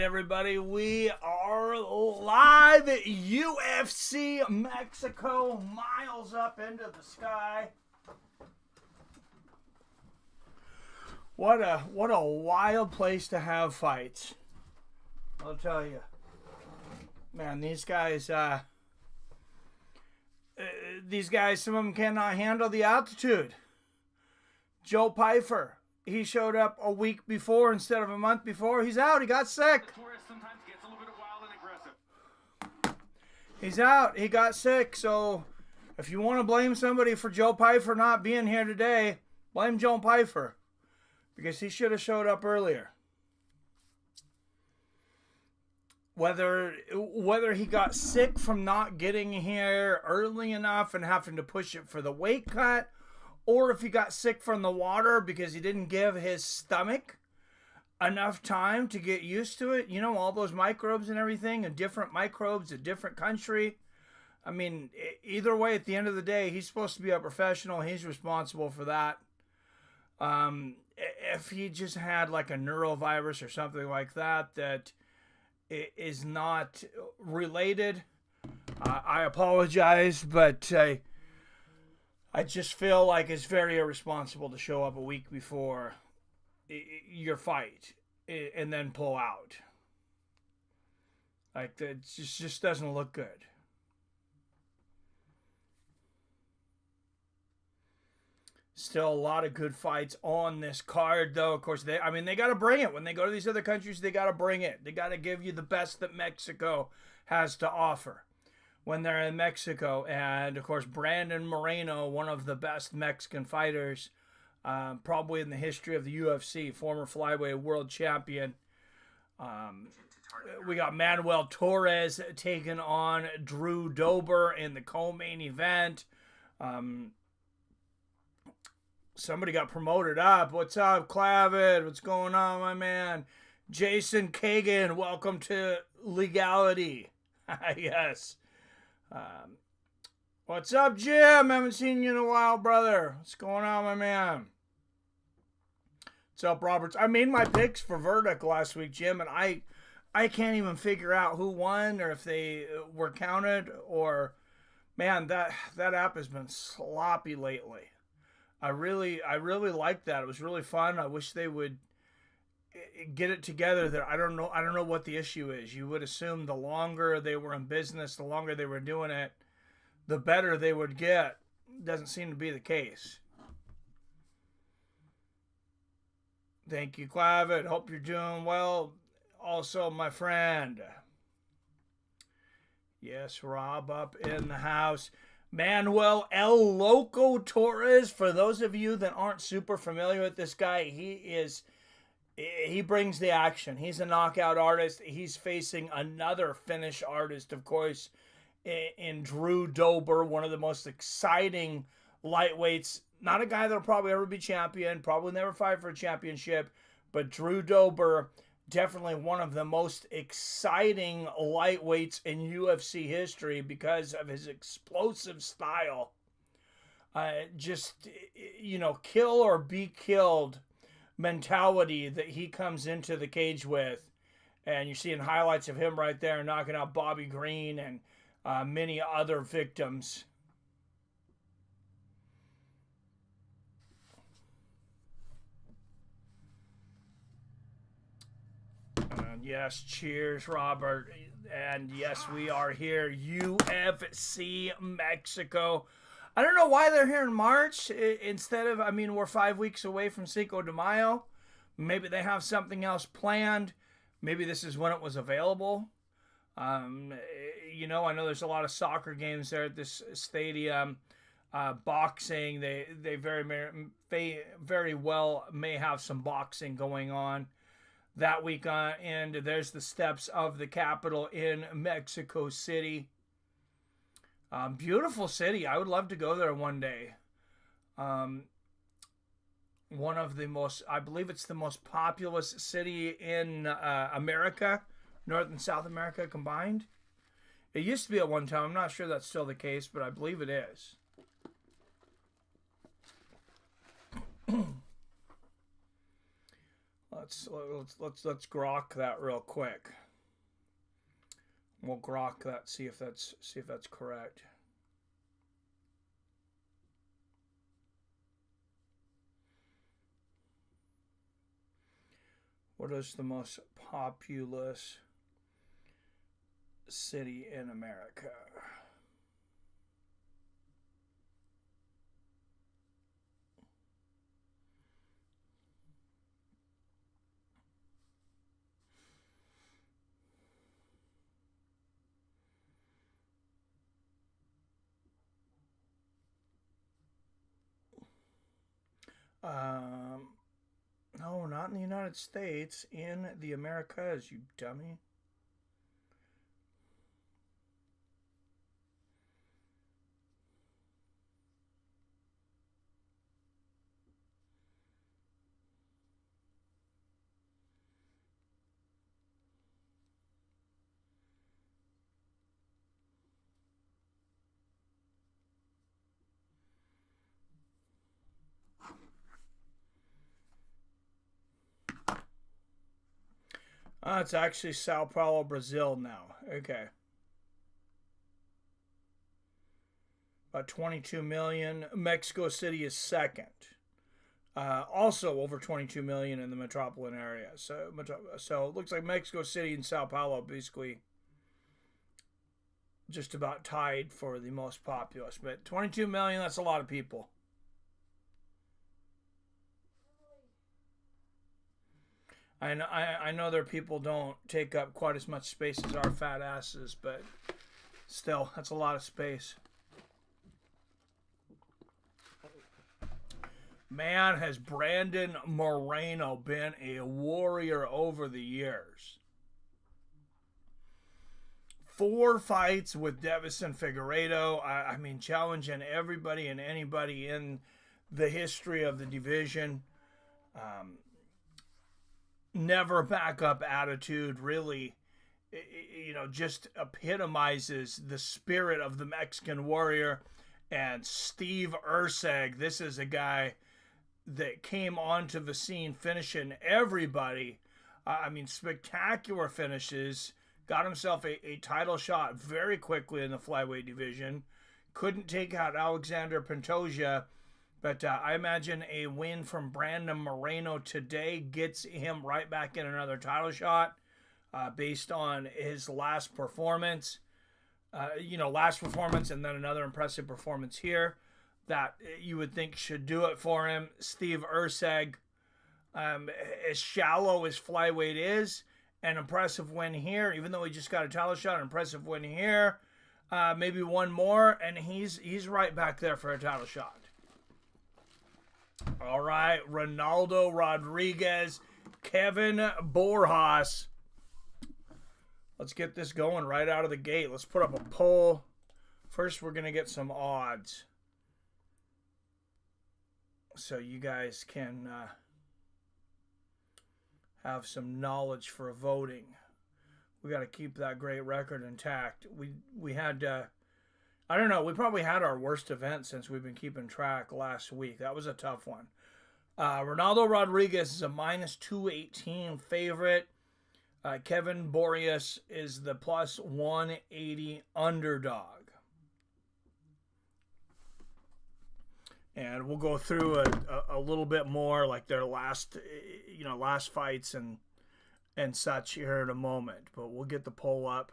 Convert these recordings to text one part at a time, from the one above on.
everybody, we are live at UFC Mexico, miles up into the sky. What a wild place to have fights. I'll tell you, man. These guys, some of them cannot handle the altitude. Joe Pyfer. He showed up a week before instead of a month before. He's out. He got sick. He's out. He got sick. So if you want to blame somebody for Joe Pyfer not being here today, blame Joe Pyfer. Because he should have showed up earlier. Whether he got sick from not getting here early enough and having to push it for the weight cut, or if he got sick from the water because he didn't give his stomach enough time to get used to it. You know, all those microbes and everything, and different microbes, a different country. I mean, either way, at the end of the day, he's supposed to be a professional. He's responsible for that. If he just had like a neurovirus or something like that that is not related, I apologize, but I just feel like it's very irresponsible to show up a week before your fight and then pull out. Like, that just doesn't look good. Still a lot of good fights on this card, though. Of course, they got to bring it. When they go to these other countries, they got to bring it. They got to give you the best that Mexico has to offer when they're in Mexico. And, of course, Brandon Moreno, one of the best Mexican fighters, probably in the history of the UFC, former Flyweight world champion. We got Manuel Torres taking on Drew Dober in the co-main event. Somebody got promoted up. What's up, Kelvin? What's going on, my man? Jason Kagan, welcome to legality. Yes. What's up, Jim? Haven't seen you in a while, brother. What's going on, my man? What's up, Roberts? I made my picks for Verdict last week, Jim, and I can't even figure out who won or if they were counted or, man, that app has been sloppy lately. I really liked that. It was really fun. I wish they would get it together there. I don't know what the issue is. You would assume the longer they were in business, the longer they were doing it, the better they would get. Doesn't seem to be the case. Thank you, Clavet. Hope you're doing well. Also, my friend. Yes, Rob up in the house. Manuel El Loco Torres. For those of you that aren't super familiar with this guy, he brings the action. He's a knockout artist. He's facing another Finnish artist, of course, in Drew Dober, one of the most exciting lightweights. Not a guy that'll probably ever be champion, probably never fight for a championship, but Drew Dober, definitely one of the most exciting lightweights in UFC history because of his explosive style. Kill or be killed mentality that he comes into the cage with. And you're seeing highlights of him right there knocking out Bobby Green and many other victims. Yes, cheers, Robert. And yes, we are here, UFC Mexico. I don't know why they're here in March instead of, we're 5 weeks away from Cinco de Mayo. Maybe they have something else planned. Maybe this is when it was available. I know there's a lot of soccer games there at this stadium. Boxing, they very well may have some boxing going on that weekend. There's the steps of the Capitol in Mexico City. Beautiful city. I would love to go there one day. One of the most, I believe it's the most populous city in America, North and South America combined. It used to be at one time. I'm not sure that's still the case, but I believe it is. Let's grok that real quick. We'll grok that. See if that's correct. What is the most populous city in America? No, not in the United States. In the Americas, you dummy. It's actually Sao Paulo, Brazil now. Okay. About 22 million. Mexico City is second. Also over 22 million in the metropolitan area. So it looks like Mexico City and Sao Paulo basically just about tied for the most populous. But 22 million, that's a lot of people. I know their people don't take up quite as much space as our fat asses, but still, that's a lot of space. Man, has Brandon Moreno been a warrior over the years. 4 fights with Davison Figueiredo. I mean, challenging everybody and anybody in the history of the division. Never back up attitude, really, just epitomizes the spirit of the Mexican warrior. And Steve Erceg, this is a guy that came onto the scene finishing everybody. Spectacular finishes. Got himself a title shot very quickly in the flyweight division. Couldn't take out Alexandre Pantoja. But I imagine a win from Brandon Moreno today gets him right back in another title shot based on his last performance. Last performance and then another impressive performance here that you would think should do it for him. Steve Erceg, as shallow as flyweight is, an impressive win here, even though he just got a title shot, an impressive win here. Maybe one more, and he's right back there for a title shot. All right, Ronaldo Rodriguez, Kelvin Borjas. Let's get this going right out of the gate. Let's put up a poll. First, we're going to get some odds, so you guys can have some knowledge for voting. We got to keep that great record intact. We had... I don't know. We probably had our worst event since we've been keeping track last week. That was a tough one. Ronaldo Rodriguez is a -218 favorite. Kelvin Borjas is the +180 underdog. And we'll go through a little bit more, like their last fights and such here in a moment. But we'll get the poll up.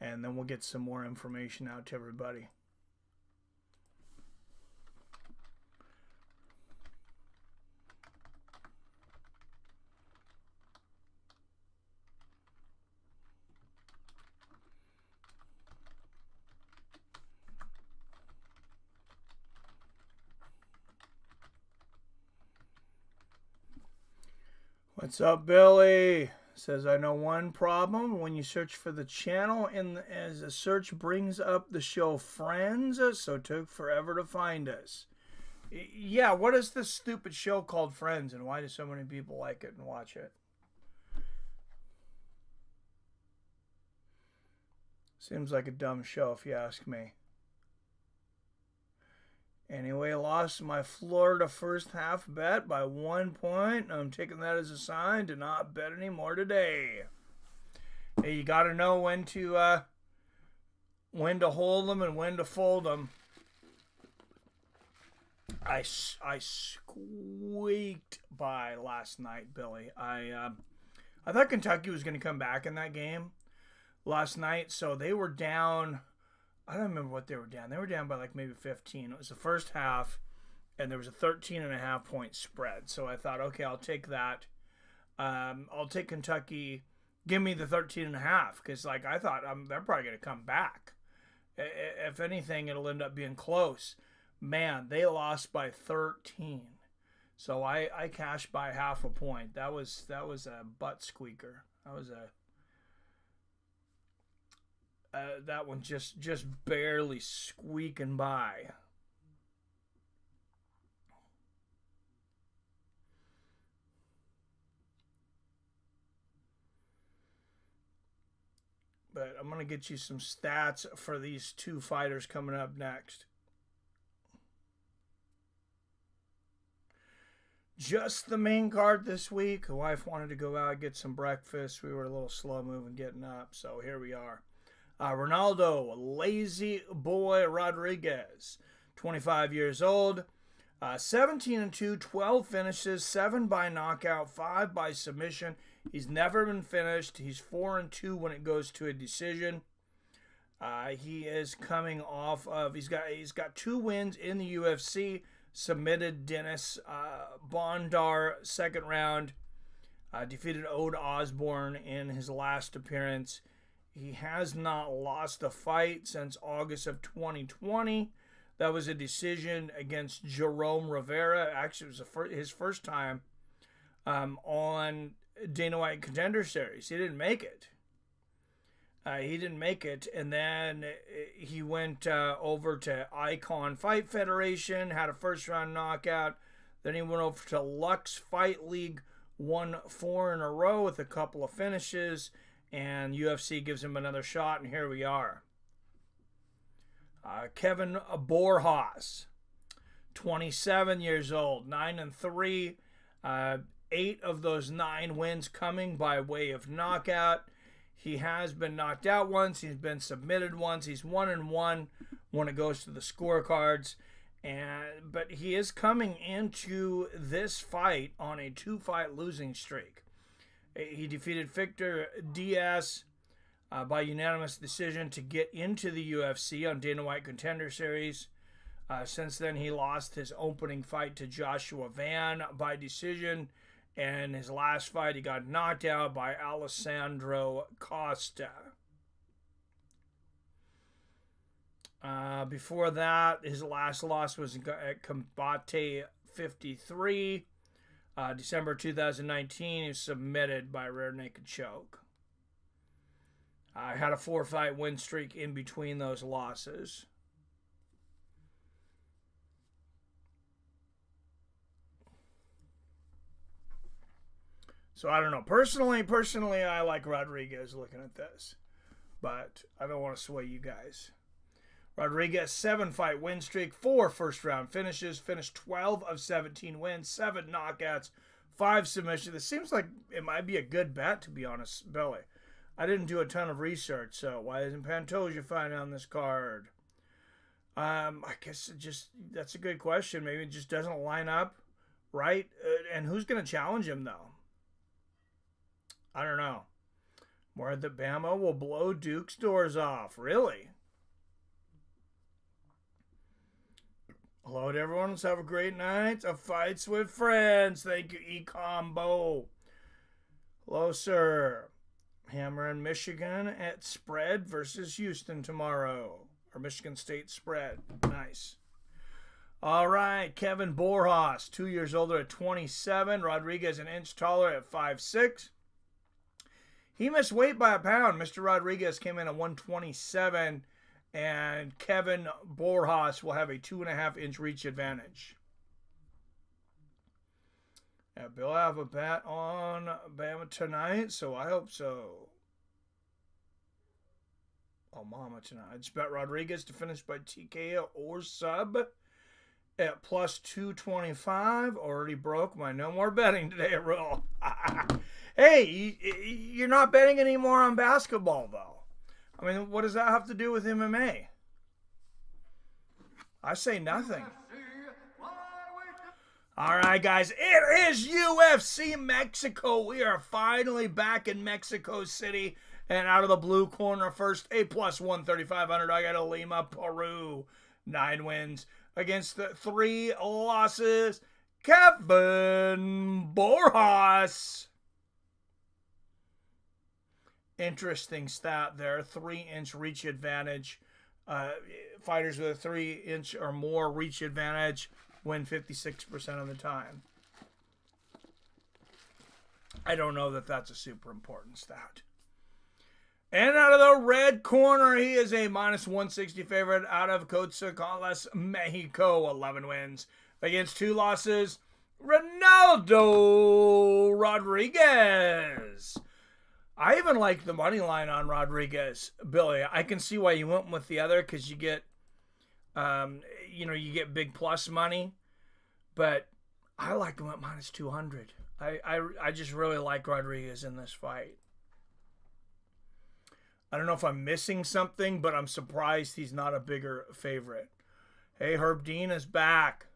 And then we'll get some more information out to everybody. What's up, Billy? Says, I know one problem when you search for the channel and as the search brings up the show Friends, so it took forever to find us. Yeah, what is this stupid show called Friends and why do so many people like it and watch it? Seems like a dumb show if you ask me. Anyway, lost my Florida first half bet by 1 point. I'm taking that as a sign to not bet anymore today. Hey, you got to know when to hold them and when to fold them. I squeaked by last night, Billy. I thought Kentucky was going to come back in that game last night, so they were down. I don't remember what they were down. They were down by like maybe 15. It was the first half, and there was a 13.5 point spread. So I thought, okay, I'll take that. I'll take Kentucky. Give me the 13.5 because, like, I thought they're probably going to come back. If anything, it'll end up being close. Man, they lost by 13. So I cashed by half a point. That was a butt squeaker. That was that one just barely squeaking by. But I'm going to get you some stats for these two fighters coming up next. Just the main card this week. The wife wanted to go out and get some breakfast. We were a little slow moving getting up, so here we are. Ronaldo, Lazy Boy Rodriguez, 25 years old, 17-2, 12 finishes, 7 by knockout, 5 by submission. He's never been finished. He's 4-2 when it goes to a decision. He is coming off of he's got 2 wins in the UFC. Submitted Dennis Bondar second round. Defeated Ode Osborne in his last appearance. He has not lost a fight since August of 2020. That was a decision against Jerome Rivera. Actually, it was his first time on Dana White Contender Series. He didn't make it. And then he went over to Icon Fight Federation, had a first-round knockout. Then he went over to Lux Fight League, won 4 in a row with a couple of finishes, and UFC gives him another shot, and here we are. Kevin Borjas, 27 years old, 9-3, 8 of those 9 wins coming by way of knockout. He has been knocked out once. He's been submitted once. He's 1-1 when it goes to the scorecards. But he is coming into this fight on a 2-fight losing streak. He defeated Victor Diaz by unanimous decision to get into the UFC on Dana White Contender Series. Since then, he lost his opening fight to Joshua Van by decision. And his last fight, he got knocked out by Alessandro Costa. Before that, his last loss was at Combate 53. December 2019, he was submitted by rear naked choke. Had a 4-fight win streak in between those losses. So I don't know. Personally, I like Rodriguez looking at this. But I don't want to sway you guys. Rodriguez, 7-fight win streak, 4 first-round finishes, finished 12 of 17 wins, 7 knockouts, 5 submissions. This seems like it might be a good bet, to be honest, Billy. I didn't do a ton of research, so why isn't Pantoja fighting on this card? I guess that's a good question. Maybe it just doesn't line up right. And who's going to challenge him, though? I don't know. Word that Bama will blow Duke's doors off. Really? Hello to everyone. Let's have a great night of Fights with Friends. Thank you, E-Combo. Hello, sir. Hammer in Michigan at spread versus Houston tomorrow. Or Michigan State spread. Nice. All right. Kevin Borjas, 2 years older at 27. Rodriguez, an inch taller at 5'6". He missed weight by a pound. Mr. Rodriguez came in at 127, and Kevin Borjas will have a 2.5-inch reach advantage. Yeah, Bill, I have a bet on Bama tonight, so I hope so. Oh, mama tonight. I just bet Rodriguez to finish by TKO or sub. at plus 225. Already broke my no more betting today rule. Hey, you're not betting anymore on basketball, though. I mean, what does that have to do with MMA? I say nothing. All right, guys, it is UFC Mexico. We are finally back in Mexico City. And out of the blue corner first, a plus 135 underdog out of Lima, Peru. 9 wins against the 3 losses. Kelvin Borjas. Interesting stat there. 3-inch reach advantage. Fighters with a 3-inch or more reach advantage win 56% of the time. I don't know that that's a super important stat. And out of the red corner, he is a minus 160 favorite out of Coatzacoalcos, Mexico. 11 wins against 2 losses. Ronaldo Rodriguez. I even like the money line on Rodriguez, Billy. I can see why you went with the other because you get, you get big plus money. But I like him at minus 200. I just really like Rodriguez in this fight. I don't know if I'm missing something, but I'm surprised he's not a bigger favorite. Hey, Herb Dean is back.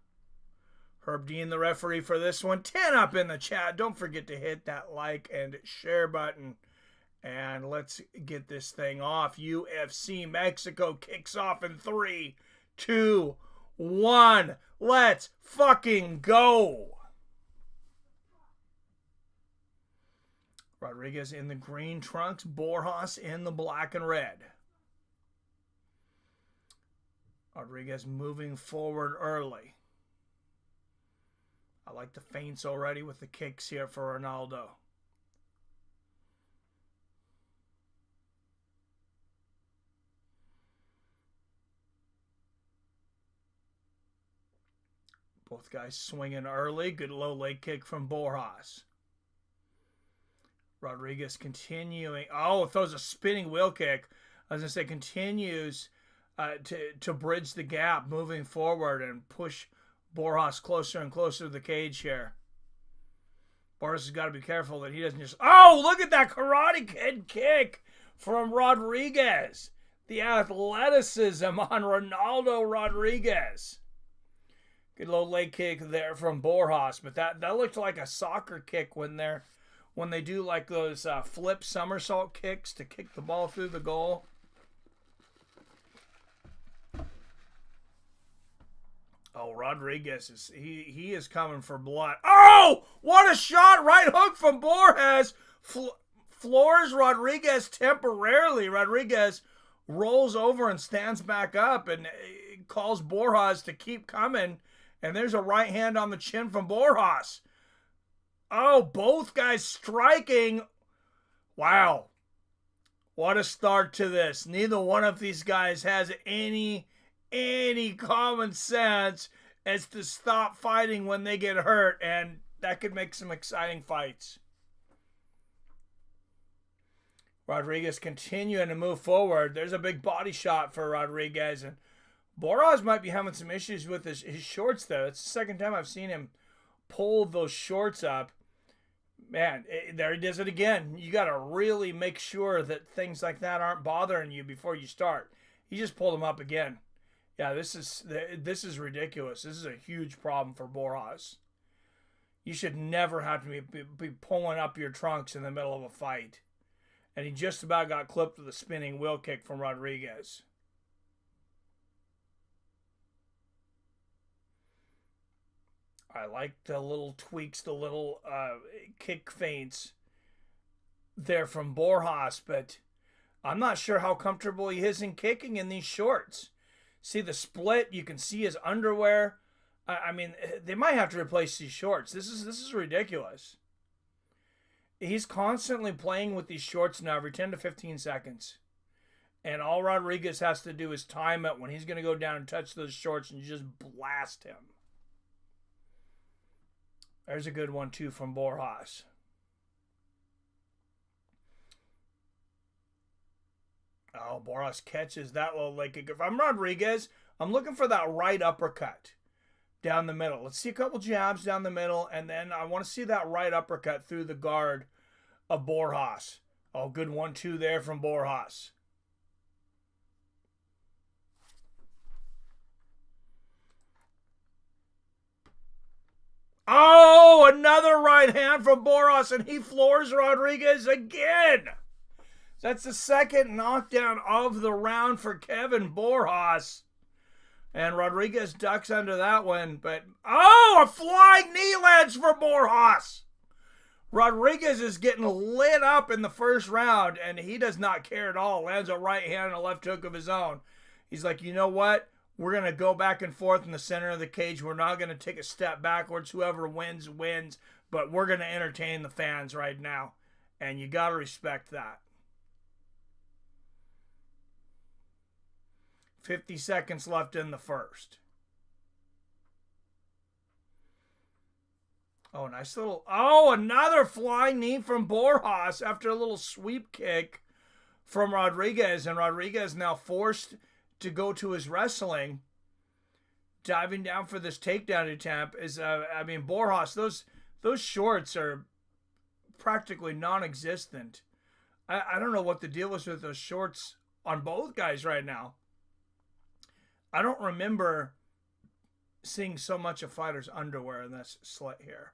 Herb Dean, the referee for this one. 10 up in the chat. Don't forget to hit that like and share button. And let's get this thing off. UFC Mexico kicks off in 3, 2, 1. Let's fucking go. Rodriguez in the green trunks. Borjas in the black and red. Rodriguez moving forward early. I like the feints already with the kicks here for Ronaldo. Both guys swinging early. Good low leg kick from Borjas. Rodriguez continuing. Oh, throws a spinning wheel kick. I was going to say continues to bridge the gap, moving forward and push Borjas closer and closer to the cage here. Borjas has got to be careful that he doesn't just... Oh, look at that Karate Kid kick from Rodriguez. The athleticism on Ronaldo Rodriguez. Good low leg kick there from Borjas, but that looked like a soccer kick when they do like those flip somersault kicks to kick the ball through the goal. Oh, Rodriguez he is coming for blood. Oh, what a shot! Right hook from Borjas. Floors Rodriguez temporarily. Rodriguez rolls over and stands back up and calls Borjas to keep coming. And there's a right hand on the chin from Borjas. Oh, both guys striking. Wow. What a start to this. Neither one of these guys has any common sense as to stop fighting when they get hurt. And that could make some exciting fights. Rodriguez continuing to move forward. There's a big body shot for Rodriguez. And Borjas might be having some issues with his shorts there. It's the second time I've seen him pull those shorts up. Man, there he does it again. You got to really make sure that things like that aren't bothering you before you start. He just pulled them up again. Yeah, this is ridiculous. This is a huge problem for Borjas. You should never have to be pulling up your trunks in the middle of a fight. And he just about got clipped with a spinning wheel kick from Rodriguez. I like the little tweaks, the little kick feints there from Borjas, but I'm not sure how comfortable he is in kicking in these shorts. See the split, you can see his underwear. I mean, they might have to replace these shorts. This is ridiculous. He's constantly playing with these shorts now every 10 to 15 seconds. And all Rodriguez has to do is time it when he's going to go down and touch those shorts and just blast him. There's a good one, too, from Borjas. Oh, Borjas catches that low leg kick. If I'm Rodriguez, I'm looking for that right uppercut down the middle. Let's see a couple jabs down the middle, and then I want to see that right uppercut through the guard of Borjas. Oh, good 1-2 there from Borjas. Oh, another right hand from Borjas, and he floors Rodriguez again. That's the second knockdown of the round for Kelvin Borjas. And Rodriguez ducks under that one, but oh, a flying knee lands for Borjas. Rodriguez is getting lit up in the first round, and he does not care at all. Lands a right hand and a left hook of his own. He's like, you know what? We're going to go back and forth in the center of the cage. We're not going to take a step backwards. Whoever wins, wins. But we're going to entertain the fans right now. And you got to respect that. 50 seconds left in the first. Oh, nice little... Oh, another flying knee from Borjas after a little sweep kick from Rodriguez. And Rodriguez now forced to go to his wrestling. Diving down for this takedown attempt is... Borjas, those shorts are practically non-existent. I don't know what the deal was with those shorts on both guys right now. I don't remember seeing so much of fighters' underwear in this slit here.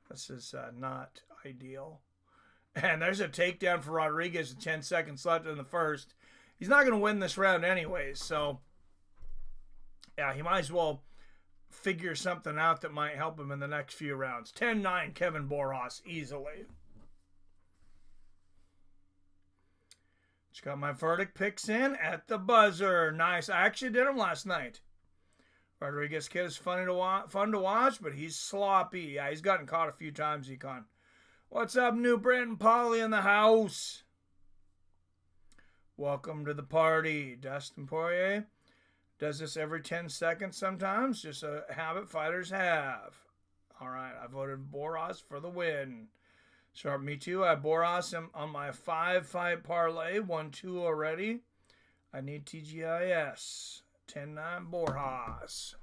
This is not ideal. And there's a takedown for Rodriguez with 10 seconds left in the first. He's not going to win this round anyways, so yeah, he might as well figure something out that might help him in the next few rounds. 10-9, Kelvin Borjas, easily. Just got my verdict picks in at the buzzer. Nice. I actually did them last night. Rodriguez kid is fun to watch, but he's sloppy. Yeah, he's gotten caught a few times, Econ. What's up, new Brandon Polly in the house? Welcome to the party. Dustin Poirier does this every 10 seconds sometimes. Just a habit fighters have. All right, I voted Borjas for the win. Sharp, me too. I have Borjas on my 5-fight parlay. 1-2 already. I need TGIS. 10-9 Borjas.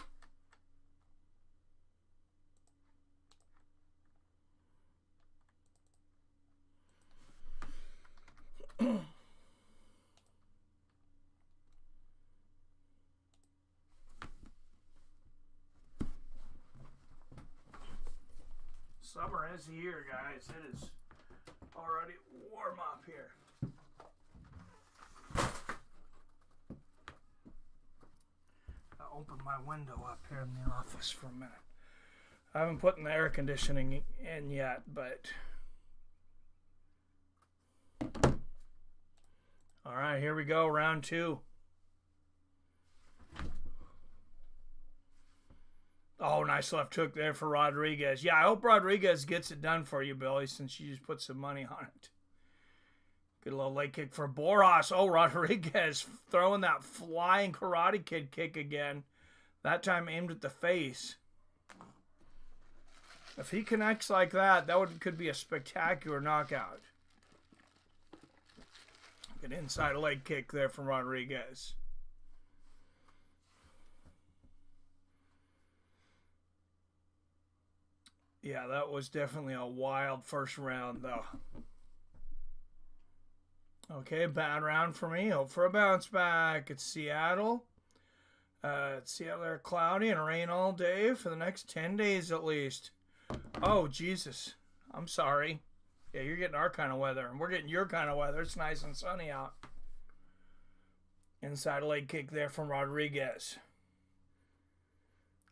Summer is here, guys. It is already warm up here. I'll open my window up here in the office for a minute. I haven't put the air conditioning in yet, but... All right, here we go, round 2. Oh, nice left hook there for Rodriguez. Yeah, I hope Rodriguez gets it done for you, Billy, since you just put some money on it. Good little leg kick for Borjas. Oh, Rodriguez throwing that flying Karate Kid kick again. That time aimed at the face. If he connects like that, could be a spectacular knockout. Good inside leg kick there from Rodriguez. Yeah, that was definitely a wild first round, though. Okay, bad round for me. Hope for a bounce back. It's Seattle. Seattle, they're cloudy and rain all day for the next 10 days at least. Oh, Jesus. I'm sorry. Yeah, you're getting our kind of weather. And we're getting your kind of weather. It's nice and sunny out. Inside leg kick there from Rodriguez.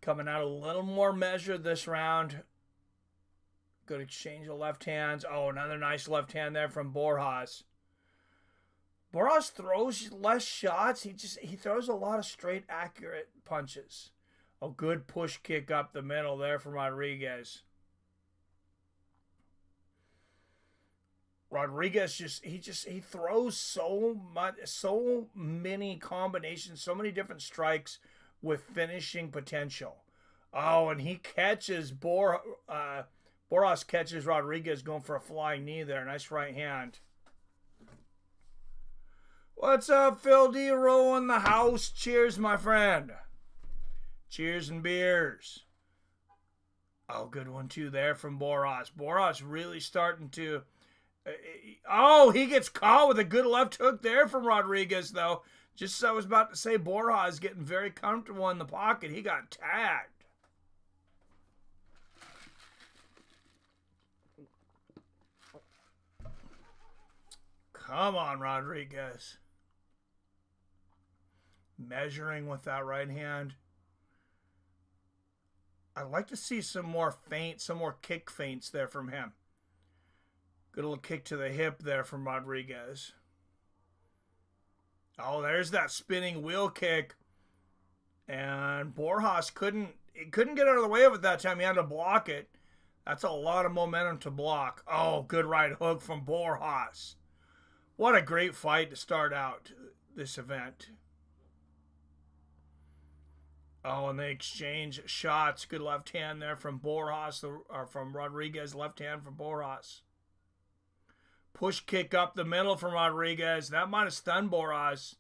Coming out a little more measured this round. Good exchange of left hands. Oh, another nice left hand there from Borjas. Borjas throws less shots. He throws a lot of straight, accurate punches. A good push kick up the middle there from Rodriguez. Rodriguez he throws so many combinations, so many different strikes with finishing potential. Oh, and he catches Borjas catches Rodriguez going for a flying knee there. Nice right hand. What's up, Phil D. Rowe in the house? Cheers, my friend. Cheers and beers. Oh, good one too there from Borjas. Borjas really starting to... Oh, he gets caught with a good left hook there from Rodriguez, though. Just as I was about to say, Borjas getting very comfortable in the pocket. He got tagged. Come on, Rodriguez. Measuring with that right hand. I'd like to see some more feints, some more kick feints there from him. Good little kick to the hip there from Rodriguez. Oh, there's that spinning wheel kick. And Borjas couldn't get out of the way of it that time. He had to block it. That's a lot of momentum to block. Oh, good right hook from Borjas. What a great fight to start out this event. Oh, and they exchange shots. Good left hand there from Borjas, or from Rodriguez. Left hand from Borjas. Push kick up the middle from Rodriguez. That might have stunned Borjas.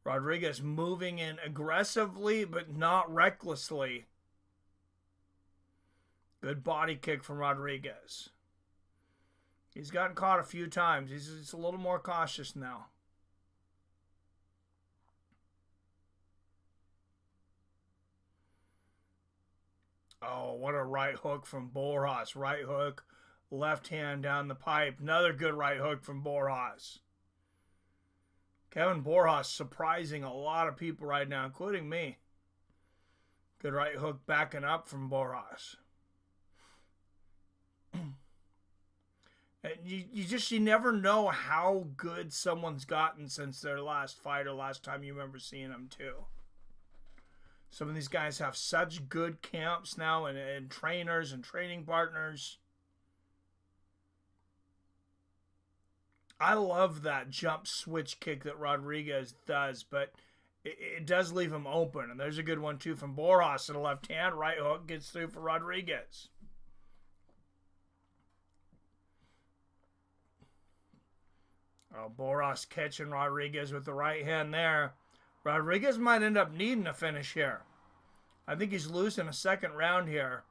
Rodriguez moving in aggressively, but not recklessly. Good body kick from Rodriguez. He's gotten caught a few times. He's a little more cautious now. Oh, what a right hook from Borjas. Right hook, left hand down the pipe. Another good right hook from Borjas. Kevin Borjas surprising a lot of people right now, including me. Good right hook backing up from Borjas. And you never know how good someone's gotten since their last fight or last time you remember seeing them too. Some of these guys have such good camps now and trainers and training partners. I love that jump switch kick that Rodriguez does, but it does leave him open. And there's a good one too from Borjas to the left hand. Right hook gets through for Rodriguez. Oh, Borjas catching Rodriguez with the right hand there. Rodriguez might end up needing a finish here. I think he's losing a second round here.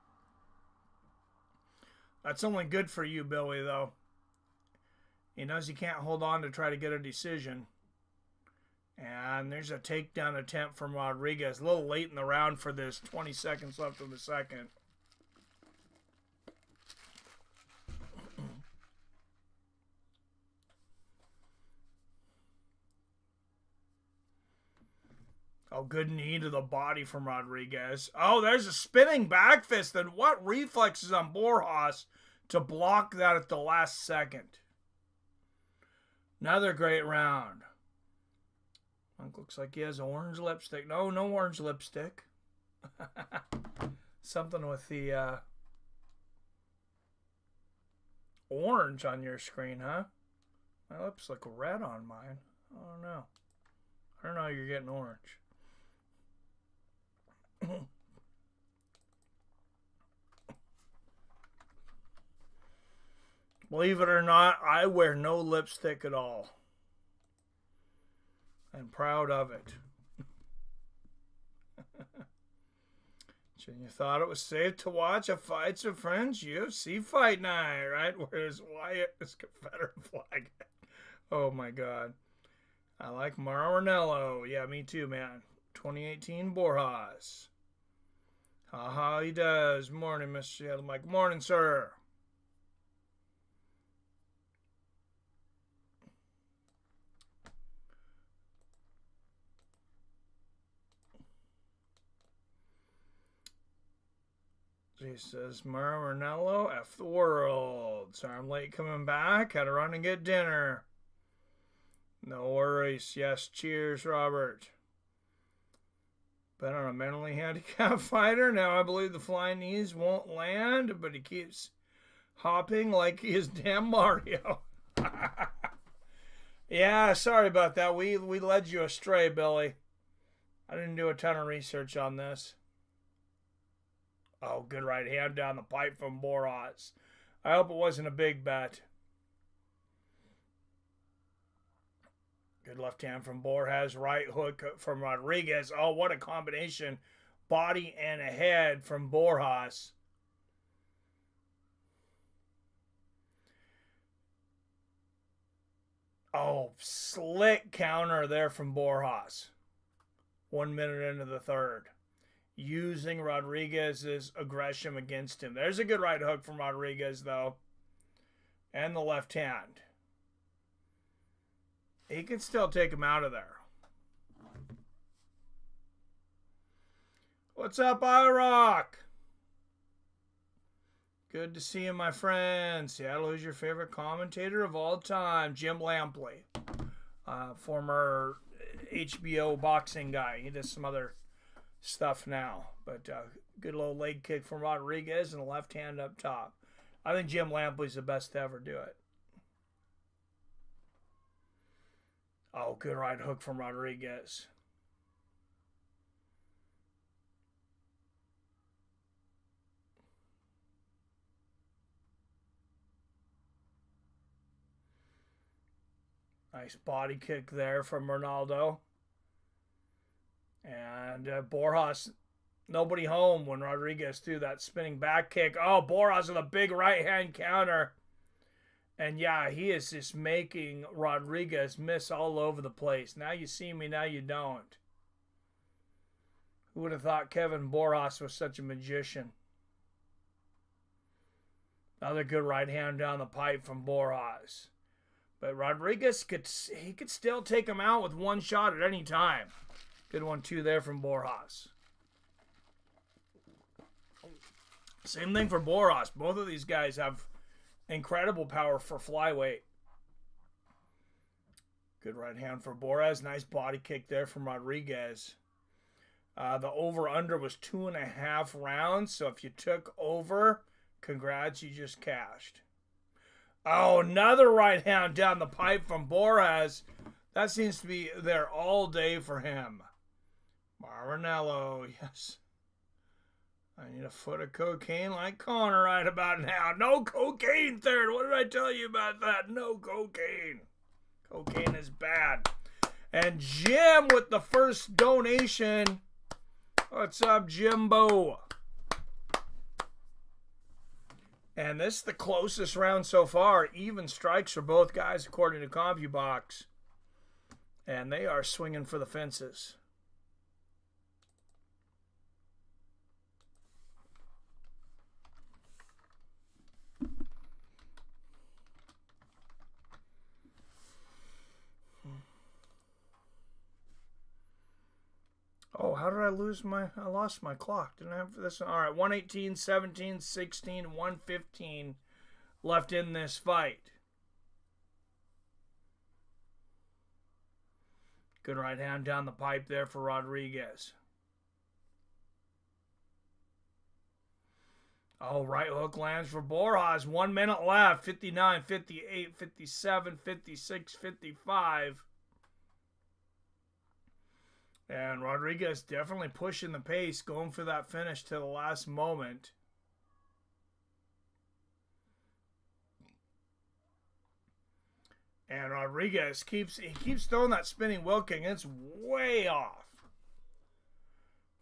That's only good for you, Billy, though. He knows he can't hold on to try to get a decision. And there's a takedown attempt from Rodriguez. A little late in the round for this. 20 seconds left of the second. Oh, good knee to the body from Rodriguez. Oh, there's a spinning back fist. And what reflexes on Borjas to block that at the last second. Another great round. Monk looks like he has orange lipstick. No orange lipstick. Something with the orange on your screen, huh? My lips look red on mine. I don't know. I don't know how you're getting orange. Believe it or not, I wear no lipstick at all. I'm proud of it. So you thought it was safe to watch a fights of friends UFC fight night, right? Where's Wyatt his Confederate flag? Oh my God. I like Maranello. Yeah, me too, man. 2018 Borjas. Haha, he does. Morning, Mr. Mike. Morning, sir. He says, Maranello, F the world. Sorry I'm late coming back. Had to run and get dinner. No worries. Yes, cheers, Robert. Been on a mentally handicapped fighter. Now I believe the flying knees won't land, but he keeps hopping like he is damn Mario. Yeah, sorry about that. We led you astray, Billy. I didn't do a ton of research on this. Oh, good right hand down the pipe from Borjas. I hope it wasn't a big bet. Good left hand from Borjas. Right hook from Rodriguez. Oh, what a combination. Body and a head from Borjas. Oh, slick counter there from Borjas. 1 minute into the third. Using Rodriguez's aggression against him. There's a good right hook from Rodriguez, though. And the left hand. He can still take him out of there. What's up, IROC? Good to see you, my friend. Seattle, who's your favorite commentator of all time? Jim Lampley. Former HBO boxing guy. He does some other stuff now. But good little leg kick from Rodriguez and a left hand up top. I think Jim Lampley's the best to ever do it. Oh, good right hook from Rodriguez. Nice body kick there from Ronaldo. And Borjas, nobody home when Rodriguez threw that spinning back kick. Oh, Borjas with a big right hand counter. And yeah, he is just making Rodriguez miss all over the place. Now you see me, now you don't. Who would have thought Kelvin Borjas was such a magician? Another good right hand down the pipe from Borjas. But Rodriguez could still take him out with one shot at any time. Good one too there from Borjas. Same thing for Borjas. Both of these guys have incredible power for flyweight. Good right hand for Borjas. Nice body kick there from Rodriguez. The over-under was 2.5 rounds. So if you took over, congrats, you just cashed. Oh, another right hand down the pipe from Borjas. That seems to be there all day for him. Marinello, yes. I need a foot of cocaine like Connor right about now. No cocaine, third. What did I tell you about that? No cocaine. Cocaine is bad. And Jim with the first donation. What's up, Jimbo? And this is the closest round so far. Even strikes for both guys, according to CompuBox. And they are swinging for the fences. Oh, how did I lose I lost my clock. Didn't I have this? All right, 118, 17, 16, 115 left in this fight. Good right hand down the pipe there for Rodriguez. Oh, right hook lands for Borjas. 1 minute left. 59, 58, 57, 56, 55. And Rodriguez definitely pushing the pace, going for that finish to the last moment. And Rodriguez keeps throwing that spinning wheel kick. It's way off.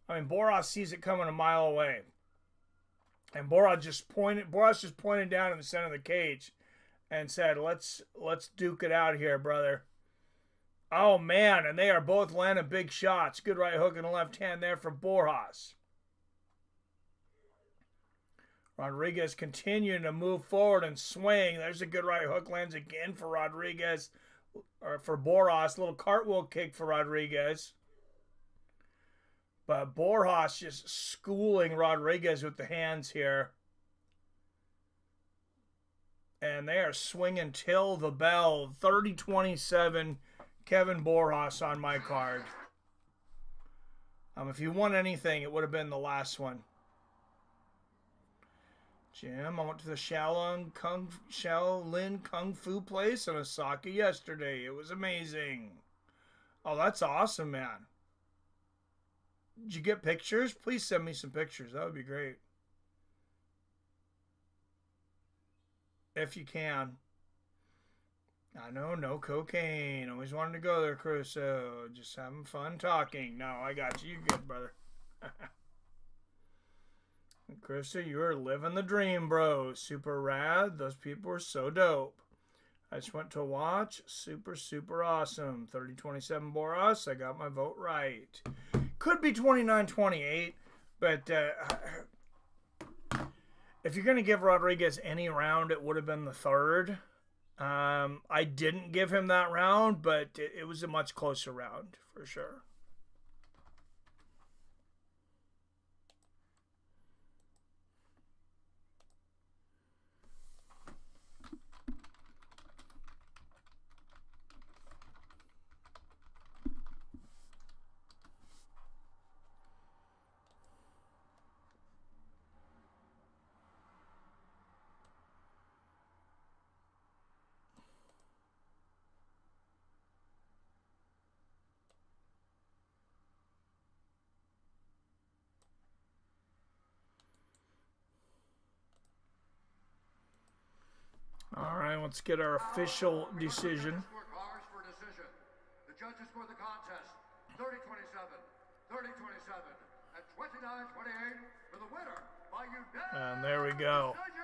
I mean, Borjas sees it coming a mile away. And Borjas just pointed down in the center of the cage and said, let's duke it out here, brother. Oh, man, and they are both landing big shots. Good right hook and a left hand there for Borjas. Rodriguez continuing to move forward and swing. There's a good right hook, lands again for Rodriguez, or for Borjas. Little cartwheel kick for Rodriguez. But Borjas just schooling Rodriguez with the hands here. And they are swinging till the bell. 30-27. Kelvin Borjas on my card. If you won anything, it would have been the last one. Jim, I went to the Shaolin Kung Fu place in Osaka yesterday. It was amazing. Oh, that's awesome, man. Did you get pictures? Please send me some pictures. That would be great. If you can. I know, no cocaine. Always wanted to go there, Crusoe. Just having fun talking. No, I got you. You good, brother. Crusoe, you are living the dream, bro. Super rad. Those people were so dope. I just went to watch. Super, super awesome. 30-27 Boras. I got my vote right. Could be 29-28, but if you're going to give Rodriguez any round, it would have been the third. I didn't give him that round, but it was a much closer round for sure. All right, let's get our official decision. The judges scored the contest 30-27, 30-27, and 29-28 for the winner by unanimous And there we go. decision,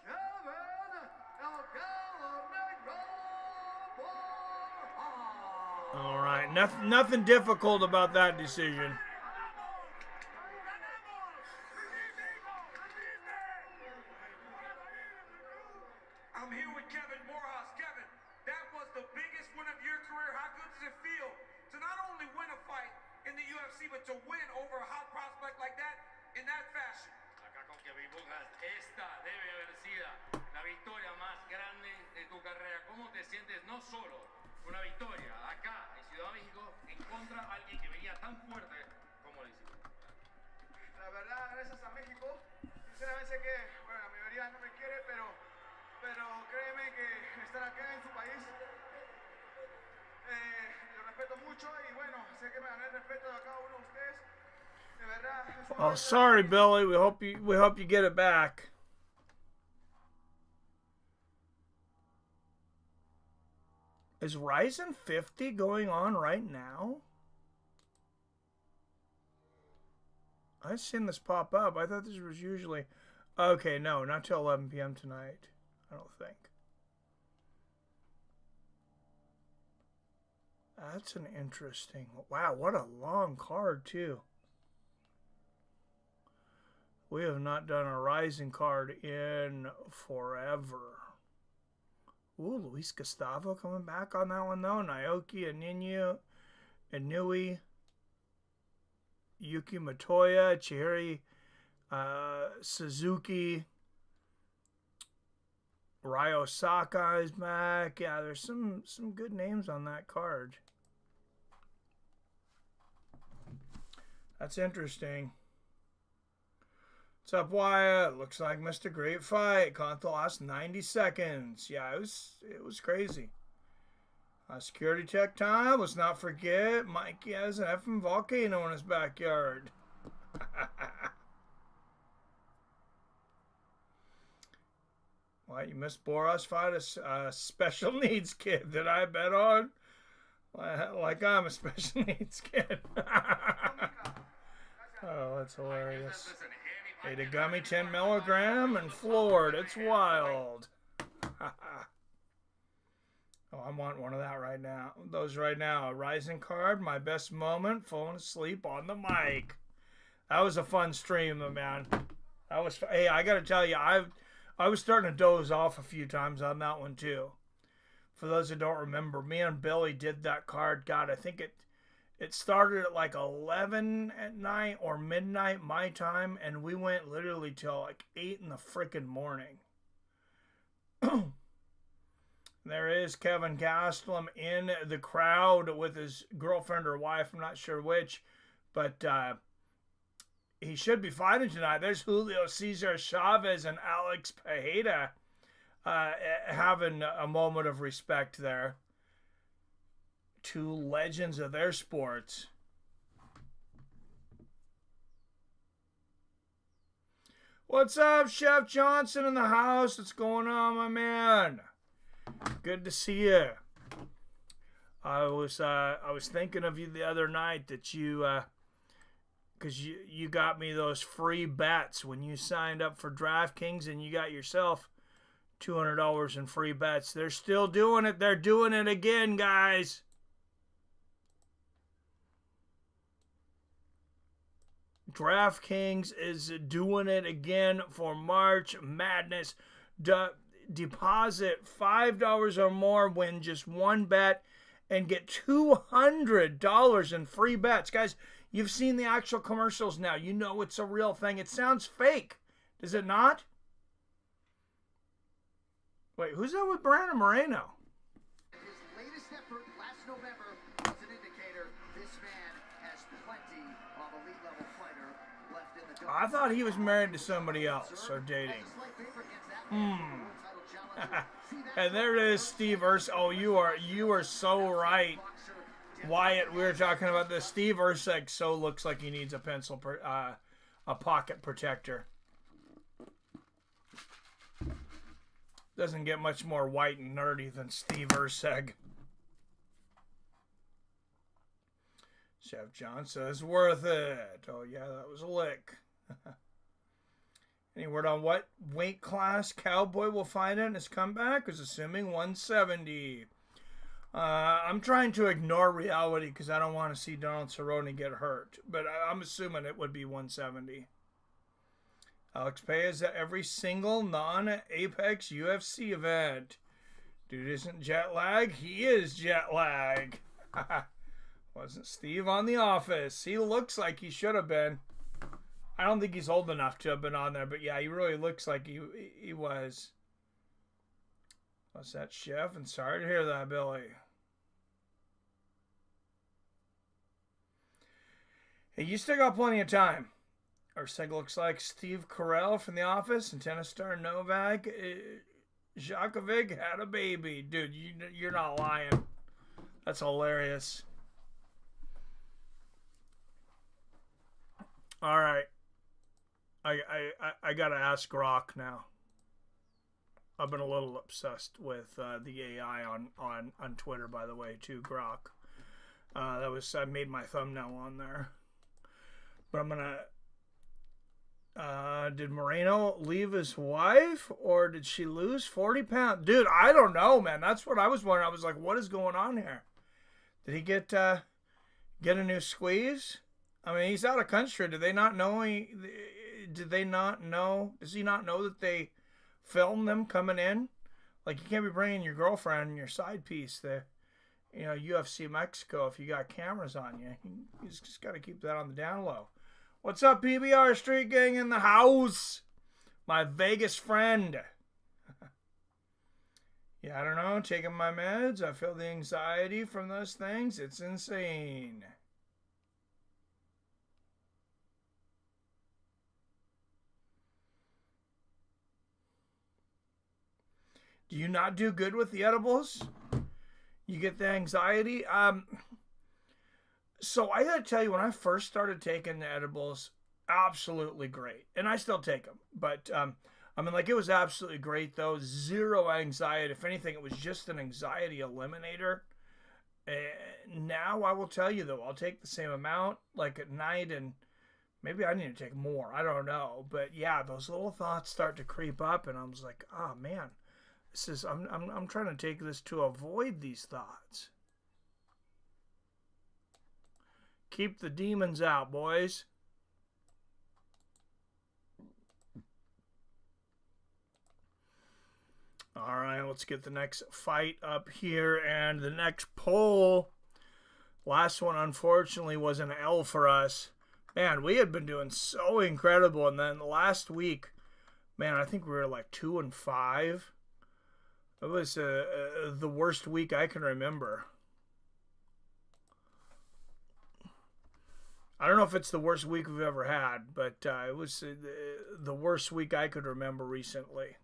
Kelvin. All right, nothing difficult about that decision. I'm here with Kelvin Morehouse. Kelvin, that was the biggest win of your career. How good does it feel to not only win a fight in the UFC, but to win over a hot prospect like that in that fashion? Acá con Kevin Burjas, esta debe haber sido la victoria más grande de tu carrera. ¿Cómo te sientes no solo una victoria acá en Ciudad de México en contra de alguien que venía tan fuerte como lo hiciste? La verdad, gracias a México. Sinceramente sé que, bueno, la mayoría no me quiere, pero créeme que estar acá en su país lo respeto mucho y bueno, sé que me gané el respeto de cada uno de ustedes. De verdad. Oh, sorry, Billy. We hope you get it back. Is Ryzen 50 going on right now? I've seen this pop up. I thought this was usually... Okay, no, not till 11 p.m. tonight. I don't think. That's an interesting... Wow, what a long card, too. We have not done a Rising card in forever. Ooh, Luis Gustavo coming back on that one, though. Naoki Inoue, Yuki Matoya, Chihiro Suzuki, Ryo Saka is back. Yeah, there's some good names on that card. That's interesting. What's up, Wyatt? Looks like missed a great fight. Caught the last 90 seconds. Yeah, it was crazy. Security check time. Let's not forget, Mikey has an effing volcano in his backyard. What, you missed Boras fight a special needs kid that I bet on? Like I'm a special needs kid. Oh, that's hilarious. Ate a gummy 10 milligram and floored. It's wild. Oh, I want one of that right now. Those right now. A Rising card, my best moment, falling asleep on the mic. That was a fun stream, man. That was. Hey, I got to tell you, I was starting to doze off a few times on that one too. For those who don't remember, me and Billy did that card. God, I think it started at like 11 at night or midnight my time, and we went literally till like 8 in the frickin' morning. There is Kevin Gastelum in the crowd with his girlfriend or wife, I'm not sure which, but he should be fighting tonight. There's Julio Cesar Chavez and Alex Pereira having a moment of respect there. Two legends of their sports. What's up, Chef Johnson in the house? What's going on, my man? Good to see you. I was thinking of you the other night that you, because you got me those free bets when you signed up for DraftKings and you got yourself $200 in free bets. They're still doing it. They're doing it again, guys. DraftKings is doing it again for March Madness. Deposit $5 or more, win just one bet, and get $200 in free bets. Guys, you've seen the actual commercials now. You know it's a real thing. It sounds fake. Does it not? Wait, who's that with Brandon Moreno? His latest effort last November was an indicator this man has plenty of elite level fighter left in the I thought he was married to somebody else or dating. And there it is, Steve Erceg. Oh, you are so right, Wyatt. We were talking about this. Steve Erceg so looks like he needs a a pocket protector. Doesn't get much more white and nerdy than Steve Erceg. Chef John says worth it. Oh yeah, that was a lick. Any word on what weight class Cowboy will fight in his comeback? Is assuming 170. I'm trying to ignore reality because I don't want to see Donald Cerrone get hurt. But I'm assuming it would be 170. Alex Pay is at every single non-Apex UFC event. Dude isn't jet lag. He is jet lag. Wasn't Steve on The Office? He looks like he should have been. I don't think he's old enough to have been on there, but yeah, he really looks like he was. What's that, Chef? And sorry to hear that, Billy. Hey, you still got plenty of time. Erceg looks like Steve Carell from The Office, and tennis star Novak Djokovic had a baby. Dude, you're not lying. That's hilarious. All right. I gotta ask Grok now. I've been a little obsessed with the AI on Twitter, by the way, too. Grok. I made my thumbnail on there. But I'm gonna. Did Moreno leave his wife, or did she lose 40 pounds? Dude, I don't know, man. That's what I was wondering. I was like, what is going on here? Did he get a new squeeze? I mean, he's out of country. Did they not know? Did they not know? Does he not know that they filmed them coming in? Like, you can't be bringing your girlfriend and your side piece there. You know, UFC Mexico, if you got cameras on you. You just got to keep that on the down low. What's up, PBR Street Gang in the house? My Vegas friend. Yeah, I don't know. Taking my meds. I feel the anxiety from those things. It's insane. Do you not do good with the edibles? You get the anxiety? So I gotta tell you, when I first started taking the edibles, absolutely great. And I still take them. But, I mean, like, it was absolutely great, though. Zero anxiety. If anything, it was just an anxiety eliminator. And now I will tell you, though, I'll take the same amount, like, at night, and maybe I need to take more. I don't know. But, yeah, those little thoughts start to creep up, and I was like, oh, man. I'm trying to take this to avoid these thoughts. Keep the demons out, boys. All right, let's get the next fight up here. And the next poll. Last one, unfortunately, was an L for us. Man, we had been doing so incredible. And then last week, man, I think we were like 2-5. It was the worst week I can remember. I don't know if it's the worst week we've ever had, but it was the worst week I could remember recently.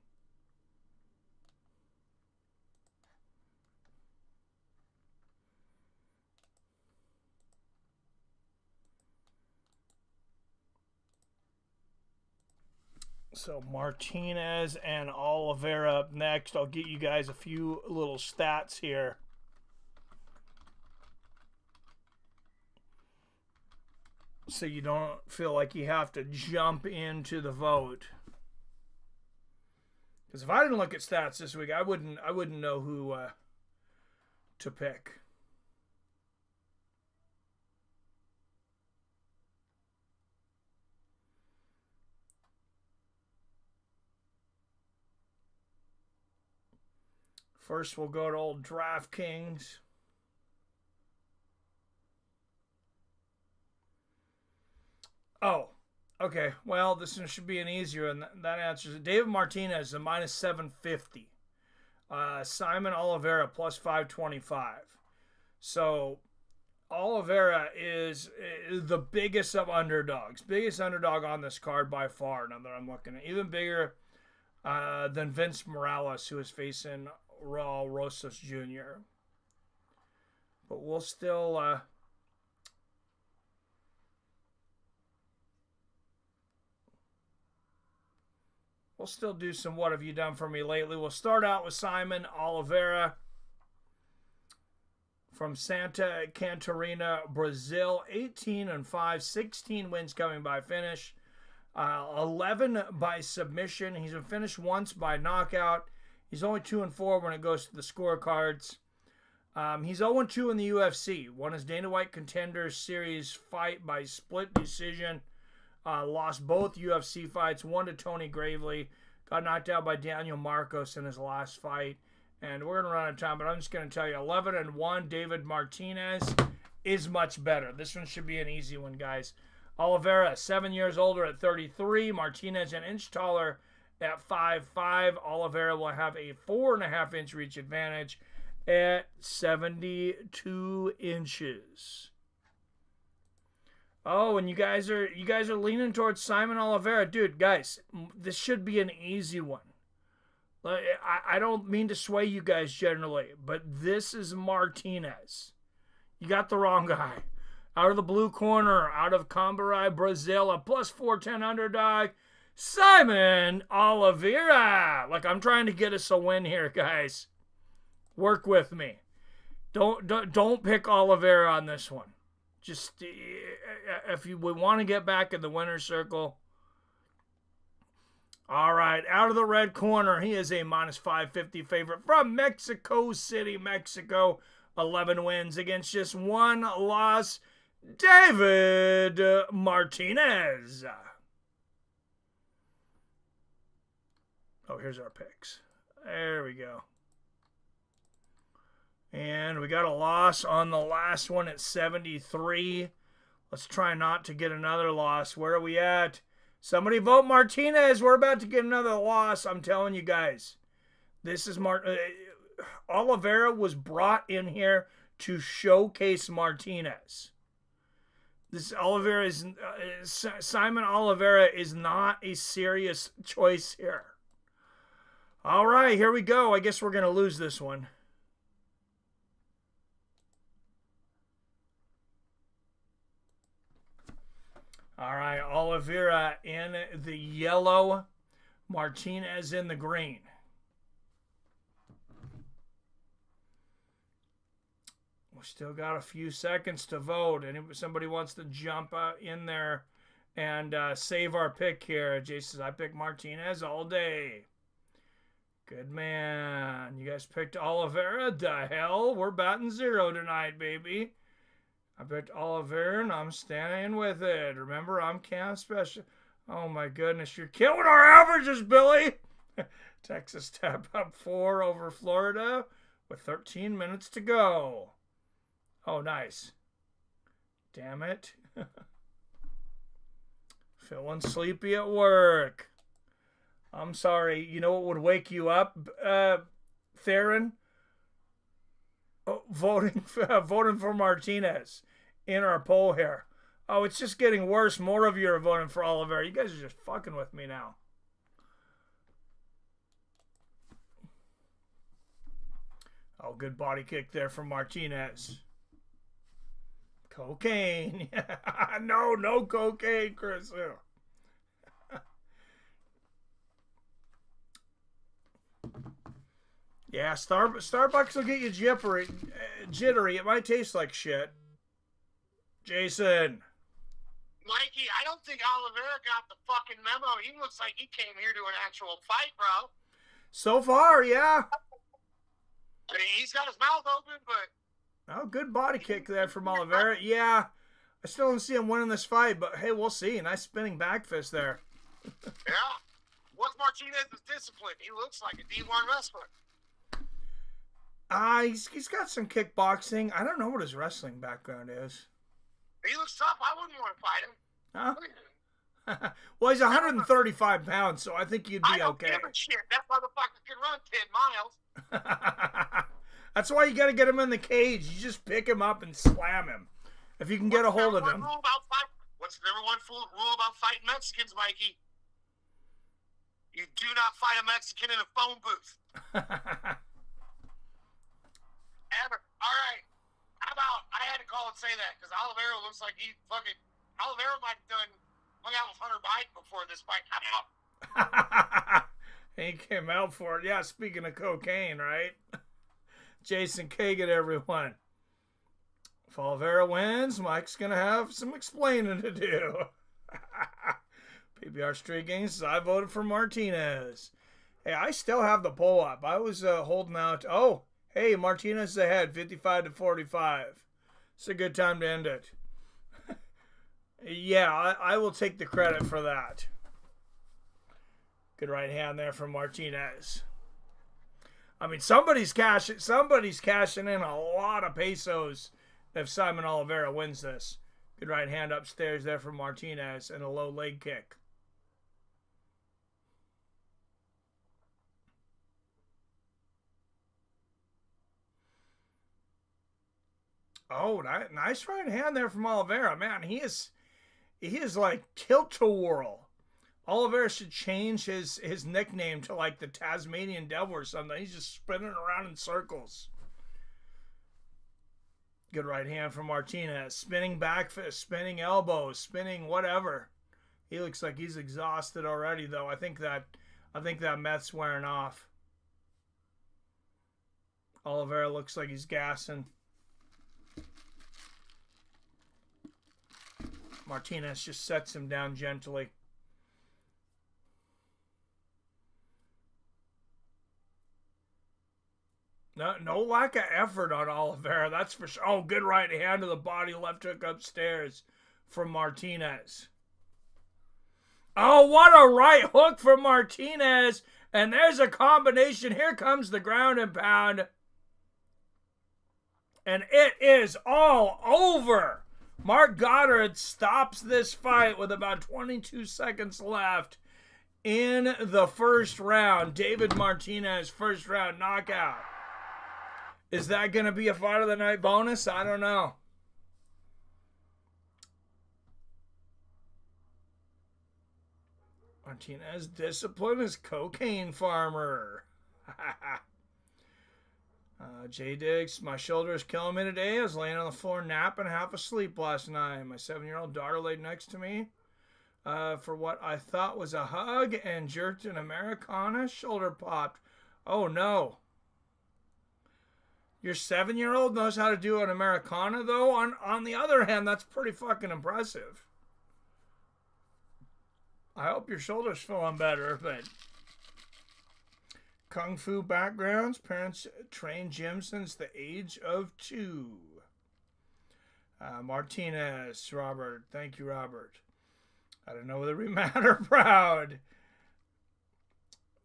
So Martinez and Oliveira up next. I'll get you guys a few little stats here. So you don't feel like you have to jump into the vote. Because if I didn't look at stats this week, I wouldn't know who to pick. First, we'll go to old DraftKings. Oh, okay. Well, this one should be an easier one. That answers it. David Martinez, a minus 750. Simon Oliveira, plus 525. So, Oliveira is the biggest of underdogs. Biggest underdog on this card by far, now that I'm looking at. Even bigger than Vince Morales, who is facing Raul Rosas Jr. But we'll still... We'll still do some what have you done for me lately. We'll start out with Simon Oliveira from Santa Catarina, Brazil. 18-5, 16 wins coming by finish, 11 by submission. He's been finished once by knockout. He's only 2-4 when it goes to the scorecards. He's 0-2 in the UFC. Won his Dana White Contender Series fight by split decision. Lost both UFC fights, one to Tony Gravely. Got knocked out by Daniel Marcos in his last fight. And we're going to run out of time, but I'm just going to tell you, 11-1, David Martinez is much better. This one should be an easy one, guys. Oliveira, 7 years older at 33. Martinez, an inch taller at 5'5". Oliveira will have a 4.5-inch reach advantage at 72 inches. Oh, and you guys are leaning towards Simon Oliveira. Dude, guys, this should be an easy one. I don't mean to sway you guys generally, but this is Martinez. You got the wrong guy. Out of the blue corner, out of Cambarai, Brazil, a plus 410 underdog, Simon Oliveira. Like, I'm trying to get us a win here, guys. Work with me. Don't pick Oliveira on this one. Just, if you would want to get back in the winner's circle. All right, out of the red corner, he is a minus 550 favorite from Mexico City, Mexico. 11 wins against just one loss. David Martinez. Oh, here's our picks. There we go. And we got a loss on the last one at 73. Let's try not to get another loss. Where are we at? Somebody vote Martinez. We're about to get another loss. I'm telling you guys. This is Oliveira was brought in here to showcase Martinez. This Oliveira is Simon Oliveira is not a serious choice here. All right, here we go. I guess we're going to lose this one. All right, Oliveira in the yellow, Martinez in the green. We still got a few seconds to vote, and if somebody wants to jump in there and save our pick here, Jason says, I pick Martinez all day. Good man. You guys picked Oliveira? The hell? We're batting 0 tonight, baby. I picked Oliveira, and I'm standing with it. Remember, I'm Cam Special. Oh, my goodness. You're killing our averages, Billy. Texas tap up 4 over Florida with 13 minutes to go. Oh, nice. Damn it. Feeling sleepy at work. I'm sorry. You know what would wake you up, Theron? Oh, voting for Martinez in our poll here. Oh, it's just getting worse. More of you are voting for Oliveira. You guys are just fucking with me now. Oh, good body kick there from Martinez. Cocaine. No cocaine, Chris. Yeah, Starbucks will get you jittery. It might taste like shit. Jason. Mikey, I don't think Oliveira got the fucking memo. He looks like he came here to an actual fight, bro. So far, yeah. I mean, he's got his mouth open, but... Oh, good body kick there from Oliveira. Yeah, I still don't see him winning this fight, but hey, we'll see. Nice spinning back fist there. Yeah. What's Martinez's discipline? He looks like a D1 wrestler. He's got some kickboxing. I don't know what his wrestling background is. He looks tough. I wouldn't want to fight him. Huh? Well, he's 135 pounds, so I think you'd be I don't okay. give a shit. That motherfucker can run 10 miles. That's why you got to get him in the cage. You just pick him up and slam him. If you can get a hold of him. What's the number one rule about fighting Mexicans, Mikey? You do not fight a Mexican in a phone booth. Ever. All right. How about, I had to call and say that, because Oliveira looks like Oliveira might have hung out with Hunter Biden before this fight. How about? He came out for it. Yeah, speaking of cocaine, right? Jason Kagan, everyone. If Oliveira wins, Mike's going to have some explaining to do. PBR Street Games, I voted for Martinez. Hey, I still have the poll up. I was holding out. Oh, hey, Martinez is ahead, 55-45. It's a good time to end it. Yeah, I will take the credit for that. Good right hand there from Martinez. I mean, somebody's cashing in a lot of pesos if Simon Oliveira wins this. Good right hand upstairs there from Martinez and a low leg kick. Oh, nice right hand there from Oliveira. Man, he is like tilt-a-whirl. Oliveira should change his nickname to like the Tasmanian Devil or something. He's just spinning around in circles. Good right hand from Martinez. Spinning back fist, spinning elbows, spinning whatever. He looks like he's exhausted already, though. I think that meth's wearing off. Oliveira looks like he's gassing. Martinez just sets him down gently. No lack of effort on Oliveira, that's for sure. Oh, good right hand to the body, left hook upstairs from Martinez. Oh, what a right hook from Martinez. And there's a combination. Here comes the ground and pound. And it is all over. Mark Goddard stops this fight with about 22 seconds left in the first round. David Martinez, first round knockout. Is that going to be a fight of the night bonus? I don't know. Martinez, discipline is cocaine farmer. Jay Diggs, my shoulder is killing me today. I was laying on the floor napping, half asleep last night. My 7-year-old daughter laid next to me for what I thought was a hug and jerked an Americana. Shoulder popped. Oh, no. Your 7-year-old knows how to do an Americana, though? On the other hand, that's pretty fucking impressive. I hope your shoulder's feeling better, but... Kung Fu backgrounds. Parents trained gym since the age of 2. Martinez, Robert. Thank you, Robert. I don't know whether we mad or proud.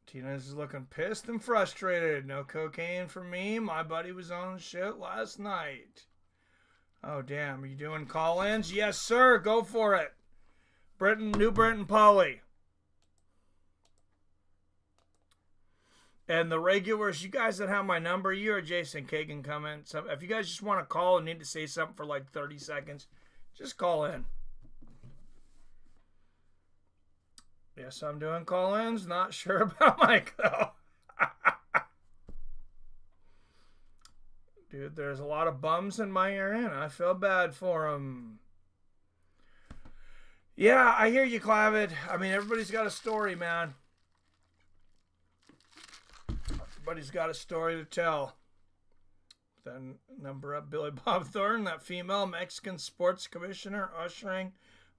Martinez is looking pissed and frustrated. No cocaine for me. My buddy was on shit last night. Oh, damn. Are you doing call-ins? Yes, sir. Go for it. New Brenton Pauly. And the regulars, you guys that have my number, you or Jason Kagan comment. So if you guys just want to call and need to say something for like 30 seconds, just call in. Yes, I'm doing call-ins. Not sure about Mike, though. Dude, there's a lot of bums in my area, and I feel bad for them. Yeah, I hear you, Clavid. I mean, everybody's got a story, man. Everybody's got a story to tell. Then number up Billy Bob Thornton, that female Mexican sports commissioner ushering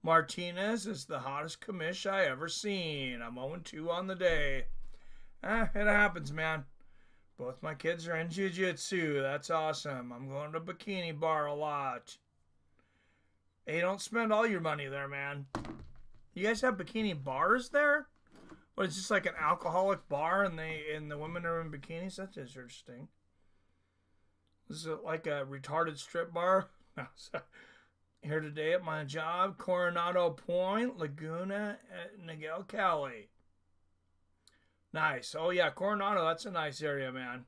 Martinez is the hottest commish I ever seen. I'm 0-2 on the day. It happens, man. Both my kids are in jiu-jitsu. That's awesome. I'm going to Bikini Bar a lot. Hey, don't spend all your money there, man. You guys have bikini bars there? What, it's just like an alcoholic bar and the women are in bikinis? That's interesting. Is it like a retarded strip bar? No. Here today at my job, Coronado Point, Laguna, at Niguel, Cali. Nice. Oh, yeah, Coronado, that's a nice area, man.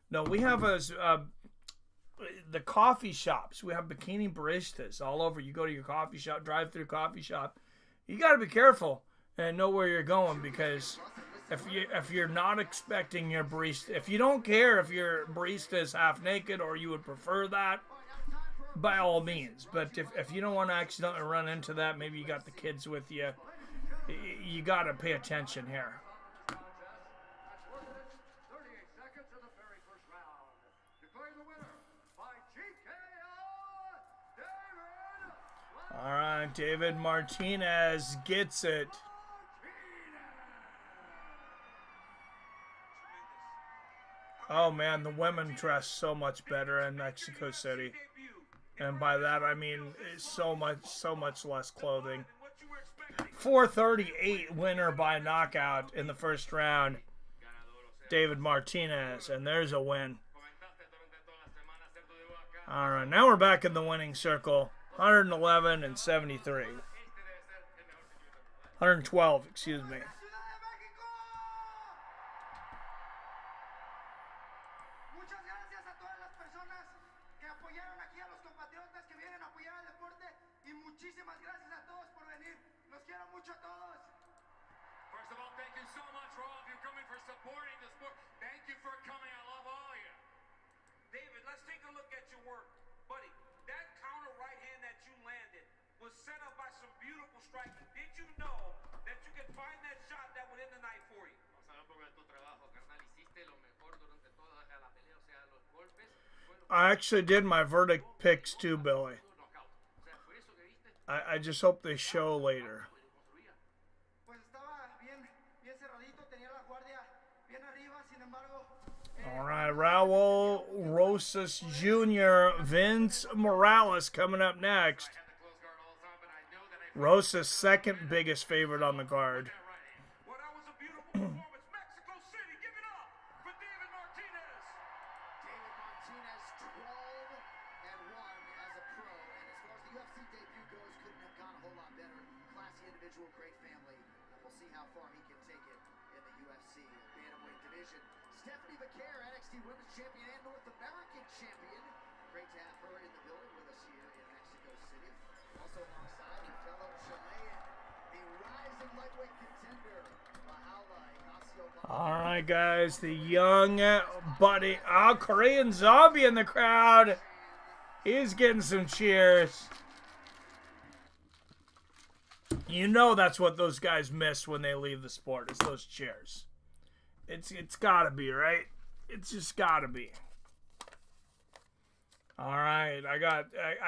No, we have the coffee shops. We have bikini baristas all over. You go to your coffee shop, drive-through coffee shop. You got to be careful and know where you're going, because if you're not expecting your barista, if you don't care if your barista is half naked or you would prefer that, by all means. But if you don't want to accidentally run into that, maybe you got the kids with you, you got to pay attention here. All right, David Martinez gets it. Oh man, the women dress so much better in Mexico City. And by that I mean so much less clothing. 438 winner by knockout in the first round. David Martinez, and there's a win. All right, now we're back in the winning circle. 111 and 73. 112, excuse me. First of all, thank you so much for all of you coming, for supporting the sport. Thank you for coming. I love all of you. David, let's take a look at your work. Buddy, that counter right hand that you landed was set up by some beautiful striking. Did you know that you could find that shot that would end the night for you? Vamos a hablar un poco de tu trabajo, carnal. Hiciste lo mejor durante toda la pelea, o sea, los golpes. I actually did my verdict picks too, Billy. I just hope they show later. All right, Raul Rosas Jr., Vince Morales coming up next. Rosas, second biggest favorite on the card. Well, that was a beautiful performance. Mexico City, give it up for David Martinez. David Martinez, 12-1 as a pro, and as far as the UFC debut goes, couldn't have gone a whole lot better. Classy individual, great family. We'll see how far he can take it in the UFC bantamweight division. Stephanie Becker, NXT Women's Champion and North American Champion. Great to have her in the building with us here in Mexico City. Also alongside her fellow Chilean, the rising lightweight contender, Mahala Ignacio. All right, guys, the young buddy, Korean Zombie in the crowd. He's getting some cheers. You know that's what those guys miss when they leave the sport. It's those cheers. It's gotta be, right? It's just gotta be. All right, I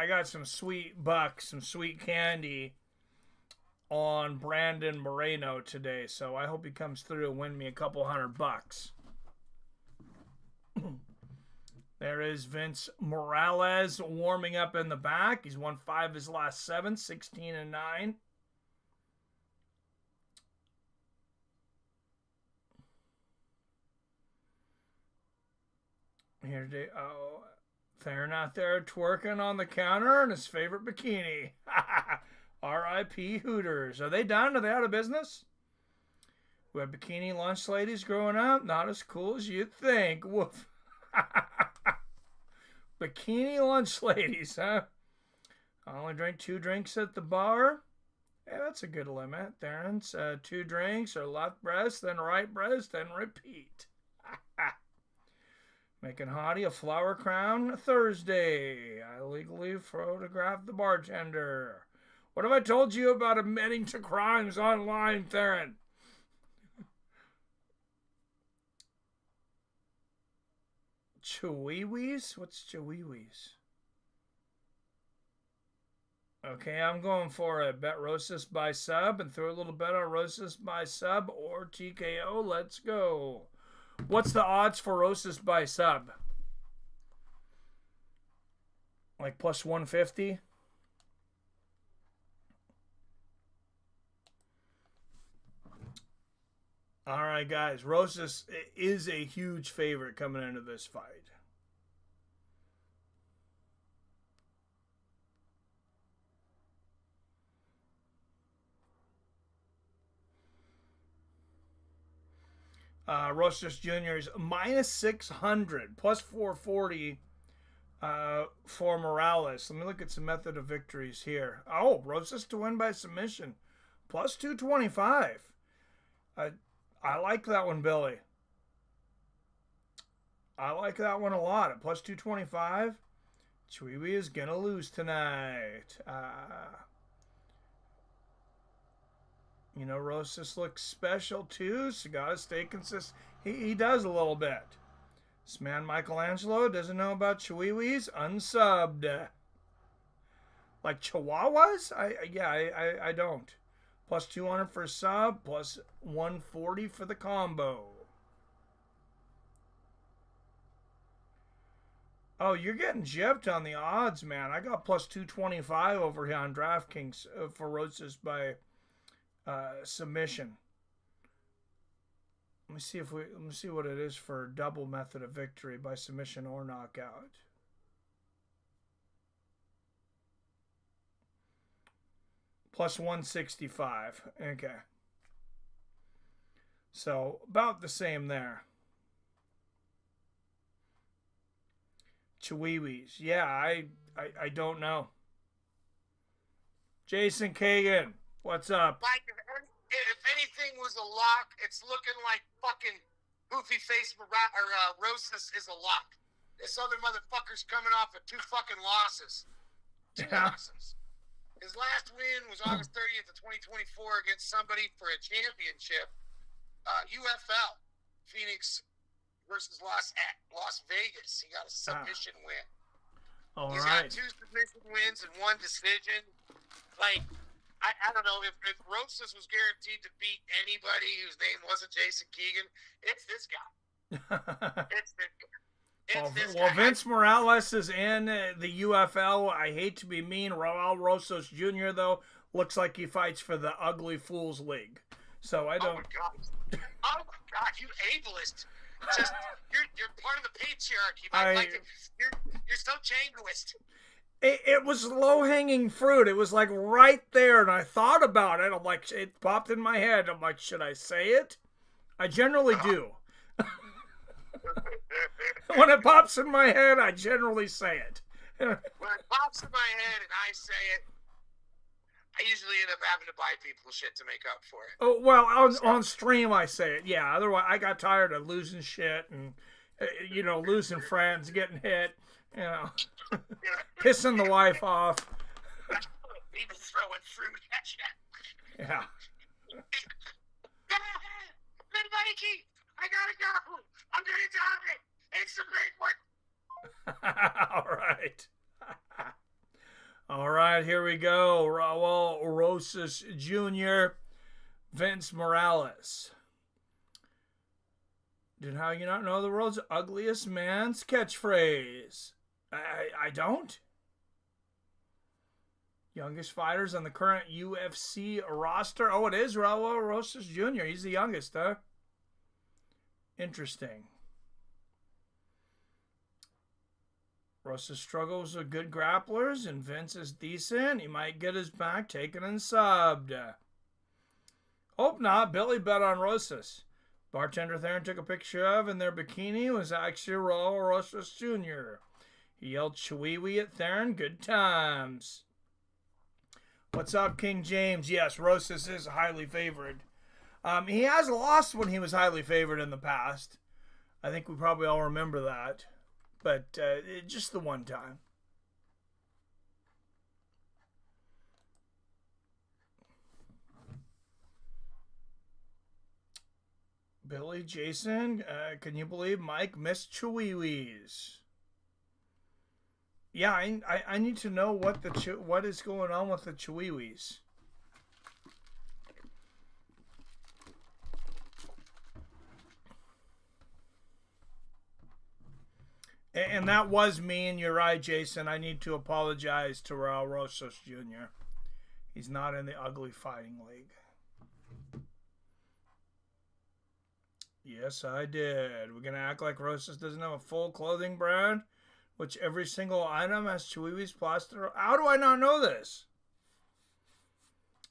got some sweet bucks, some sweet candy on Brandon Moreno today, so I hope he comes through and win me a couple $100. There is Vince Morales warming up in the back. He's won 5 of his last 7, 16-9. Here today, oh, they're not there twerking on the counter in his favorite bikini. R.I.P. Hooters. Are they done? Are they out of business? We had bikini lunch ladies growing up. Not as cool as you'd think. Woof. Bikini lunch ladies, huh? I only drink 2 drinks at the bar. Yeah, that's a good limit. There's 2 drinks, or left breast, then right breast, then repeat. Making Hottie a flower crown Thursday. I legally photographed the bartender. What have I told you about admitting to crimes online, Theron? Chihuahuas? What's Chihuahuas? Okay, I'm going for a bet Rosas by sub and throw a little bet on Rosas by sub or TKO. Let's go. What's the odds for Rosas by sub? Like plus 150? All right, guys. Rosas is a huge favorite coming into this fight. Rosas Jr. is minus 600, plus 440 for Morales. Let me look at some method of victories here. Oh, Rosas to win by submission, plus 225. I like that one, Billy. I like that one a lot. At plus 225, Chihuahua is going to lose tonight. You know, Rosas looks special too, so got to stay consistent. He does a little bit. This man, Michelangelo, doesn't know about Chihuahuas. Unsubbed. Like Chihuahuas? I don't. Plus 200 for sub, plus 140 for the combo. Oh, you're getting gypped on the odds, man. I got plus 225 over here on DraftKings for Rosas by submission. Let me see what it is for double method of victory by submission or knockout. Plus 165. Okay. So about the same there. Chihuahuas. Yeah, I don't know. Jason Kagan, what's up? Mike, if anything was a lock, it's looking like fucking Poofy Face Rosas is a lock. This other motherfucker's coming off of 2 fucking losses. 2 losses. His last win was August 30th of 2024 against somebody for a championship. UFL, Phoenix versus Las Vegas. He got a submission win. He's got 2 submission wins and 1 decision. Like, I don't know, if Rosas was guaranteed to beat anybody whose name wasn't Jason Keegan, it's this guy. It's this guy. Well, Vince Morales is in the UFL. I hate to be mean. Raul Rosas Jr., though, looks like he fights for the Ugly Fools League. So I don't... Oh, my God. You ableist. Just, you're part of the patriarchy. You're so jingoist. It was low-hanging fruit. It was like right there, and I thought about it. I'm like, it popped in my head. I'm like, should I say it? I generally do. When it pops in my head, I generally say it. When it pops in my head and I say it, I usually end up having to buy people shit to make up for it. Oh, well, on stream I say it, yeah. Otherwise, I got tired of losing shit and, losing friends, getting hit, pissing the wife off. People throwing fruit at you. Yeah. Good Mikey, I gotta go. I'm gonna die. It's the big one. All right. All right, here we go. Raul Rosas Jr., Vince Morales. Did how you not know the world's ugliest man's catchphrase? I don't. Youngest fighters on the current UFC roster. Oh, it is Raul Rosas Jr. He's the youngest, huh? Interesting. Rosas struggles with good grapplers, and Vince is decent. He might get his back taken and subbed. Hope not. Billy bet on Rosas. Bartender Theron took a picture of in their bikini was actually Raul Rosas Jr. He yelled Chihuahua at Theron. Good times. What's up, King James? Yes, Rosas is highly favored. He has lost when he was highly favored in the past. I think we probably all remember that. But just the one time. Billy, Jason, can you believe Mike missed Chihuahuas? Yeah, I need to know what is going on with the Chihuahuas. And that was me, and you're right, Jason. I need to apologize to Raul Rosas Jr. He's not in the ugly fighting league. Yes, I did. We're going to act like Rosas doesn't have a full clothing brand, which every single item has Chihuahuas plastered. How do I not know this?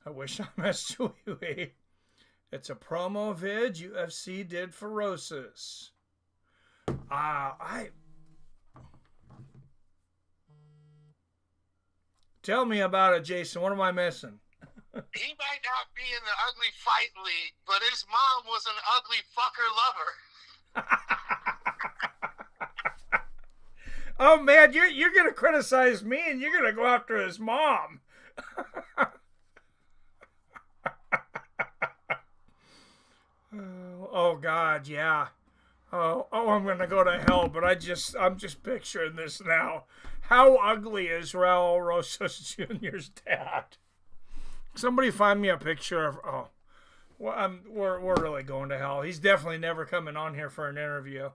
I wish I missed Chihuahua. It's a promo vid UFC did for Rosas. Tell me about it, Jason. What am I missing? He might not be in the ugly fight league, but his mom was an ugly fucker lover. Oh man, you're gonna criticize me and you're gonna go after his mom. Oh God, yeah. Oh, I'm gonna go to hell. But I'm just picturing this now. How ugly is Raul Rosas Jr.'s dad? Somebody find me a picture of. Oh, well, we're really going to hell. He's definitely never coming on here for an interview.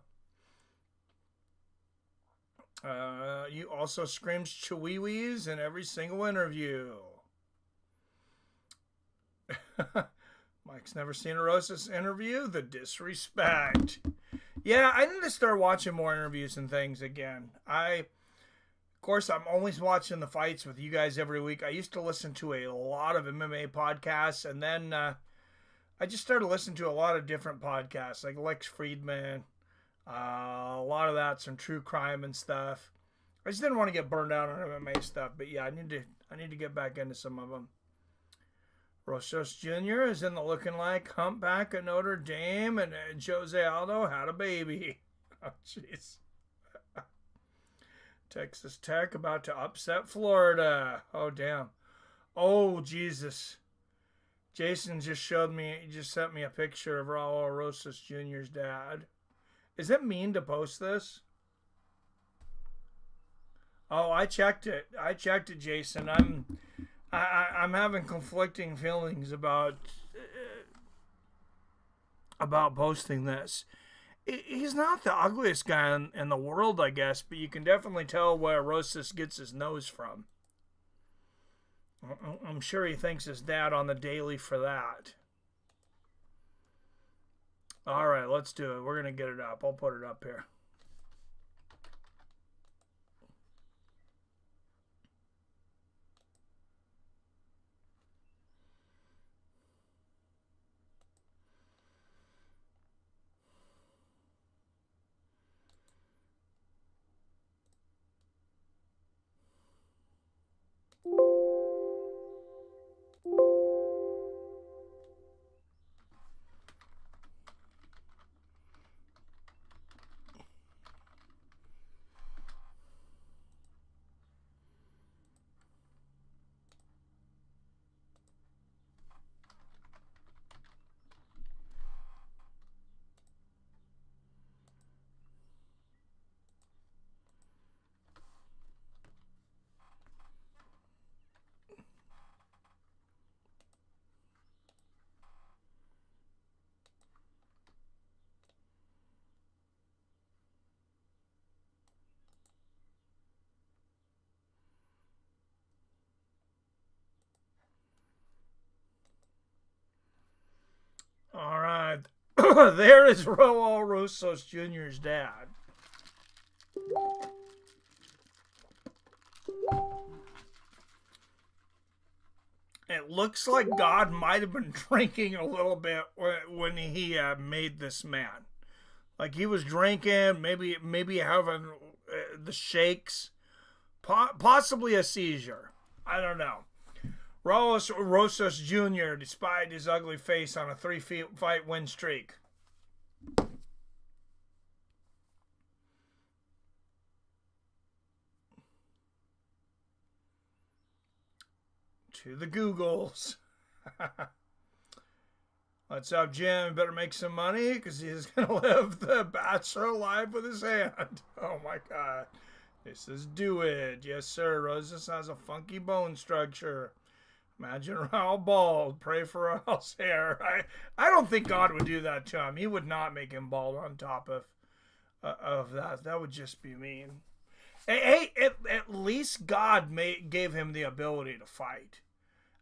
You also screams Chihuahuas in every single interview. Mike's never seen a Rosas interview. The disrespect. Yeah, I need to start watching more interviews and things again. Of course, I'm always watching the fights with you guys every week. I used to listen to a lot of MMA podcasts, and then I just started listening to a lot of different podcasts, like Lex Friedman. A lot of that, some true crime and stuff. I just didn't want to get burned out on MMA stuff, but yeah, I need to get back into some of them. Rosas Jr. is in the looking like humpback at Notre Dame, and Jose Aldo had a baby. Oh, jeez. Texas Tech about to upset Florida. Oh, damn. Oh, Jesus. Jason just sent me a picture of Raul Rosas Jr.'s dad. Is it mean to post this? Oh, I checked it. Jason. I'm having conflicting feelings about posting this. He's not the ugliest guy in the world, I guess, but you can definitely tell where Rosas gets his nose from. I'm sure he thanks his dad on the daily for that. All right, let's do it. We're going to get it up. I'll put it up here. All right. There is Raul Rosas Jr.'s dad. It looks like God might have been drinking a little bit when he made this man. Like he was drinking, maybe having the shakes, possibly a seizure. I don't know. Raul Rosas Jr. despite his ugly face on a 3-fight win streak. To the Googles. What's up, Jim? Better make some money because he's going to live the bachelor life with his hand. Oh, my God. This is do it. Yes, sir. Rosas has a funky bone structure. Imagine Raul bald. Pray for Raul's hair. I don't think God would do that to him. He would not make him bald on top of that. That would just be mean. Hey, at least God gave him the ability to fight.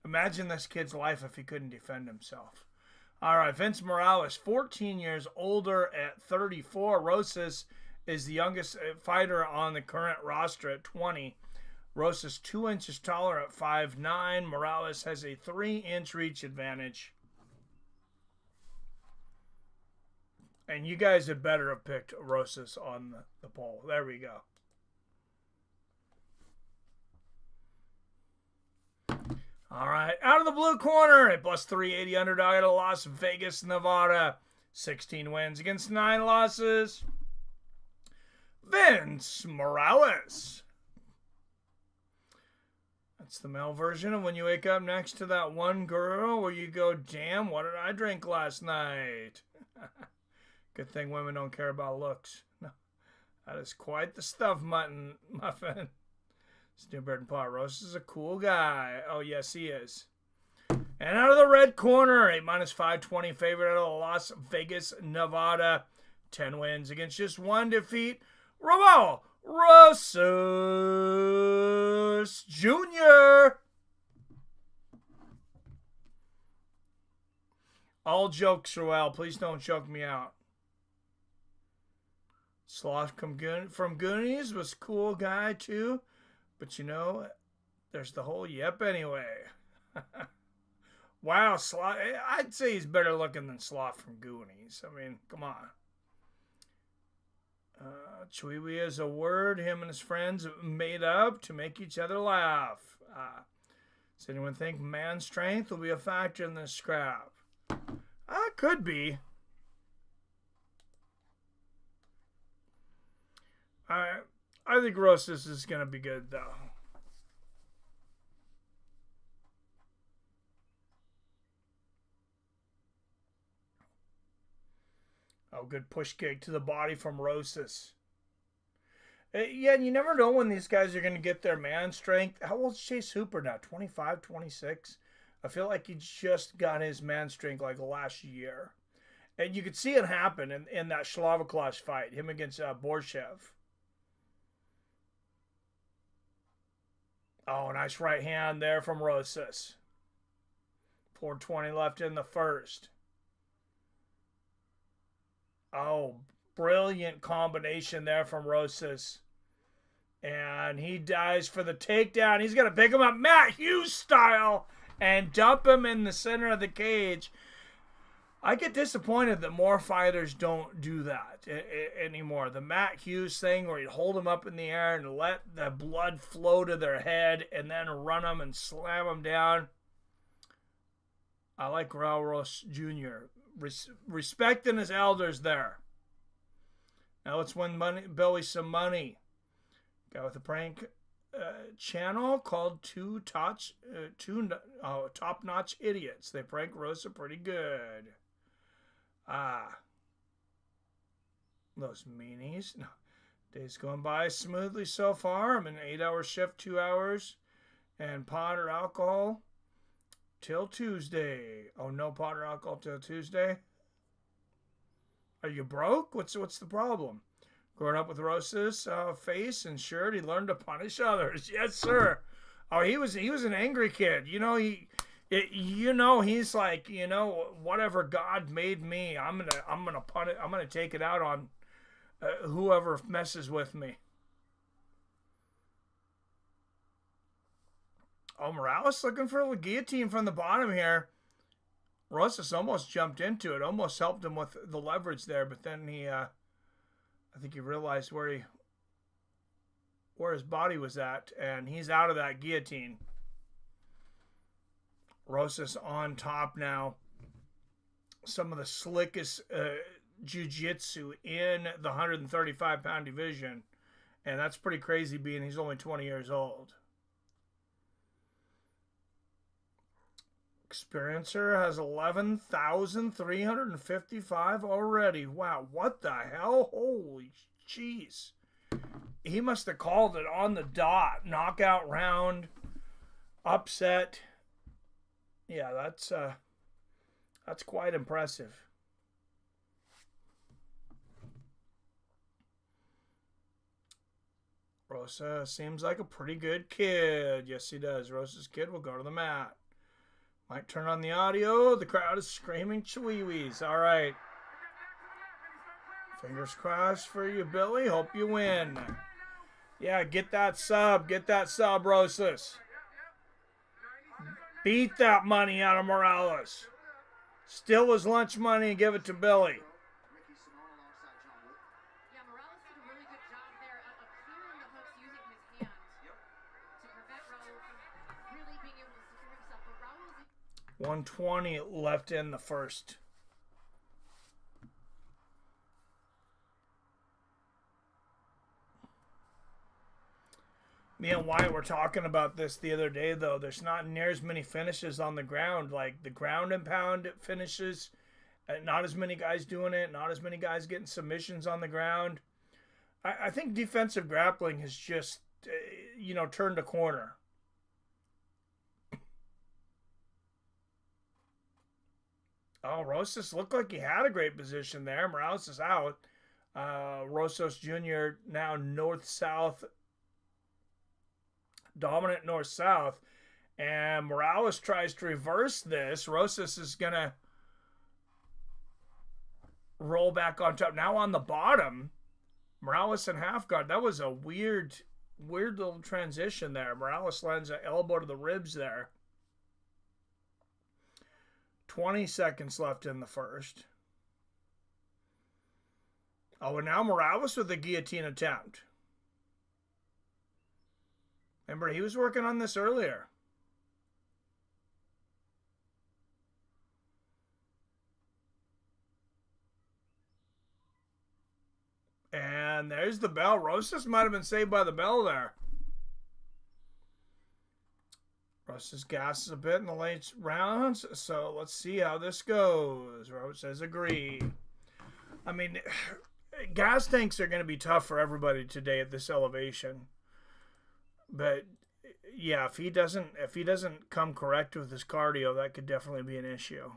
Imagine this kid's life if he couldn't defend himself. All right, Vince Morales, 14 years older at 34. Rosas is the youngest fighter on the current roster at 20. Rosas 2 inches taller at 5'9". Morales has a 3-inch reach advantage. And you guys had better have picked Rosas on the poll. There we go. All right, out of the blue corner, a plus 380 underdog out of Las Vegas, Nevada. 16 wins against 9 losses. Vince Morales. That's the male version of when you wake up next to that one girl where you go, damn, what did I drink last night? Good thing women don't care about looks. No, that is quite the stuff, muffin. Snowbird and Pot-Roast is a cool guy. Oh, yes, he is. And out of the red corner, a minus 520 favorite out of Las Vegas, Nevada. 10 wins against just 1 defeat. Raul Rosas Jr. All jokes, Raul. Please don't choke me out. Sloth from Goonies was a cool guy, too. But, you know, there's the whole yep anyway. Wow, Sloth. I'd say he's better looking than Sloth from Goonies. I mean, come on. Chiwi is a word him and his friends made up to make each other laugh. Does anyone think man strength will be a factor in this scrap? Could be. I think Rosas is going to be good, though. Oh, good push kick to the body from Rosas. Yeah, and you never know when these guys are going to get their man strength. How old's Chase Hooper now? 25, 26? I feel like he just got his man strength like last year. And you could see it happen in that Slavoklas fight, him against Borshev. Oh, nice right hand there from Rosas. 4:20 left in the first. Oh, brilliant combination there from Rosas. And he dives for the takedown. He's going to pick him up Matt Hughes style and dump him in the center of the cage. I get disappointed that more fighters don't do that anymore. The Matt Hughes thing where you hold them up in the air and let the blood flow to their head and then run them and slam them down. I like Raul Rosas Jr. Respecting his elders there. Now let's win Billy some money. Guy with a prank channel called Top Notch Idiots. They prank Rosa pretty good. Those meanies. No. Days going by smoothly so far. I'm in an 8-hour shift, 2 hours, and pot or alcohol till Tuesday. Oh, no pot or alcohol till Tuesday? Are you broke? What's the problem? Growing up with Rosas' face and shirt, he learned to punish others. Yes, sir. Oh, he was an angry kid. You know, he's like, you know, whatever God made me, I'm gonna punish. I'm gonna take it out on whoever messes with me. Oh, Morales looking for a guillotine from the bottom here. Rosas almost jumped into it, almost helped him with the leverage there, but then I think he realized where his body was at, and he's out of that guillotine. Rosas on top now. Some of the slickest jiu-jitsu in the 135-pound division, and that's pretty crazy being he's only 20 years old. Experiencer has 11,355 already. Wow, what the hell? Holy jeez. He must have called it on the dot. Knockout round. Upset. Yeah, that's quite impressive. Rosa seems like a pretty good kid. Yes, he does. Rosa's kid will go to the mat. Might turn on the audio. The crowd is screaming chewies. All right. Fingers crossed for you, Billy. Hope you win. Yeah, get that sub. Get that sub, Rosas. Beat that money out of Morales. Steal his lunch money and give it to Billy. Yeah, Morales did a really good job there of clearing the hooks using his hands to prevent Raul from really being able to secure himself. But Raul's 120 left in the first. Me and Wyatt were talking about this the other day, though. There's not near as many finishes on the ground. Like the ground and pound finishes, not as many guys doing it, not as many guys getting submissions on the ground. I think defensive grappling has just, turned a corner. Oh, Rosas looked like he had a great position there. Morales is out. Rosas Jr. now north-south, dominant north-south. And Morales tries to reverse this. Rosas is going to roll back on top. Now on the bottom, Morales and half guard. That was a weird little transition there. Morales lands an elbow to the ribs there. 20 seconds left in the first. Oh, and now Morales with the guillotine attempt. Remember, he was working on this earlier. And there's the bell. Rosas might have been saved by the bell there. Rosas gasses a bit in the late rounds, so let's see how this goes. Rose says agree. I mean, gas tanks are going to be tough for everybody today at this elevation. But yeah, if he doesn't come correct with his cardio, that could definitely be an issue.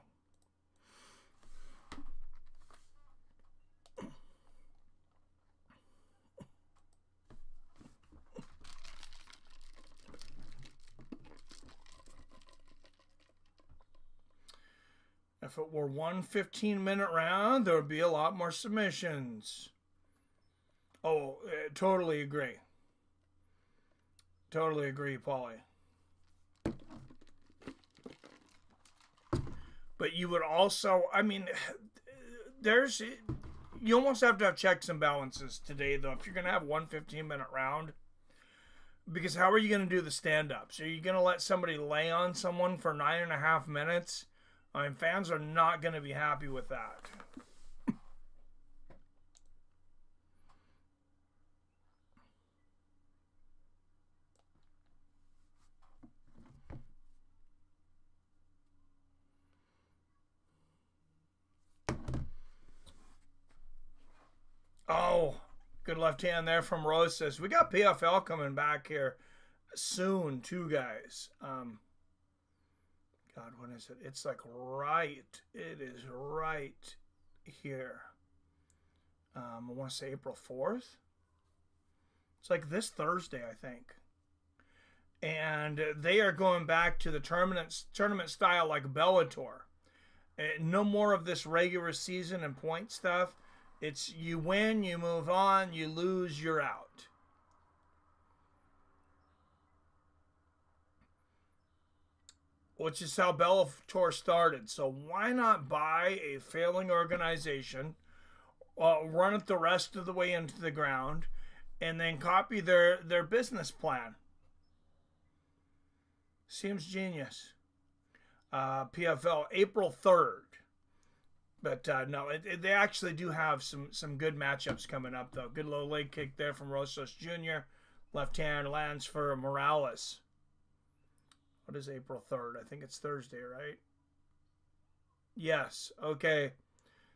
If it were one 15-minute round, there would be a lot more submissions. Oh, totally agree. Totally agree, Paulie. But you would also, I mean, you almost have to have checks and balances today, though, if you're going to have one 15-minute round. Because how are you going to do the stand-ups? Are you going to let somebody lay on someone for 9.5 minutes? I mean, fans are not going to be happy with that. Oh, good left hand there from Rosas. We got PFL coming back here soon, too, guys. God, when is it? It's like right. It is right here. I want to say April 4th. It's like this Thursday, I think. And they are going back to the tournament style like Bellator. No more of this regular season and point stuff. It's you win, you move on, you lose, you're out. Which is how Bellator started. So why not buy a failing organization, run it the rest of the way into the ground, and then copy their business plan? Seems genius. PFL, April 3rd. But no, they actually do have some good matchups coming up, though. Good low leg kick there from Rosas Jr. Left hand lands for Morales. What is April 3rd? I think it's Thursday, right? Yes. Okay.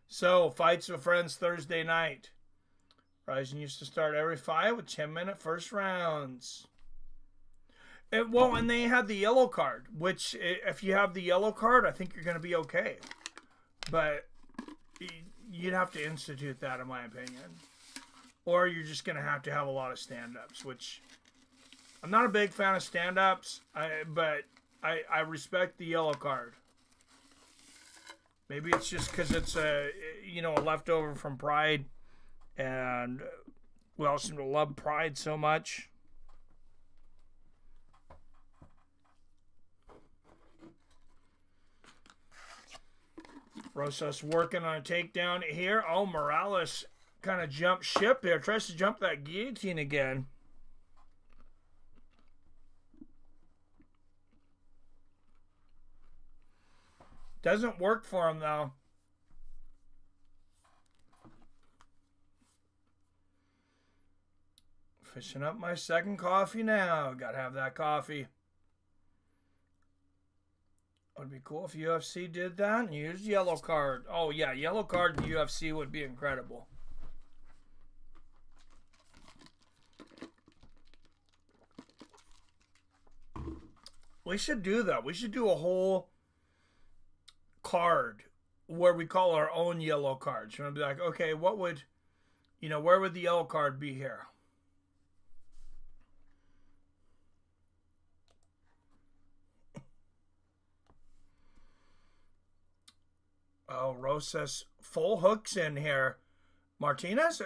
So, Fights with Friends Thursday night. Ryzen used to start every fight with 10-minute first rounds. And they had the yellow card, which if you have the yellow card, I think you're going to be okay. But you'd have to institute that, in my opinion. Or you're just going to have a lot of stand-ups, which I'm not a big fan of stand-ups, but I respect the yellow card. Maybe it's just because it's a leftover from Pride, and we all seem to love Pride so much. Rosas working on a takedown here. Oh, Morales kind of jumped ship there. Tries to jump that guillotine again. Doesn't work for him, though. Fishing up my second coffee now. Gotta have that coffee. Would be cool if UFC did that and used yellow card. Oh, yeah, yellow card in UFC would be incredible. We should do that. We should do a whole card where we call our own yellow cards. You want to be like, okay, what would, where would the yellow card be here? Oh, Rosas full hooks in here. Morales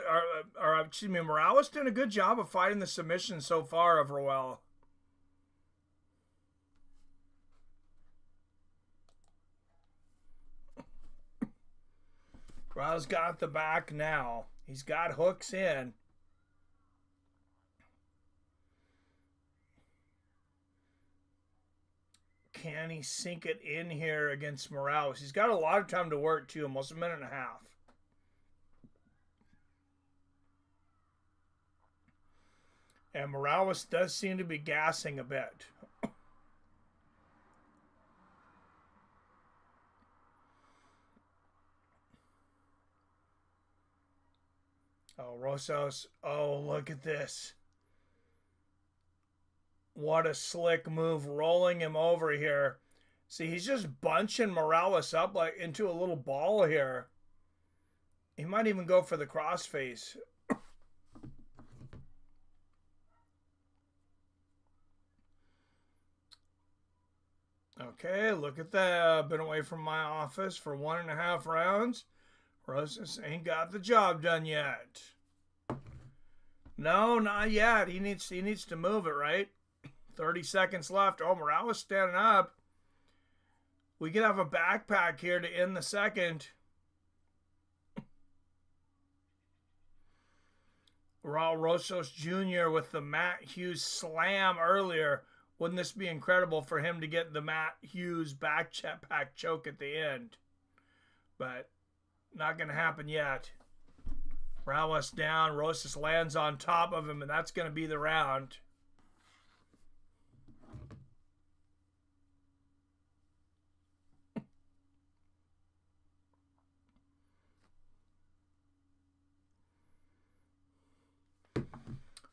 doing a good job of fighting the submission so far of Roel. Roel's got the back now. He's got hooks in. Can he sink it in here against Morales? He's got a lot of time to work, too. Almost a minute and a half. And Morales does seem to be gassing a bit. Oh, Rosas. Oh, look at this. What a slick move, rolling him over here. See, he's just bunching Morales up like into a little ball here. He might even go for the crossface. Okay, look at that. Been away from my office for 1.5 rounds. Rosas ain't got the job done yet. No, not yet. He needs to move it, right? 30 seconds left. Oh, Morales standing up. We could have a backpack here to end the second. Raul Rosas Jr. with the Matt Hughes slam earlier. Wouldn't this be incredible for him to get the Matt Hughes backpack choke at the end? But not going to happen yet. Morales down. Rosas lands on top of him, and that's going to be the round.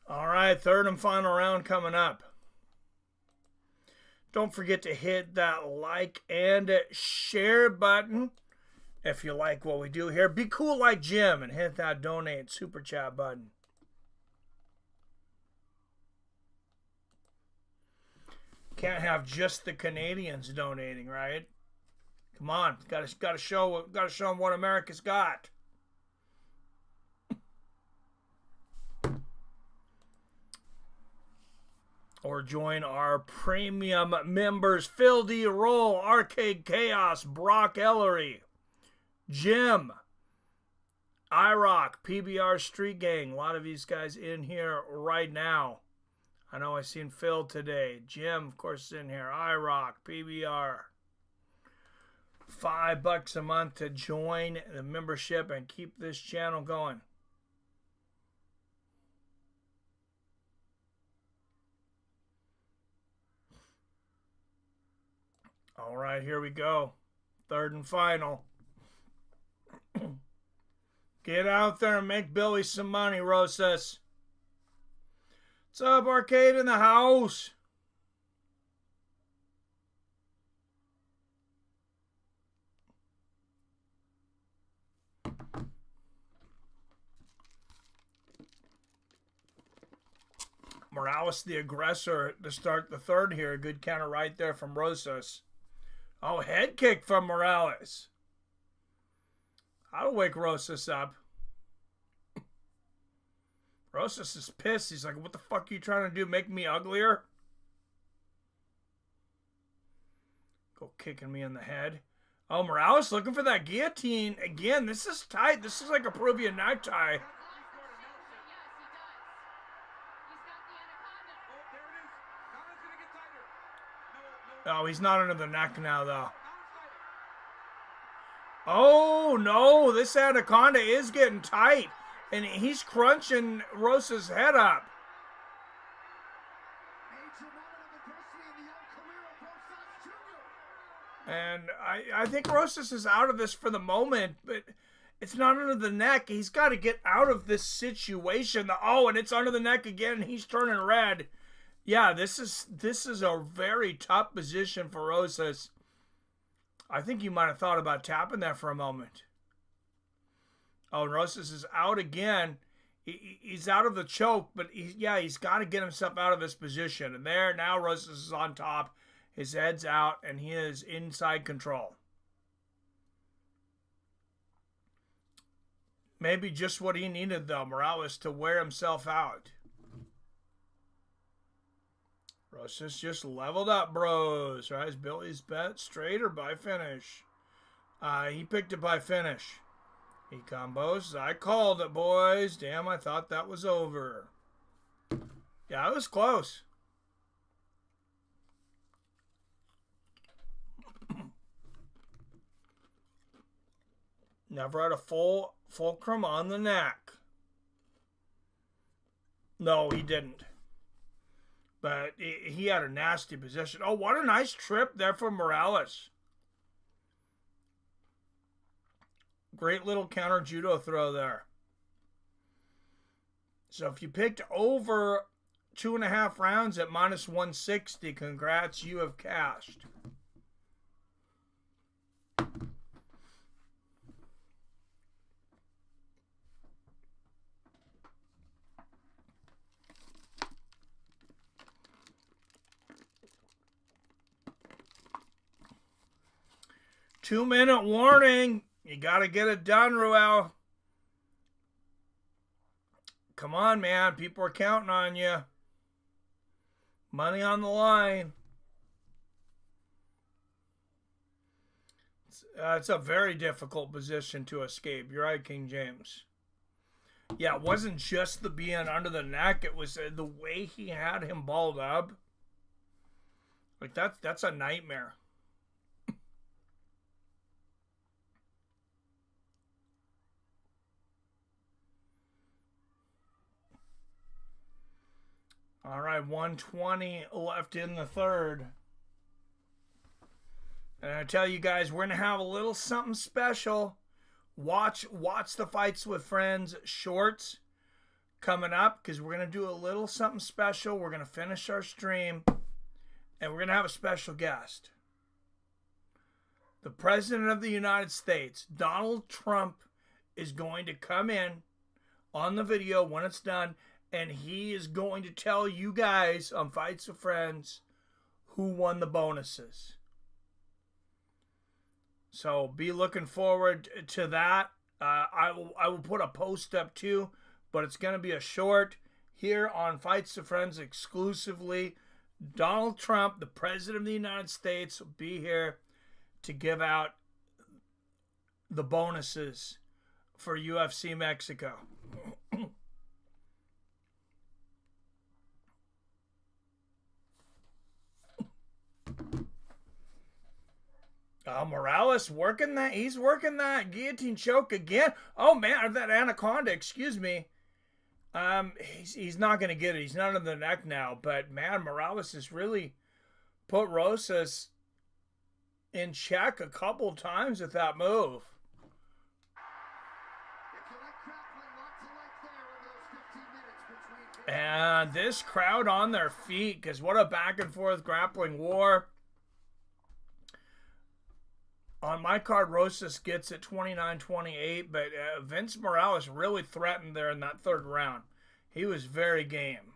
All right, third and final round coming up. Don't forget to hit that like and share button if you like what we do here. Be cool like Jim and hit that donate super chat button. Can't have just the Canadians donating, right? Come on, got to show them what America's got. Or join our premium members, Phil D. Roll, Arcade Chaos, Brock Ellery, Jim, IROC, PBR Street Gang. A lot of these guys in here right now. I know I've seen Phil today. Jim, of course, is in here. IROC, PBR. $5 a month to join the membership and keep this channel going. All right, here we go. Third and final. Get out there and make Billy some money, Rosas. What's up, Arcade in the house? Morales, the aggressor, to start the third here. A good counter right there from Rosas. Oh, head kick from Morales. I'll wake Rosas up. Rosas is pissed. He's like, what the fuck are you trying to do? Make me uglier? Go kicking me in the head. Oh, Morales looking for that guillotine. Again, this is tight. This is like a Peruvian necktie. Oh, he's not under the neck now, though. Oh, no. This anaconda is getting tight. And he's crunching Rosas' head up. And I think Rosas is out of this for the moment, but it's not under the neck. He's got to get out of this situation. Oh, and it's under the neck again. He's turning red. Yeah, this is a very tough position for Rosas. I think you might have thought about tapping that for a moment. Oh, Rosas is out again. He's out of the choke, but he's got to get himself out of this position. And there, now Rosas is on top. His head's out, and he is inside control. Maybe just what he needed, though, Morales, to wear himself out. Rosas just leveled up, bros. Right? Is Billy's bet straight or by finish? He picked it by finish. He combos. I called it, boys. Damn, I thought that was over. Yeah, it was close. Never had a full fulcrum on the neck. No, he didn't. But he had a nasty position. Oh, what a nice trip there for Morales. Great little counter judo throw there. So if you picked over 2.5 rounds at minus 160, congrats, you have cashed. Two-minute warning. You got to get it done, Ruel. Come on, man. People are counting on you. Money on the line. It's a very difficult position to escape. You're right, King James. Yeah, it wasn't just the being under the neck. It was the way he had him balled up. Like, that's a nightmare. All right, 120 left in the third. And I tell you guys, we're going to have a little something special. Watch the Fights with Friends shorts coming up, because we're going to do a little something special. We're going to finish our stream, and we're going to have a special guest. The President of the United States, Donald Trump, is going to come in on the video when it's done, and he is going to tell you guys on Fights with Friends who won the bonuses. So be looking forward to that. I will put a post up too, but it's going to be a short here on Fights with Friends exclusively. Donald Trump, the President of the United States, will be here to give out the bonuses for UFC Mexico. Morales working that. He's working that guillotine choke again. Oh, man, that anaconda, excuse me. He's not going to get it. He's not on the neck now. But, man, Morales has really put Rosas in check a couple times with that move. If you like grappling, lots of life there over those 15 minutes between. And this crowd on their feet, because what a back and forth grappling war. On my card, Rosas gets it 29-28, but Vince Morales really threatened there in that third round. He was very game.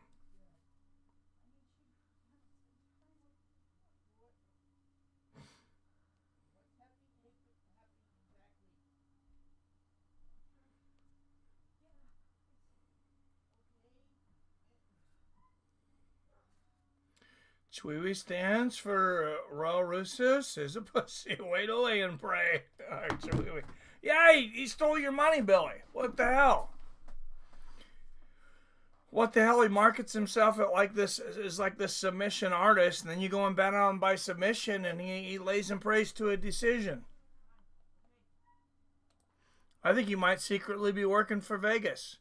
Chewy stands for Raul Russos is a pussy. Way to lay and pray. Chewy. Yeah, he stole your money, Billy. What the hell? What the hell? He markets himself at like this is like this submission artist, and then you go and bet on him by submission, and he lays in praise to a decision. I think he might secretly be working for Vegas.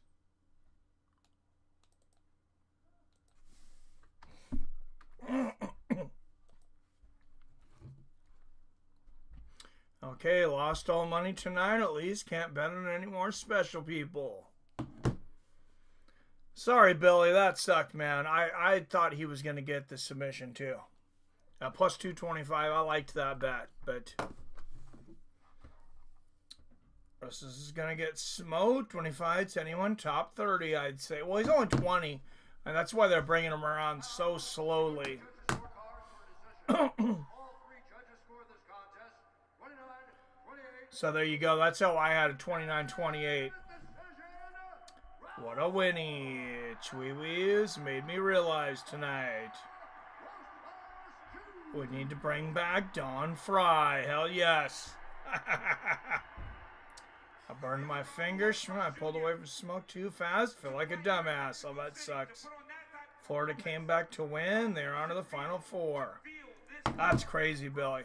Okay, lost all money tonight at least. Can't bet on any more special people. Sorry, Billy. That sucked, man. I thought he was going to get the submission, too. Plus 225. I liked that bet, but this is going to get smoked. 25 to anyone. Top 30, I'd say. Well, he's only 20, and that's why they're bringing him around so slowly. So there you go. That's how I had a 29-28. What a winnie. Chewies made me realize tonight. We need to bring back Don Fry. Hell yes. I burned my fingers. I pulled away from smoke too fast. Feel like a dumbass. Oh, that sucks. Florida came back to win. They're on to the Final Four. That's crazy, Billy.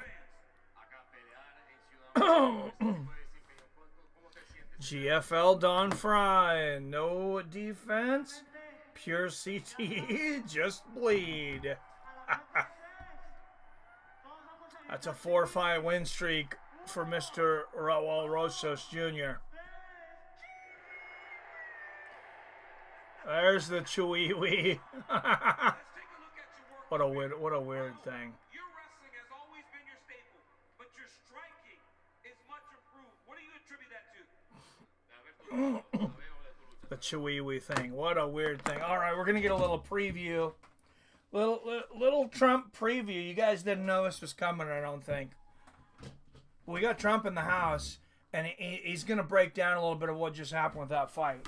GFL Don Fry. No defense. Pure CTE. Just bleed. That's a 4-5 win streak for Mr. Raul Rosas Jr. There's the Chewy. What a weird thing. Your wrestling has always been your staple, but your striking is much improved. What do you attribute that to? The Chewy thing. What a weird thing. All right, we're gonna get a little preview, little Trump preview. You guys didn't know this was coming, I don't think. We got Trump in the house, and he's gonna break down a little bit of what just happened with that fight.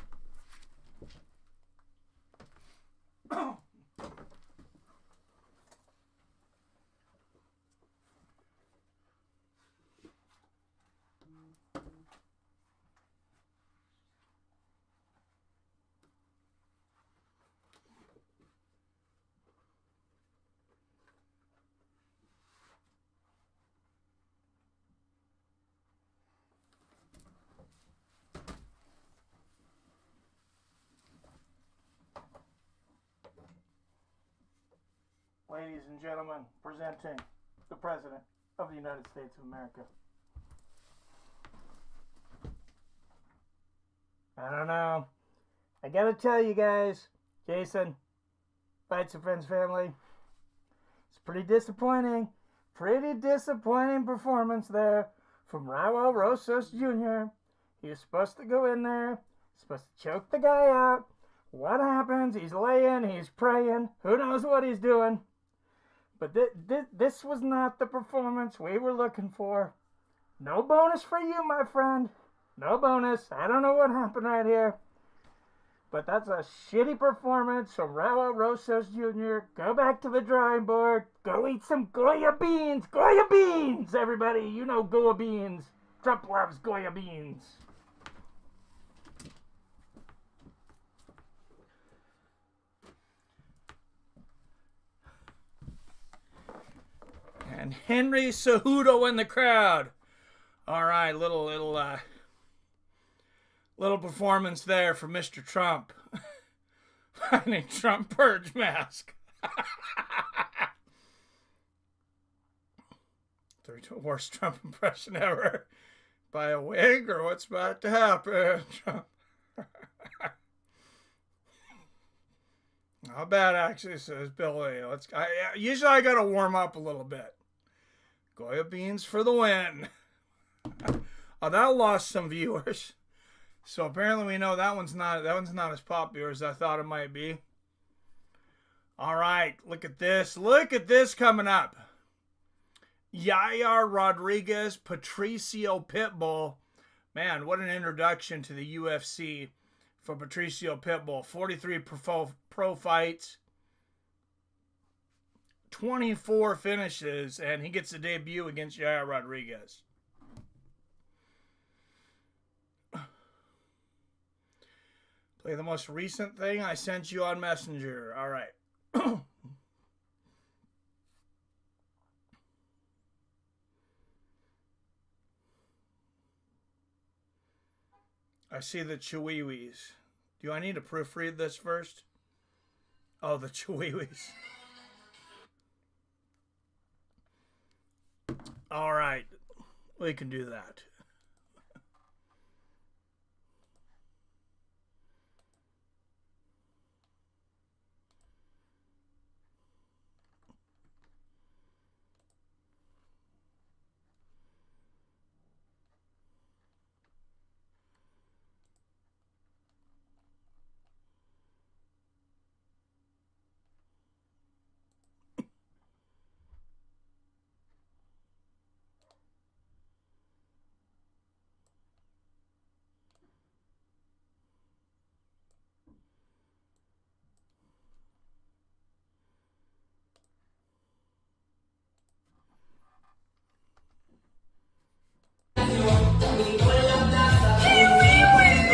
Ladies and gentlemen, presenting the President of the United States of America. I don't know. I gotta tell you guys, Jason, Fights and Friends family, it's pretty disappointing. Pretty disappointing performance there from Raul Rosas Jr. He was supposed to go in there, supposed to choke the guy out. What happens? He's laying, he's praying. Who knows what he's doing? But this was not the performance we were looking for. No bonus for you, my friend. No bonus. I don't know what happened right here. But that's a shitty performance from Raul Rosas Jr. Go back to the drawing board. Go eat some Goya beans. Goya beans, everybody. You know Goya beans. Trump loves Goya beans. And Henry Cejudo in the crowd. All right, little performance there for Mr. Trump. Finding Trump purge mask. Third worst Trump impression ever. Buy a wig or what's about to happen? Trump. Not bad, actually, says Billy. Usually I got to warm up a little bit. Goya beans for the win. Oh, that lost some viewers. So apparently we know that one's not as popular as I thought it might be. All right, look at this. Look at this coming up. Yair Rodriguez, Patricio Pitbull. Man, what an introduction to the UFC for Patricio Pitbull. 43 pro fights, 24 finishes, and he gets a debut against Yair Rodriguez. Play the most recent thing I sent you on Messenger. All right. I see the Chihuihuis. Do I need to proofread this first? Oh, the Chihuihuis. All right. We can do that.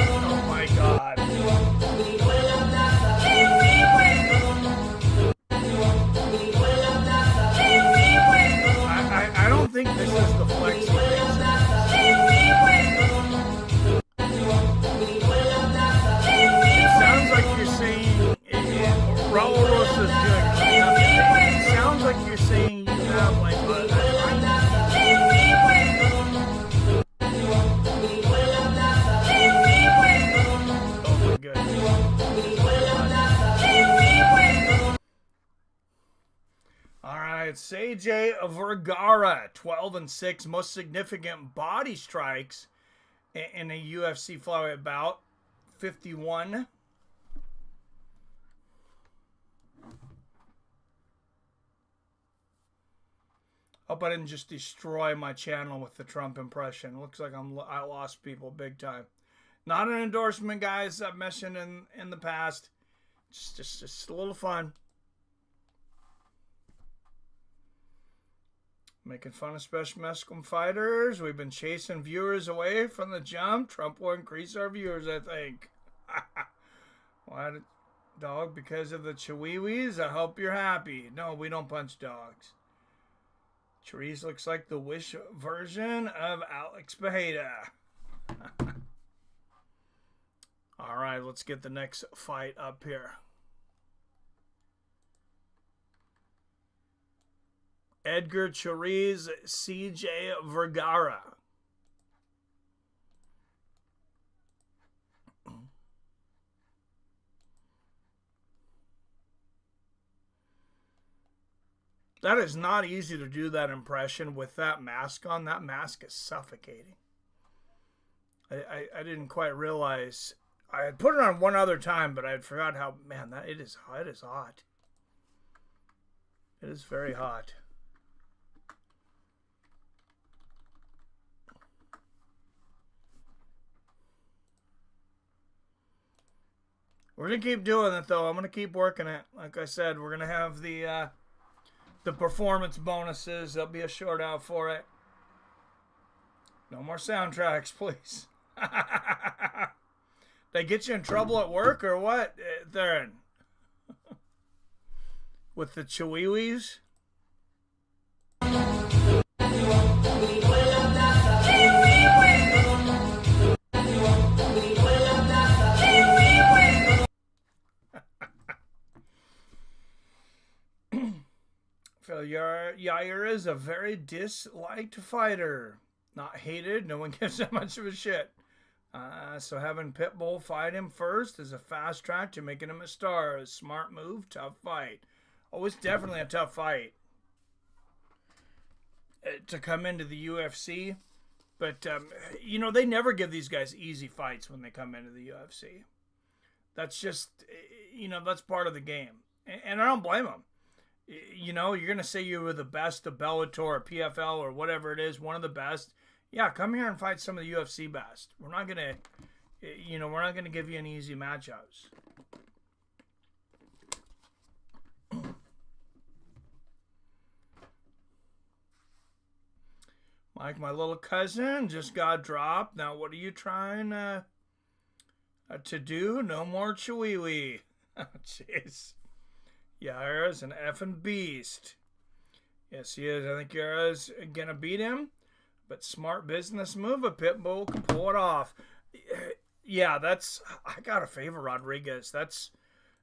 Oh my God. I don't think this is the flexi thing. It sounds like you're saying Raul Rosa's doing. It sounds like you're saying you have like Erceg Vergara, 12-6, most significant body strikes in a UFC flyweight bout, 51. Hope I didn't just destroy my channel with the Trump impression. Looks like I lost people big time. Not an endorsement, guys. I've mentioned in the past. Just a little fun. Making fun of special Mexican fighters. We've been chasing viewers away from the jump. Trump will increase our viewers, I think. Why, dog? Because of the Chihuihuis? I hope you're happy. No, we don't punch dogs. Therese looks like the Wish version of Alex Bejeda. All right, let's get the next fight up here. Edgar Chiriz, CJ Vergara. That is not easy to do that impression with that mask on. That mask is suffocating. I didn't quite realize. I had put it on one other time, but I had forgot how, man, it is hot. It is very hot. We're going to keep doing it, though. I'm going to keep working it. Like I said, we're going to have the performance bonuses. There'll be a short out for it. No more soundtracks, please. They get you in trouble at work or what, Theron? With the Chihuihuis? Yair is a very disliked fighter. Not hated. No one gives that much of a shit. So having Pitbull fight him first is a fast track to making him a star. A smart move, tough fight. Oh, it's definitely a tough fight to come into the UFC. But, you know, they never give these guys easy fights when they come into the UFC. That's just, you know, that's part of the game. And I don't blame them. You know, you're going to say you were the best of Bellator or PFL or whatever it is, one of the best. Yeah, come here and fight some of the UFC best. We're not going to, you know, we're not going to give you any easy matchups. Mike, my little cousin just got dropped. Now, what are you trying to do? No more Chihuahua. Oh, jeez. Yaira's an effing beast. Yes, he is. I think Yaira's going to beat him. But smart business move. A Pitbull can pull it off. Yeah, I got to favor Rodriguez. That's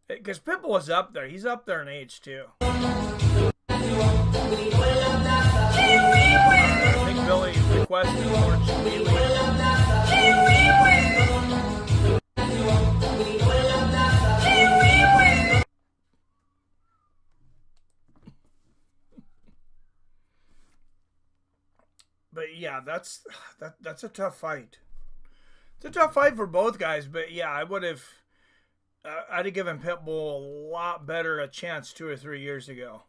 because Pitbull is up there. He's up there in age, too. I think Billy requested more Chihuahua. But yeah, that's a tough fight. It's a tough fight for both guys. But yeah, I'd have given Pitbull a lot better a chance 2 or 3 years ago,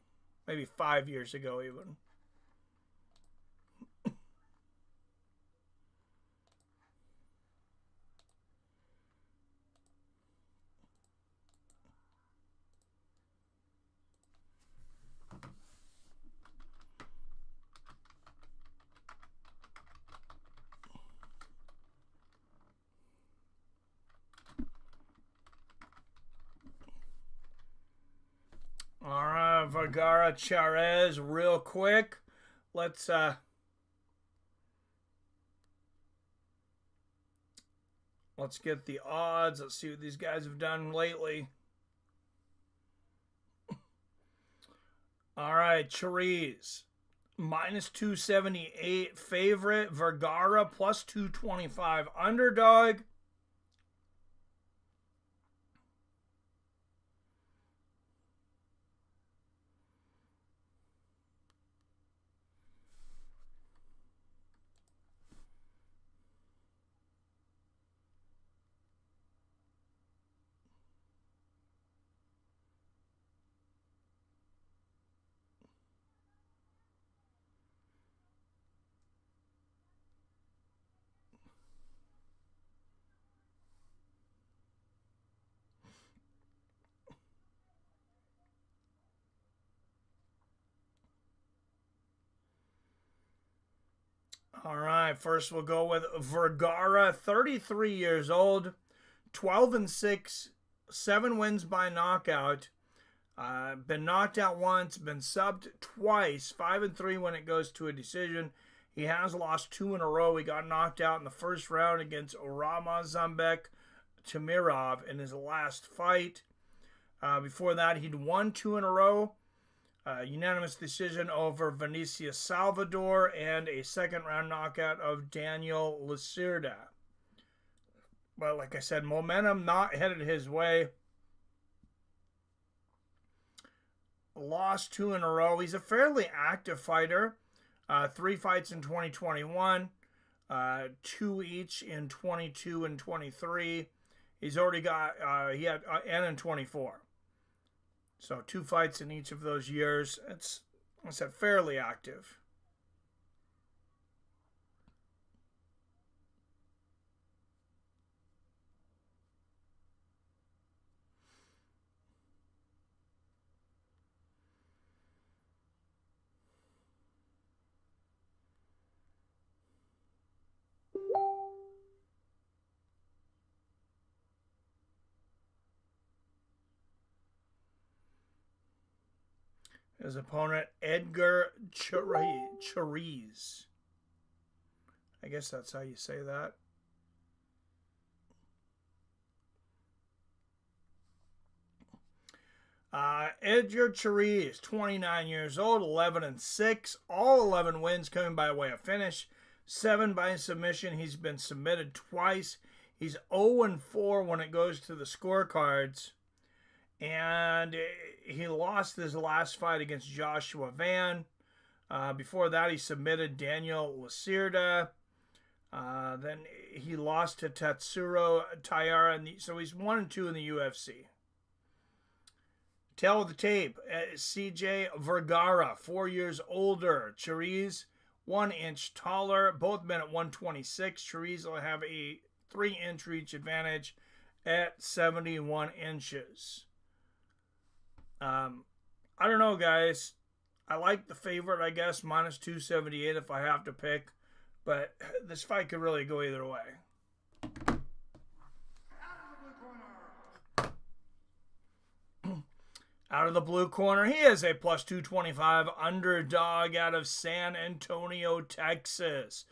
maybe 5 years ago even. All right, Vergara Charez, real quick. Let's get the odds. Let's see what these guys have done lately. All right, Charez, minus 278 favorite. Vergara plus 225 underdog. All right, first we'll go with Vergara, 33 years old, 12-6, 7 wins by knockout. Been knocked out once, been subbed twice, 5-3 when it goes to a decision. He has lost 2 in a row. He got knocked out in the first round against Ramazanbek Tamirov in his last fight. Before that, he'd won 2 in a row. Unanimous decision over Vinicius Salvador and a second-round knockout of Daniel Lacerda. But like I said, momentum not headed his way. Lost 2 in a row. He's a fairly active fighter. 3 fights in 2021, 2 each in 22 and 23. He's already got, and in 24. So 2 fights in each of those years. It's, like I said, fairly active. His opponent, Edgar Charez. I guess that's how you say that. Edgar Chiriz, 29 years old, 11-6, all 11 wins coming by way of finish, 7 by submission. He's been submitted twice. He's 0-4 when it goes to the scorecards. And he lost his last fight against Joshua Van. Before that, he submitted Daniel Lacerda. Then he lost to Tatsuro Taira. So he's 1-2 in the UFC. Tail of the tape, CJ Vergara, 4 years older. Chiriz, 1 inch taller. Both men at 126. Chiriz will have a 3-inch reach advantage at 71 inches. I don't know, guys. I like the favorite, I guess, minus 278 if I have to pick. But this fight could really go either way. Out of the blue corner, he is a plus 225 underdog out of San Antonio, Texas.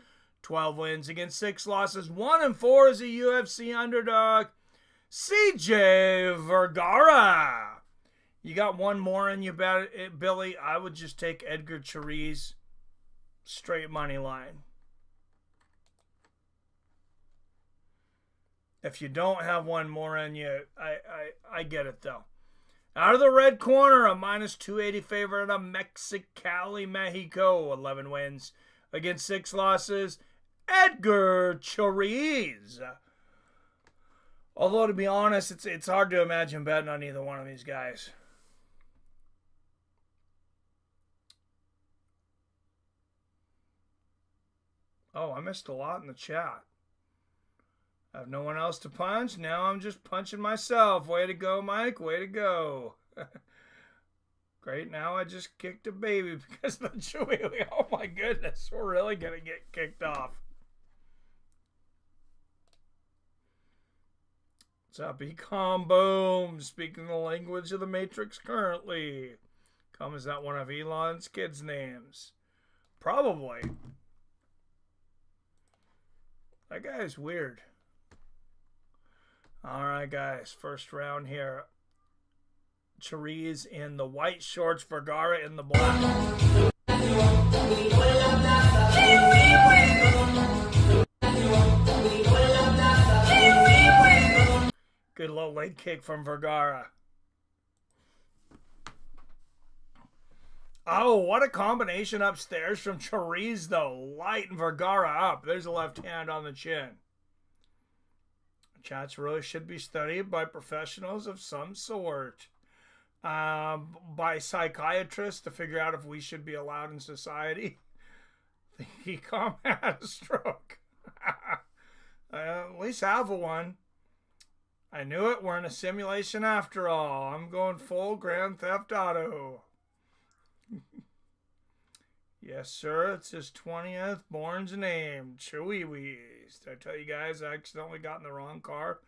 12 wins against 6 losses. 1-4 as a UFC underdog. CJ Vergara. You got one more in you, Billy? I would just take Edgar Chiriz. Straight money line. If you don't have one more in you, I get it, though. Out of the red corner, a minus 280 favorite of Mexicali, Mexico. 11 wins against 6 losses. Edgar Chiriz. Although, to be honest, it's hard to imagine betting on either one of these guys. Oh, I missed a lot in the chat. I have no one else to punch. Now I'm just punching myself. Way to go, Mike. Way to go. Great. Now I just kicked a baby because of the Chewy. Oh, my goodness. We're really going to get kicked off. What's up, Ecom Boom? Speaking the language of the Matrix currently. Is that one of Elon's kids' names? Probably. That guy's weird. All right, guys. First round here. Chiriz in the white shorts. Vergara in the black. Good low leg kick from Vergara. Oh, what a combination upstairs from Chiriz, though. Lighting Vergara up. There's a left hand on the chin. Chats really should be studied by professionals of some sort. By psychiatrists to figure out if we should be allowed in society. He had a stroke. At least have one. I knew it. We're in a simulation after all. I'm going full Grand Theft Auto. Yes, sir. It's his 20th born's name. Chewy Wees. Did I tell you guys I accidentally got in the wrong car?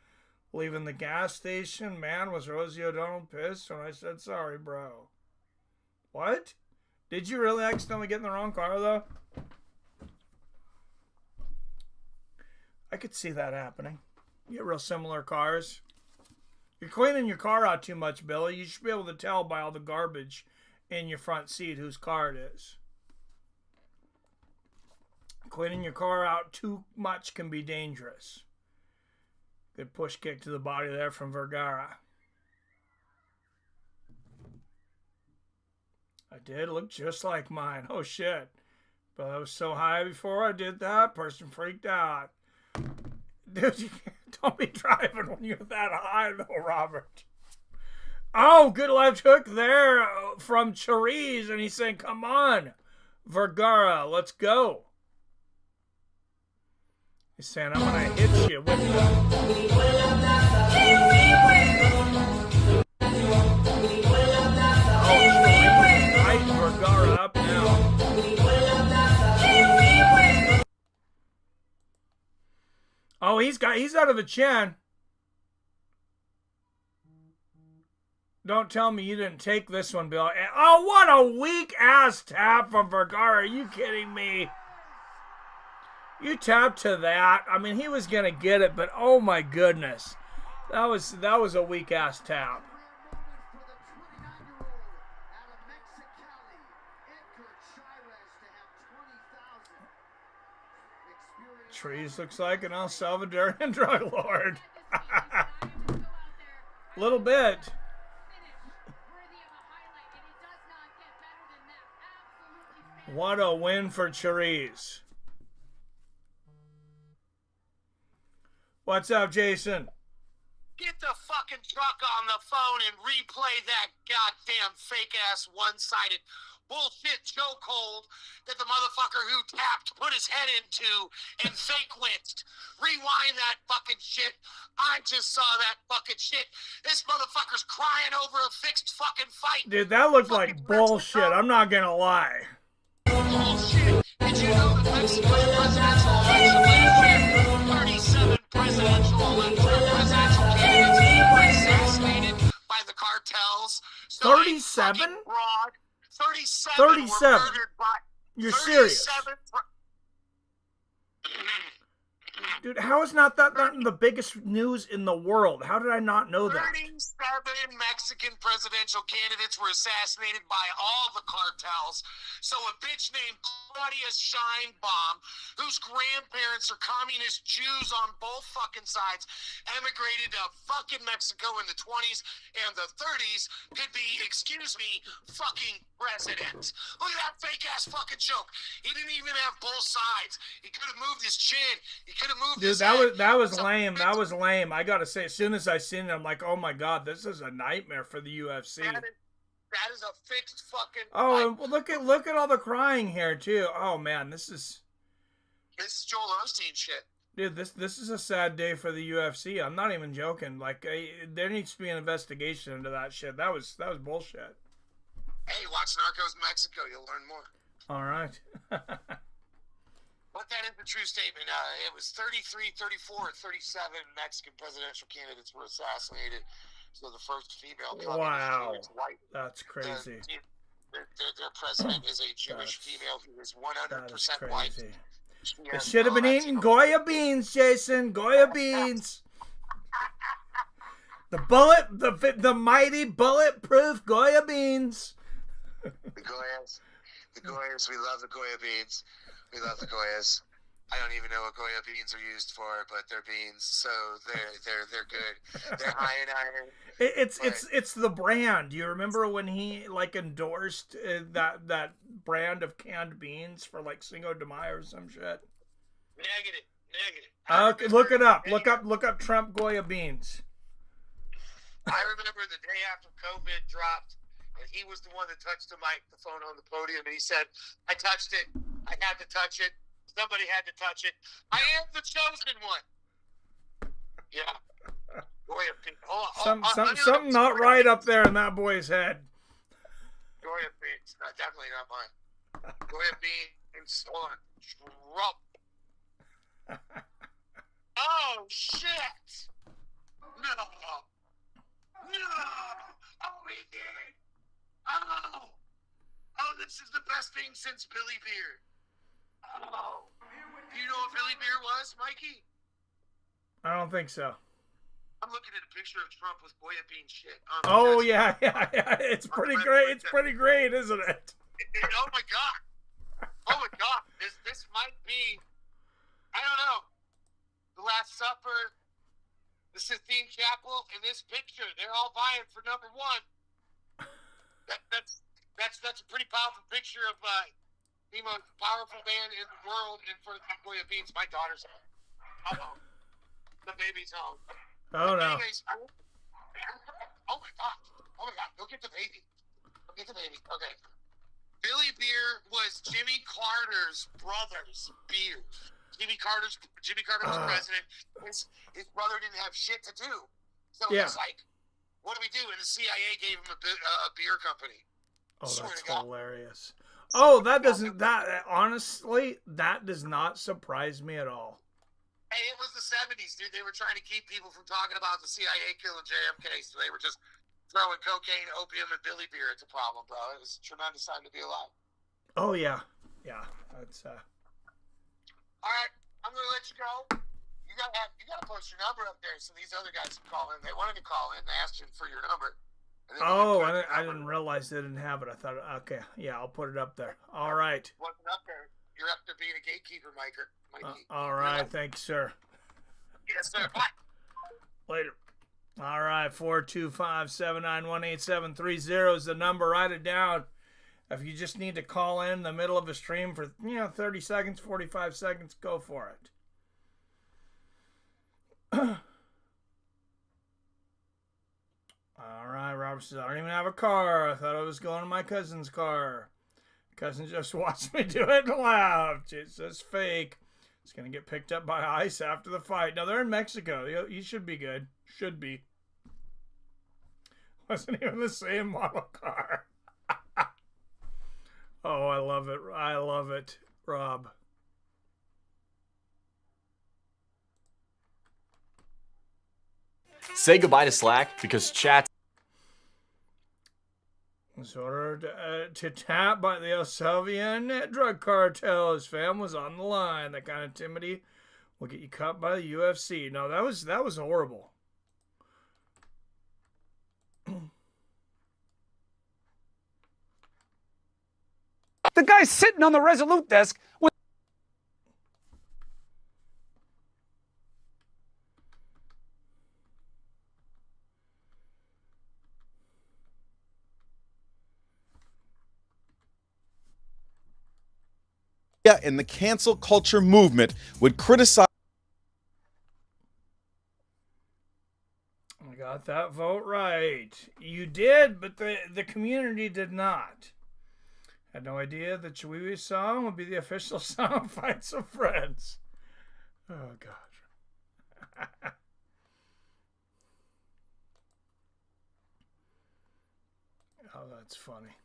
Leaving the gas station? Man, was Rosie O'Donnell pissed when I said sorry, bro. What? Did you really accidentally get in the wrong car, though? I could see that happening. You get real similar cars. You're cleaning your car out too much, Billy. You should be able to tell by all the garbage in your front seat whose car it is. Cleaning your car out too much can be dangerous. Good push kick to the body there from Vergara. I did look just like mine. Oh, shit. But I was so high before I did that. Person freaked out. Dude, you don't be driving when you're that high, though, Robert. Oh, good left hook there from Chiriz. And he's saying, come on, Vergara, let's go. He's saying, I'm going to hit you with the... Oh, Chiriz lighting Vergara up now. Oh, he's out of the chin. Don't tell me you didn't take this one, Bill. Oh, what a weak-ass tap from Vergara. Are you kidding me? You tapped to that. I mean, he was going to get it, but oh, my goodness. That was a weak-ass tap. Trees looks like an El Salvadorian drug lord. Little bit. What a win for Cherise. What's up, Jason? Get the fucking truck on the phone and replay that goddamn fake-ass one-sided bullshit chokehold that the motherfucker who tapped put his head into and fake-winced. Rewind that fucking shit. I just saw that fucking shit. This motherfucker's crying over a fixed fucking fight. Dude, that looked like bullshit. I'm not gonna lie. Bullshit. Did you know that Mexico's presidential election last year, 37 presidential candidates were assassinated by the cartels? So 37? 37 37. were murdered by... You're serious? Dude, how is not that the biggest news in the world? How did I not know that? 37 Mexican presidential candidates were assassinated by all the cartels. So a bitch named Claudia Scheinbaum, whose grandparents are communist Jews on both fucking sides, emigrated to fucking Mexico in the 20s and the 30s, could be, excuse me, fucking president. Look at that fake-ass fucking joke. He didn't even have both sides. He could have moved his chin. He could have moved Dude, his head. that was lame. That was lame. I gotta say, as soon as I seen it, I'm like, oh my god, this is a nightmare for the UFC. That is a fixed fucking... Oh, well, look at all the crying here too. Oh man, this is Joel Osteen shit. dude. This is a sad day for the UFC. I'm not even joking. Like, there needs to be an investigation into that shit. That was bullshit. Hey, watch Narcos Mexico. You'll learn more. All right. But that is the true statement. It was 33, 34, 37 Mexican presidential candidates were assassinated. So the first female Wow. is white. That's crazy. Their president is a Jewish female who is 100% That is white. crazy. She It has should have been eating Goya beans, Jason. Goya beans. The mighty bulletproof Goya beans. The Goyas. The Goyas. We love the Goya beans. We love the Goyas. I don't even know what Goya beans are used for, but they're beans, so they're good. They're high in iron. It's the brand. You remember when he like endorsed that brand of canned beans for like Cinco de Mayo or some shit? Negative. Okay, look it up. Look up Trump Goya beans. I remember the day after COVID dropped, and he was the one that touched the microphone on the podium, and he said, "I touched it. I had to touch it. Somebody had to touch it. I am the chosen one." Yeah. Goya beans. Something not right up there in that boy's head. Goya beans. No, definitely not mine. Goya beans on Trump. Oh, shit. No. Oh, he did. Oh, this is the best thing since Billy Beer. Oh. Do you know what Billy Beer was, Mikey? I don't think so. I'm looking at a picture of Trump with Goya bean shit. Oh yeah. It's pretty great. It's pretty great, isn't it? Oh my god. This might be, I don't know, the Last Supper, the Sistine Chapel, and this picture. They're all vying for number one. That's a pretty powerful picture of the most powerful man in the world in front of Goya beans. My daughter's home. The baby's home. Oh no. Oh my god. Go get the baby. Okay. Billy Beer was Jimmy Carter's brother's beer. Jimmy Carter was president. His brother didn't have shit to do. So he's like, what do we do? And the CIA gave him a beer company. Oh, that's hilarious. Oh, honestly, that does not surprise me at all. Hey, it was the 70s, dude. They were trying to keep people from talking about the CIA killing JFK, so they were just throwing cocaine, opium, and Billy Beer. It's a problem, bro. It was a tremendous time to be alive. Oh, yeah. Yeah, that's... All right, I'm going to let you go. You gotta post your number up there so these other guys can call in. They wanted to call in. They asked you for your number. I didn't realize they didn't have it. I thought, okay, yeah, I'll put it up there. All right. Wasn't up there. You're up to being a gatekeeper, Mikey. All right. Thanks, sir. Yes, sir. Bye. Later. All right. 425-791-8730 is the number. Write it down. If you just need to call in the middle of a stream for 30 seconds, 45 seconds, go for it. All right, Robert says, I don't even have a car. I thought I was going in my cousin's car. Cousin just watched me do it and laughed. It's just fake. It's going to get picked up by ICE after the fight. No, they're in Mexico. You should be good. Should be. Wasn't even the same model car. Oh, I love it. I love it, Rob. Say goodbye to Slack because chat. Was ordered to tap by the El Salvian drug cartel. His fam was on the line. That kind of timidity will get you cut by the UFC. No, that was horrible. The guy's sitting on the Resolute desk with. And the cancel culture movement would criticize. I got that vote right. You did, but the community did not. Had no idea the Chihuahua song would be the official song of Fights of Friends. Oh, gosh. Oh, that's funny.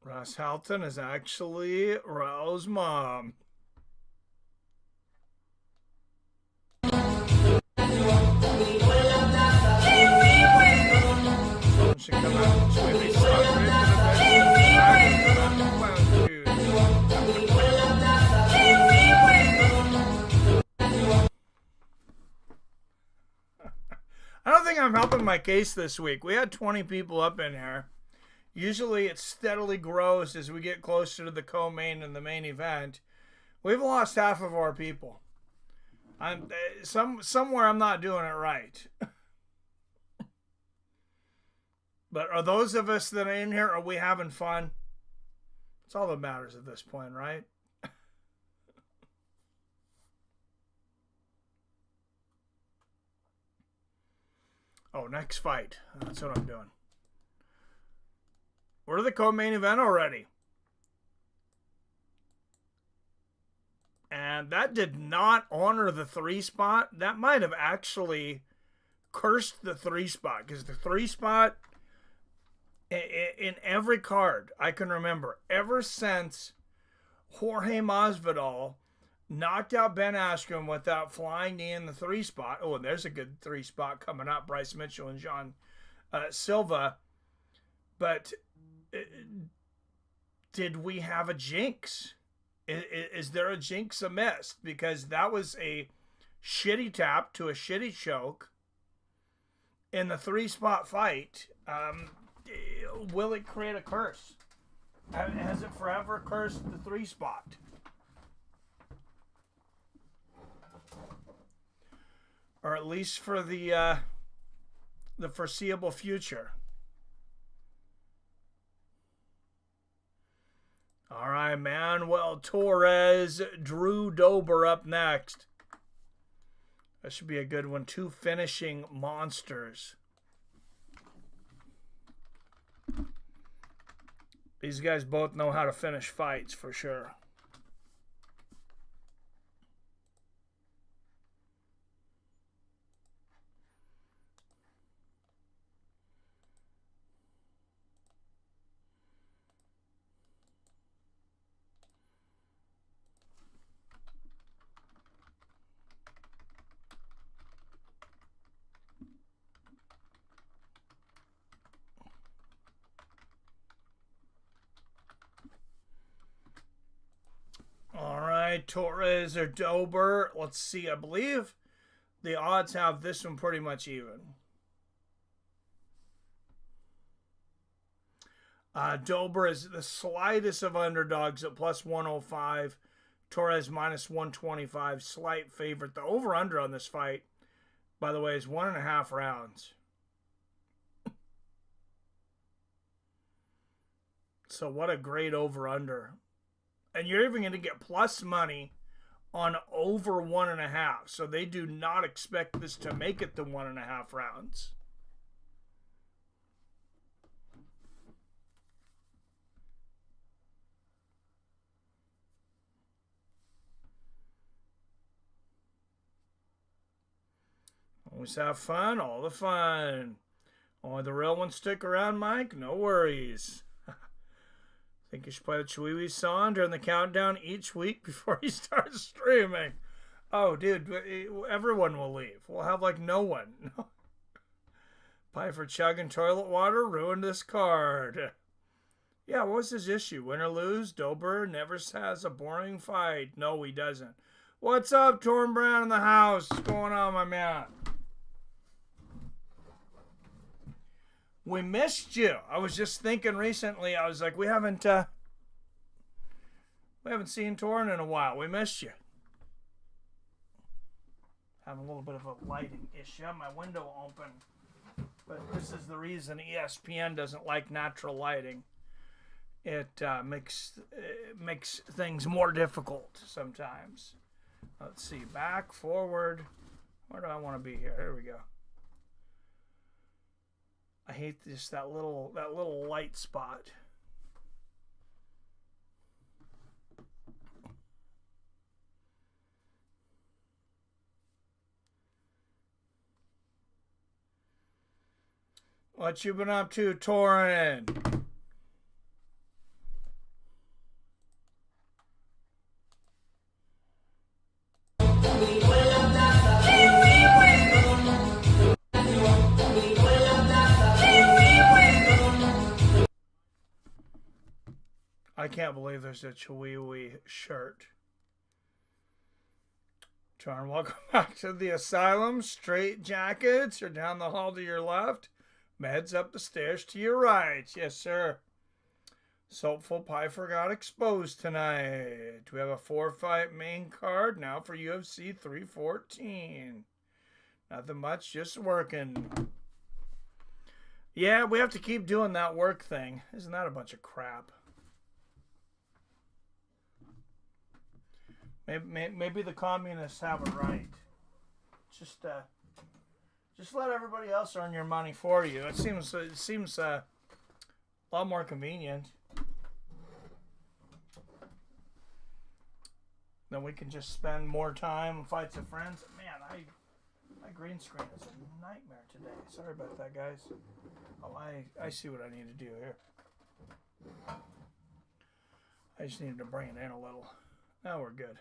Ross Halton is actually Raul's mom. Should come out Chihuahua I don't think I'm helping my case this week. We had 20 people up in here. Usually it steadily grows as we get closer to the co-main and the main event. We've lost half of our people. Somewhere I'm not doing it right. But are those of us that are in here, are we having fun? That's all that matters at this point, right? Oh, next fight. That's what I'm doing. We're the co-main event already. And that did not honor the 3 spot. That might have actually cursed the 3 spot. Because the 3 spot, in every card I can remember, ever since Jorge Masvidal knocked out Ben Askren with that flying knee in the 3 spot. Oh, and there's a good 3 spot coming up. Bryce Mitchell and John Silva. But did we have a jinx? Is there a jinx amiss? Because that was a shitty tap to a shitty choke in the 3 spot fight. Will it create a curse? Has it forever cursed the 3 spot? Or at least for the foreseeable future. All right, Manuel Torres, Drew Dober up next. That should be a good one. 2 finishing monsters. These guys both know how to finish fights for sure. Torres or Dober. Let's see. I believe the odds have this one pretty much even. Dober is the slightest of underdogs at plus 105. Torres minus 125. Slight favorite. The over-under on this fight, by the way, is 1.5 rounds. So what a great over-under. And you're even going to get plus money on over 1.5. So they do not expect this to make it to 1.5 rounds. Always have fun, all the fun. Only the real ones stick around, Mike? No worries. Think you should play the Chihuahua song during the countdown each week before you start streaming. Oh, dude, everyone will leave. We'll have like no one. Pyfer chugging toilet water ruined this card. Yeah, what's his issue? Win or lose? Dober never has a boring fight. No, he doesn't. What's up, Torn Brown in the house? What's going on, my man? We missed you. I was just thinking recently, I was like, we haven't seen Torn in a while. We missed you. Having a little bit of a lighting issue. I have my window open. But this is the reason ESPN doesn't like natural lighting. It makes things more difficult sometimes. Let's see. Back, forward. Where do I want to be here? Here we go. I hate this that little light spot. What you been up to, Torin? I can't believe there's a Chihuahua shirt. Torn, welcome back to the asylum. Straight jackets are down the hall to your left. Meds up the stairs to your right. Yes, sir. Soapful Pyfer got exposed tonight. We have a 4-fight main card now for UFC 314. Nothing much, just working. Yeah, we have to keep doing that work thing. Isn't that a bunch of crap? Maybe the communists have it right. Just let everybody else earn your money for you. It seems a lot more convenient. Then we can just spend more time on fights of friends. Man, my green screen is a nightmare today. Sorry about that, guys. Oh, I see what I need to do here. I just needed to bring it in a little. Now we're good.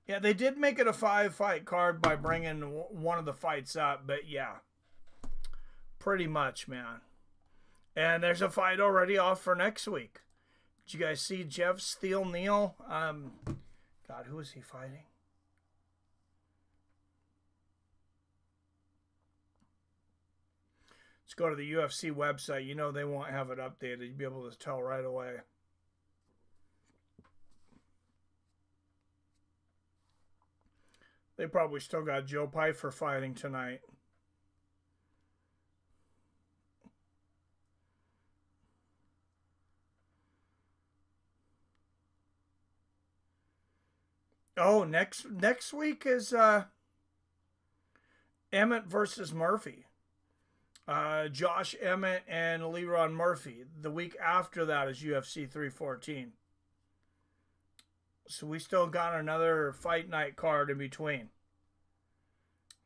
Yeah, they did make it a 5-fight card by bringing one of the fights up, but yeah, pretty much, man. And there's a fight already off for next week. Did you guys see Jeff Steele Neal? God, who is he fighting? Let's go to the UFC website. You know they won't have it updated. You'll be able to tell right away. They probably still got Joe Pyfer fighting tonight. Oh, next week is Emmett versus Murphy. Josh Emmett and Leron Murphy. The week after that is UFC 314. So we still got another fight night card in between.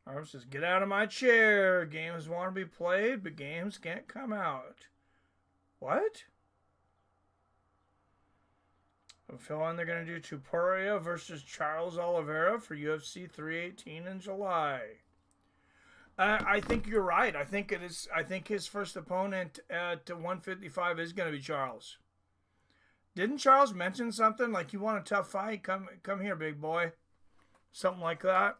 I was just get out of my chair. Games want to be played, but games can't come out. What? I'm feeling they're going to do Tupuria versus Charles Oliveira for UFC 318 in July. I think you're right. I think it is. I think his first opponent at 155 is going to be Charles. Didn't Charles mention something like, you want a tough fight? Come here, big boy. Something like that.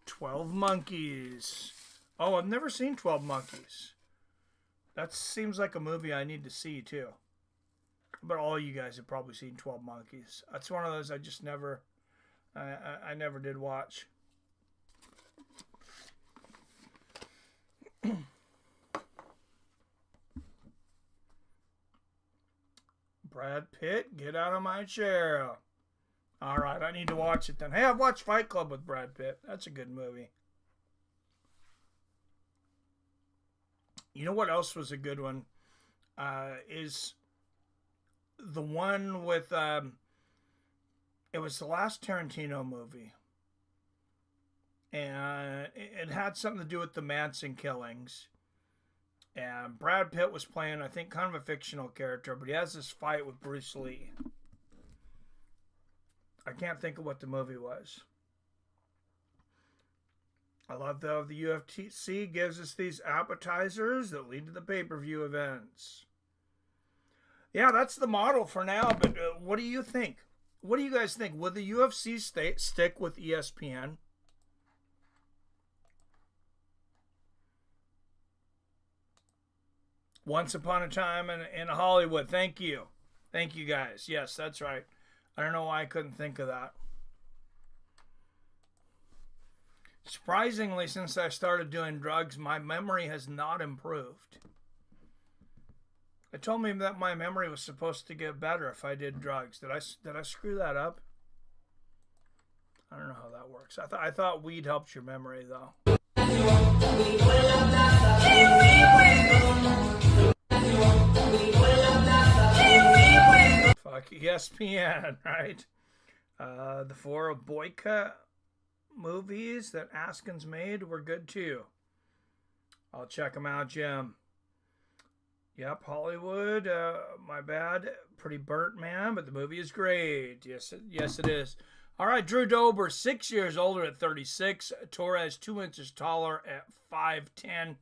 12 Monkeys. Oh, I've never seen 12 Monkeys. That seems like a movie I need to see, too. But all you guys have probably seen 12 Monkeys. That's one of those I just never... I never did watch. Brad Pitt, get out of my chair. All right, I need to watch it then. Hey, I've watched Fight Club with Brad Pitt. That's a good movie. You know what else was a good one? Is the one with... it was the last Tarantino movie. And it had something to do with the Manson killings. And Brad Pitt was playing, I think, kind of a fictional character, but he has this fight with Bruce Lee. I can't think of what the movie was. I love though the UFC gives us these appetizers that lead to the pay-per-view events. Yeah, that's the model for now, but what do you think? What do you guys think? Will the UFC stick with ESPN? Once upon a time in Hollywood. Thank you. Thank you, guys. Yes, that's right. I don't know why I couldn't think of that. Surprisingly, since I started doing drugs, my memory has not improved. They told me that my memory was supposed to get better if I did drugs. Did I screw that up? I don't know how that works. I thought weed helps your memory, though. Fuck ESPN, right? The 4 Boyka movies that Askin's made were good too. I'll check them out, Jim. Yep, Hollywood. My bad. Pretty burnt, man, but the movie is great. Yes, it is. All right, Drew Dober, 6 years older at 36. Torres, 2 inches taller at 5'10".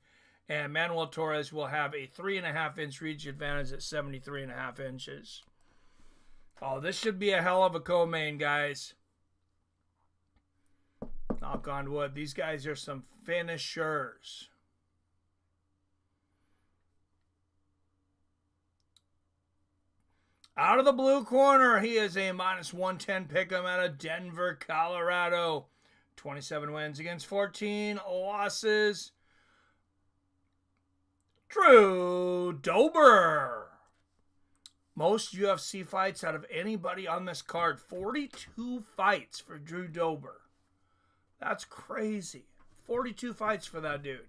And Manuel Torres will have a 3.5-inch reach advantage at 73.5 inches. Oh, this should be a hell of a co-main, guys. Knock on wood. These guys are some finishers. Out of the blue corner, he is a -110 pick'em out of Denver, Colorado. 27 wins against 14 losses. Drew Dober. Most UFC fights out of anybody on this card. 42 fights for Drew Dober. That's crazy. 42 fights for that dude.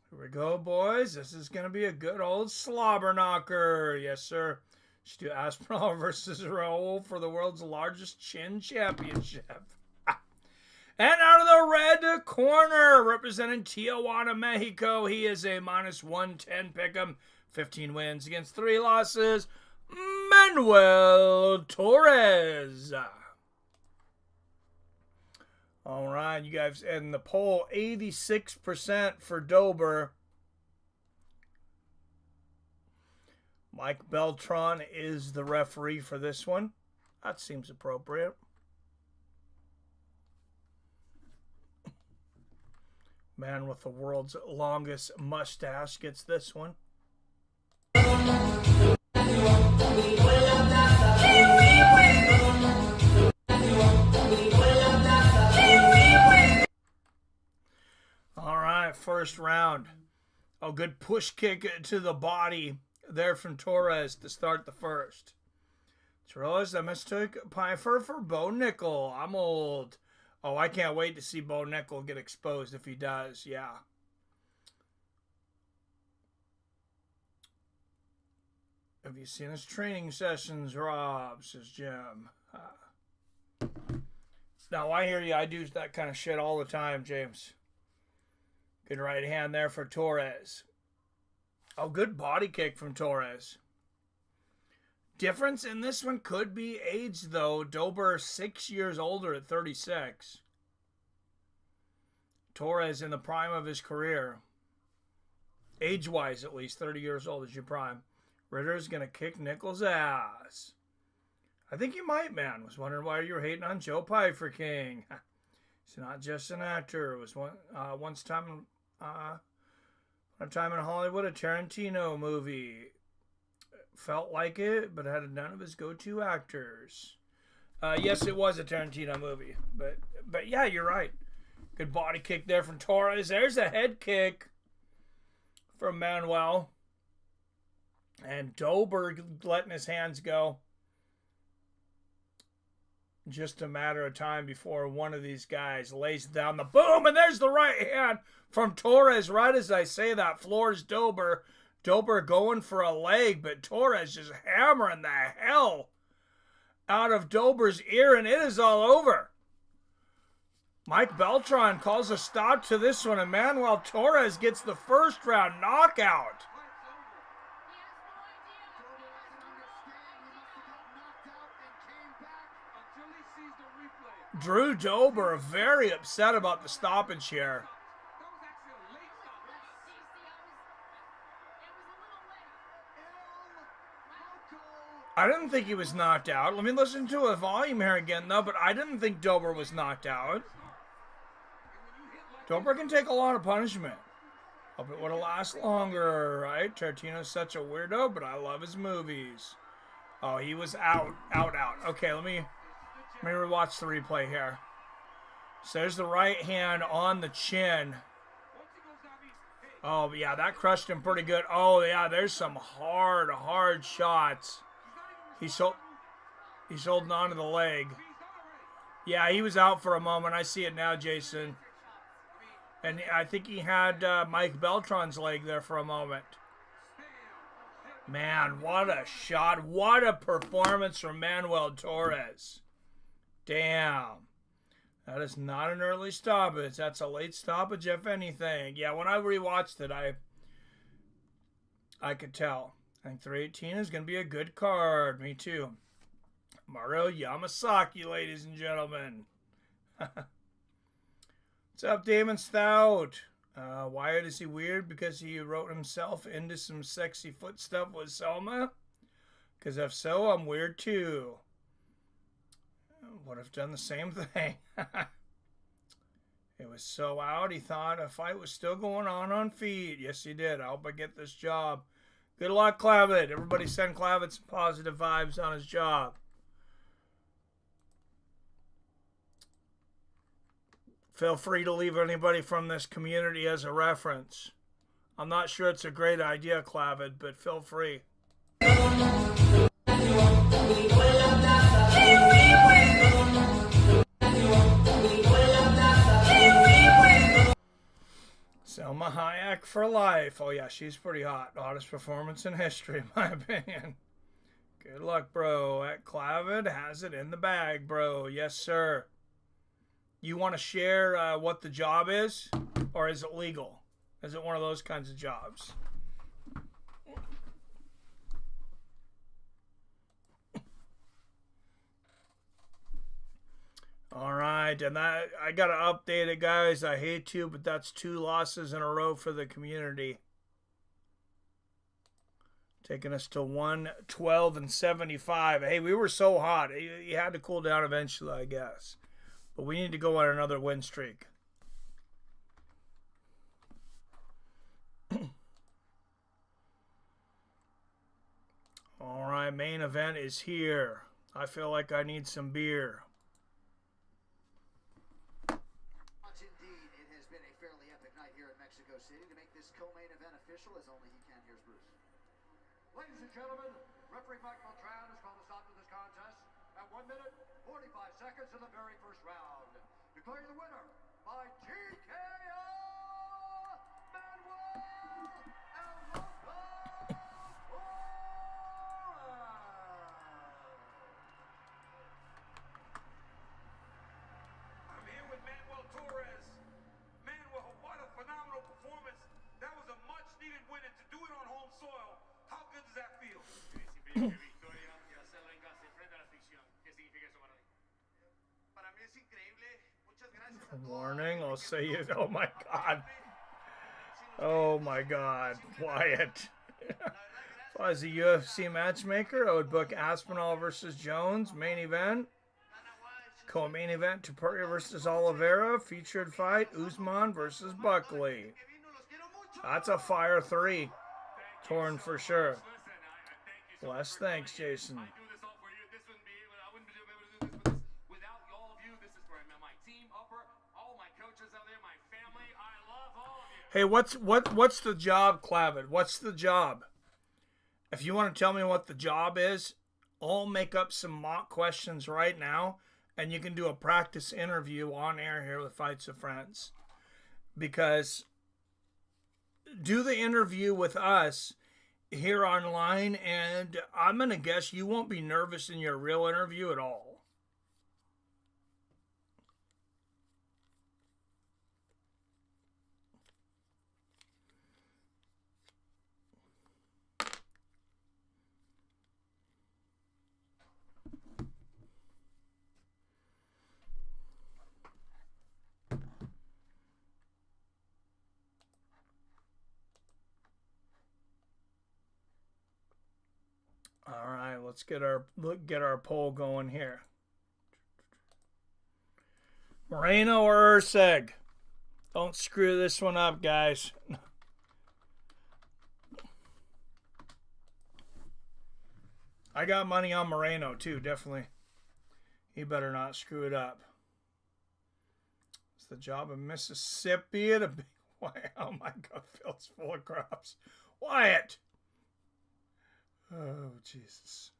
Here we go, boys. This is going to be a good old slobber knocker. Yes, sir. Let's do Aspinall versus Raul for the world's largest chin championship. And out of the red corner, representing Tijuana, Mexico, he is a -110 pick'em. 15 wins against 3 losses. Manuel Torres. All right, you guys, in the poll, 86% for Dober. Mike Beltran is the referee for this one. That seems appropriate. Man with the world's longest mustache gets this one. All right, first round. A good push kick to the body there from Torres to start the first. Torres, I mistook Pyfer for Bo Nickel. I'm old. Oh, I can't wait to see Bo Nickel get exposed if he does. Yeah. Have you seen his training sessions, Rob? Says Jim. Now, I hear you. I do that kind of shit all the time, James. Good right hand there for Torres. Oh, good body kick from Torres. Difference in this one could be age, though. Dober 6 years older at 36. Torres in the prime of his career. Age-wise, at least, 30 years old is your prime. Ritter's going to kick Nichols' ass. I think you might, man. Was wondering why you were hating on Joe Pyfer King. He's not just an actor. It was one time in Hollywood, a Tarantino movie. Felt like it, but had none of his go-to actors. Yes, it was a Tarantino movie, but yeah, you're right. Good body kick there from Torres. There's a head kick from Manuel. And Dober letting his hands go. Just a matter of time before one of these guys lays down the boom, and there's the right hand from Torres. Right as I say that, floors Dober. Dober going for a leg, but Torres just hammering the hell out of Dober's ear, and it is all over. Mike Beltran calls a stop to this one, and Manuel Torres gets the first round knockout. Drew Dober very upset about the stoppage here. I didn't think he was knocked out. Let me listen to a volume here again, though, but I didn't think Dober was knocked out. Dober can take a lot of punishment. Hope it would have lasted longer, right? Tarantino's such a weirdo, but I love his movies. Oh, he was out. Okay, let me rewatch the replay here. So there's the right hand on the chin. Oh, yeah, that crushed him pretty good. Oh, yeah, there's some hard shots. He's holding on to the leg. Yeah, he was out for a moment. I see it now, Jason. And I think he had Mike Beltran's leg there for a moment. Man, what a shot. What a performance from Manuel Torres. Damn. That is not an early stoppage. That's a late stoppage, if anything. Yeah, when I rewatched it, I could tell. I think 318 is going to be a good card. Me too. Mario Yamasaki, ladies and gentlemen. What's up, Damon Stout? Wyatt, is he weird because he wrote himself into some sexy foot stuff with Selma? Because if so, I'm weird too. Would have done the same thing. It was so out, he thought a fight was still going on feet. Yes, he did. I hope I get this job. Good luck, Clavit. Everybody send Clavit some positive vibes on his job. Feel free to leave anybody from this community as a reference. I'm not sure it's a great idea, Clavit, but feel free. Selma Hayek for life. Oh, yeah, she's pretty hot. Hottest performance in history, in my opinion. Good luck, bro. At Clavit has it in the bag, bro. Yes, sir. You want to share what the job is? Or is it legal? Is it one of those kinds of jobs? All right, and that I got to update it, guys. I hate to, but that's 2 losses in a row for the community. Taking us to 112-75. Hey, we were so hot. You had to cool down eventually, I guess. But we need to go on another win streak. All right, main event is here. I feel like I need some beer. Indeed, it has been a fairly epic night here in Mexico City. To make this co-main event official as only he can, here's Bruce. Ladies and gentlemen, referee Mike Beltran has called a stop to this contest at 1 minute, 45 seconds in the very first round. Declaring the winner by TKO, Manuel Torres. Manuel, what a phenomenal performance. That was a much-needed win, and to do it on home soil, how good does that feel? Warning, I'll say it. Oh my God. Oh my God. Wyatt. If I was a UFC matchmaker, I would book Aspinall versus Jones, main event. Co-main event, Topuria versus Oliveira. Featured fight, Usman versus Buckley. That's a fire 3. Torn for sure. Bless, thanks, Jason. Hey, what's the job, Clavin? What's the job? If you want to tell me what the job is, I'll make up some mock questions right now, and you can do a practice interview on air here with Fights of Friends. Because do the interview with us here online, and I'm going to guess you won't be nervous in your real interview at all. All right, let's get our poll going here. Moreno or Erceg? Don't screw this one up, guys. I got money on Moreno too, definitely. He better not screw it up. It's the job of Mississippi at a big Wyatt. Oh my God, Phil's full of crops. Wyatt! Oh, Jesus.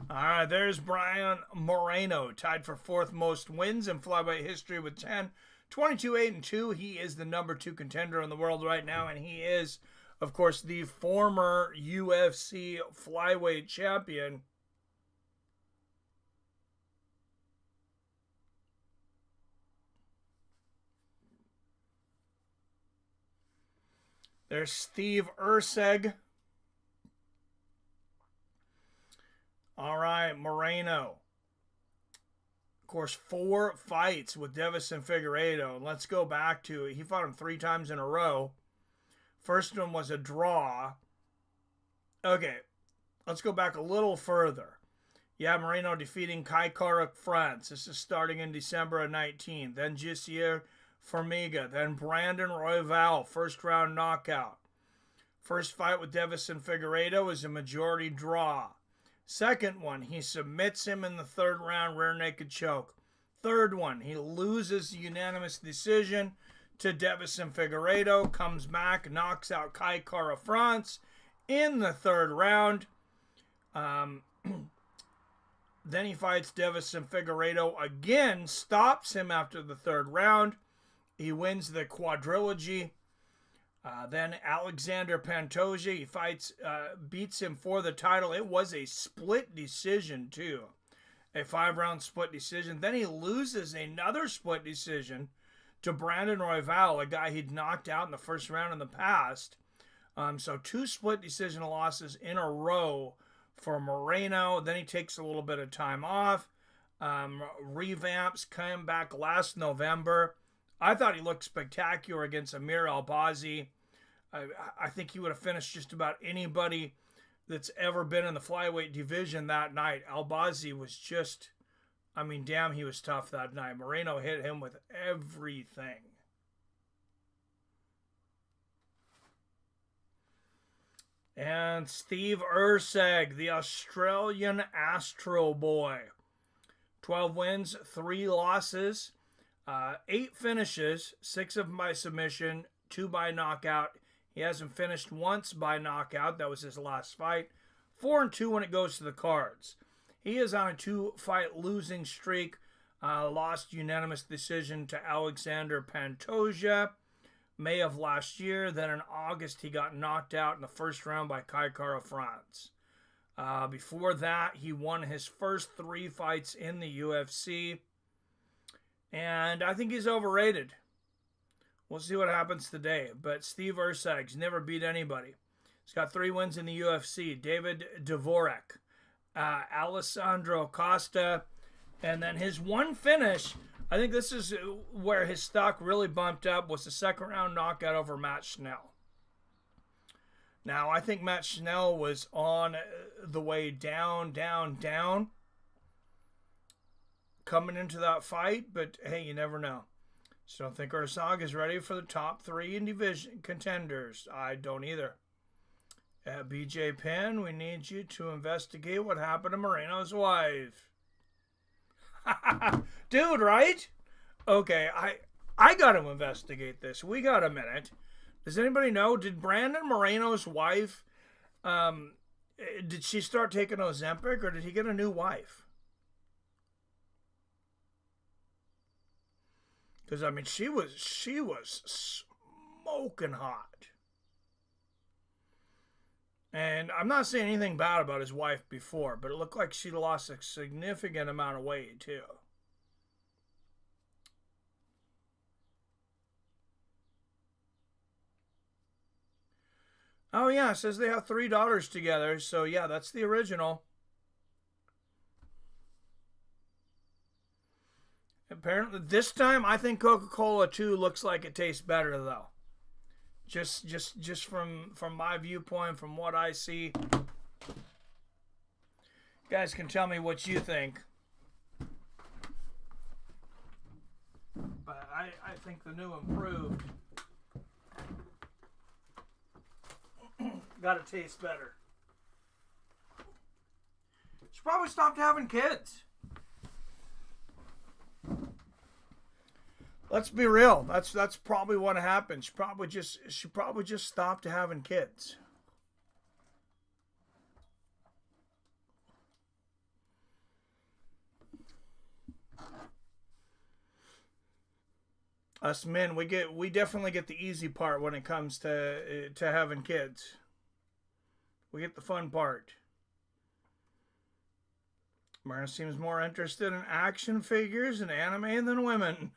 All right, there's Brandon Moreno, tied for 4th most wins in flyweight history with 10. 22-8-2. He is the number 2 contender in the world right now, and he is, of course, the former UFC flyweight champion. There's Steve Erceg. All right, Moreno. Of course, 4 fights with Davison Figueiredo. Let's go back to it. He fought him 3 times in a row. First one was a draw. Okay, let's go back a little further. Yeah, Moreno defeating Kai Kara France. This is starting in December of 19. Then Giselle Formiga, then Brandon Royval, first round knockout. First fight with Davison Figueiredo is a majority draw. Second one, he submits him in the 3rd round, rear naked choke. Third one, he loses unanimous decision to Davison Figueiredo, comes back, knocks out Kai Kara France in the 3rd round. Then he fights Davison Figueiredo again, stops him after the 3rd round. He wins the quadrilogy. Then Alexandre Pantoja, he beats him for the title. It was a split decision, too. A 5-round split decision. Then he loses another split decision to Brandon Royval, a guy he'd knocked out in the 1st round in the past. So 2 split decision losses in a row for Moreno. Then he takes a little bit of time off. Revamps, came back last November. I thought he looked spectacular against Amir Albazi. I think he would have finished just about anybody that's ever been in the flyweight division that night. Albazi was just, I mean, damn, he was tough that night. Moreno hit him with everything. And Steve Erceg, the Australian Astroboy. 12 wins, 3 losses. 8 finishes, 6 of them by submission, 2 by knockout. He hasn't finished once by knockout. That was his last fight. 4-2 when it goes to the cards. He is on a 2-fight losing streak. Lost unanimous decision to Alexandre Pantoja May of last year. Then in August, he got knocked out in the 1st round by Kai Kara France. Before that, he won his first 3 fights in the UFC. And I think he's overrated. We'll see what happens today. But Steve Erceg's never beat anybody. He's got 3 wins in the UFC. David Dvorak, Alessandro Costa, and then his one finish, I think this is where his stock really bumped up, was the 2nd round knockout over Matt Schnell. Now, I think Matt Schnell was on the way down, coming into that fight, but hey, you never know. So I don't think Erceg is ready for the top 3 in division contenders. I don't either. BJ Penn, we need you to investigate what happened to Moreno's wife. Dude, right? Okay, I got to investigate this. We got a minute. Does anybody know, did Brandon Moreno's wife, did she start taking Ozempic, or did he get a new wife? Because, I mean, she was smoking hot. And I'm not saying anything bad about his wife before, but it looked like she lost a significant amount of weight, too. Oh, yeah, it says they have 3 daughters together. So, yeah, that's the original. Apparently, this time, I think Coca-Cola 2 looks like it tastes better, though. Just from my viewpoint, from what I see. You guys can tell me what you think. But I think the new improved gotta taste better. She probably stopped having kids. Let's be real. That's probably what happened. She probably just stopped having kids. Us men, we definitely get the easy part when it comes to having kids. We get the fun part. Mara seems more interested in action figures and anime than women.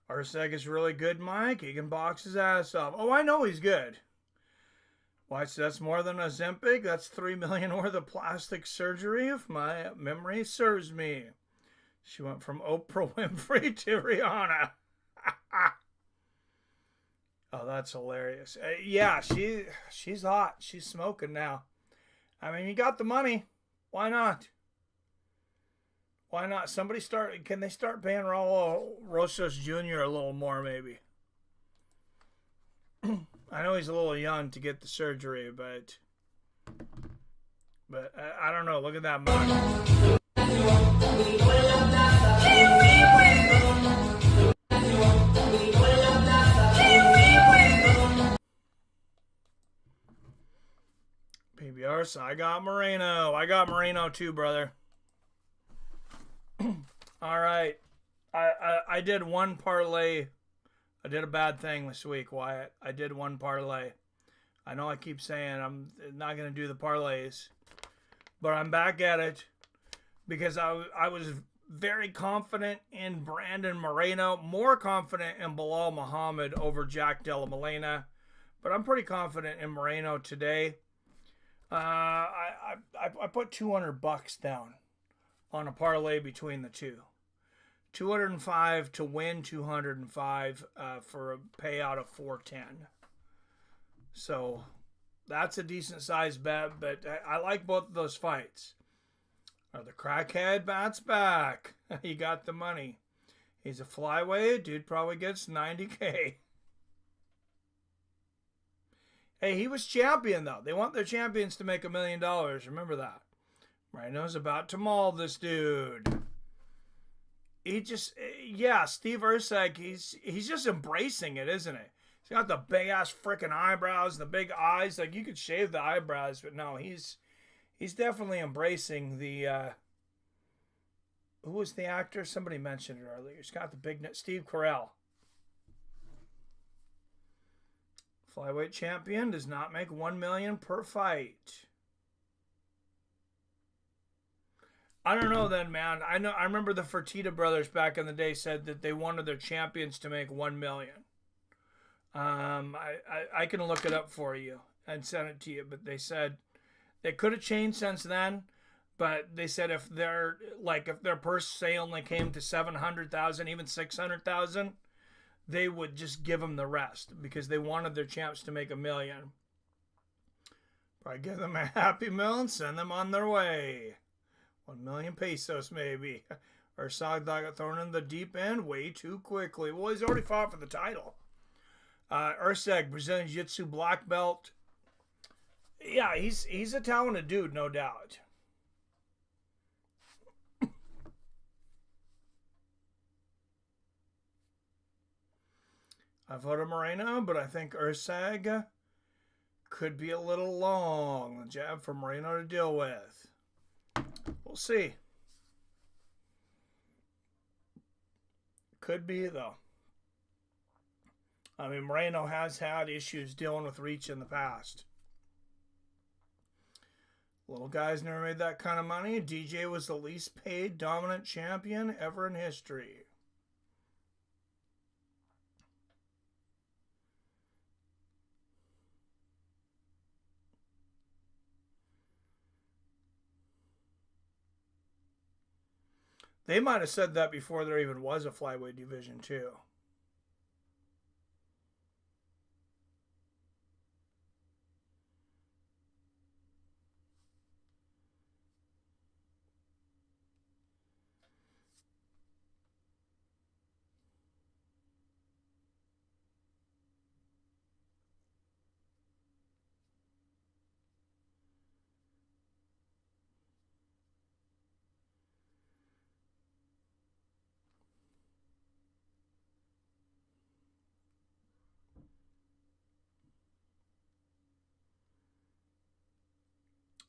Erceg is really good, Mike. He can box his ass off. Oh, I know he's good. Why, so that's more than Ozempic. That's $3 million worth of plastic surgery, if my memory serves me. She went from Oprah Winfrey to Rihanna. Oh, that's hilarious. Yeah, she's hot. She's smoking now. I mean, you got the money. Why not? Why not? Can they start paying Raul Rosas Jr. a little more, maybe? I know he's a little young to get the surgery, but I don't know. Look at that money. PBR, I got Moreno. I got Moreno too, brother. All right. I did one parlay. I did a bad thing this week, Wyatt. I did one parlay. I know I keep saying I'm not going to do the parlays, but I'm back at it because I was very confident in Brandon Moreno, more confident in Bilal Muhammad over Jack Della Molina, but I'm pretty confident in Moreno today. I put $200 down on a parlay between the two. 205 to win, 205 for a payout of 410. So that's a decent sized bet, but I like both of those fights. The crackhead bats back. He got the money. He's a flyweight. Dude probably gets $90K. Hey, he was champion, though. They want their champions to make $1 million. Remember that. Moreno's about to maul this dude. He just, yeah, Steve Erceg, he's just embracing it, isn't he? He's got the big-ass freaking eyebrows, the big eyes. Like, you could shave the eyebrows, but no, he's definitely embracing the, who was the actor? Somebody mentioned it earlier. He's got the big, Steve Carell. Flyweight champion does not make $1 million per fight. I don't know then, man. I remember the Fertitta brothers back in the day said that they wanted their champions to make $1 million. I can look it up for you and send it to you, but they said they could have changed since then, but they said if their purse say only came to 700,000, even 600,000, they would just give them the rest because they wanted their champs to make $1 million. Probably give them a happy meal and send them on their way. 1 million pesos maybe. Erceg got thrown in the deep end way too quickly. Well, he's already fought for the title. Erceg, Brazilian Jiu-Jitsu black belt. Yeah, he's a talented dude, no doubt. I voted Moreno, but I think Erceg could be a little long. The jab for Moreno to deal with. We'll see. Could be, though. I mean, Moreno has had issues dealing with reach in the past. Little guy's never made that kind of money. DJ was the least paid dominant champion ever in history. They might have said that before there even was a flyweight division, too.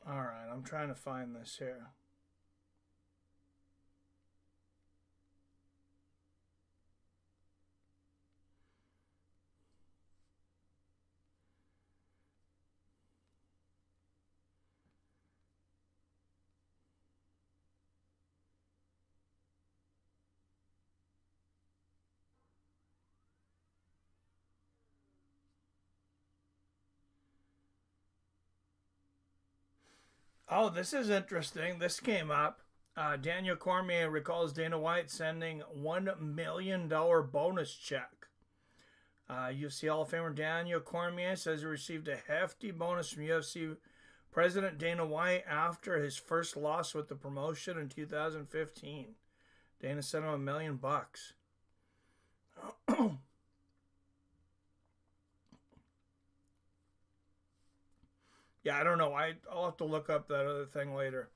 All right, I'm trying to find this here. Oh, this is interesting. This came up. Daniel Cormier recalls Dana White sending $1 million bonus check. UFC Hall of Famer Daniel Cormier says he received a hefty bonus from UFC President Dana White after his first loss with the promotion in 2015. Dana sent him $1 million. Yeah, I don't know. I'll have to look up that other thing later.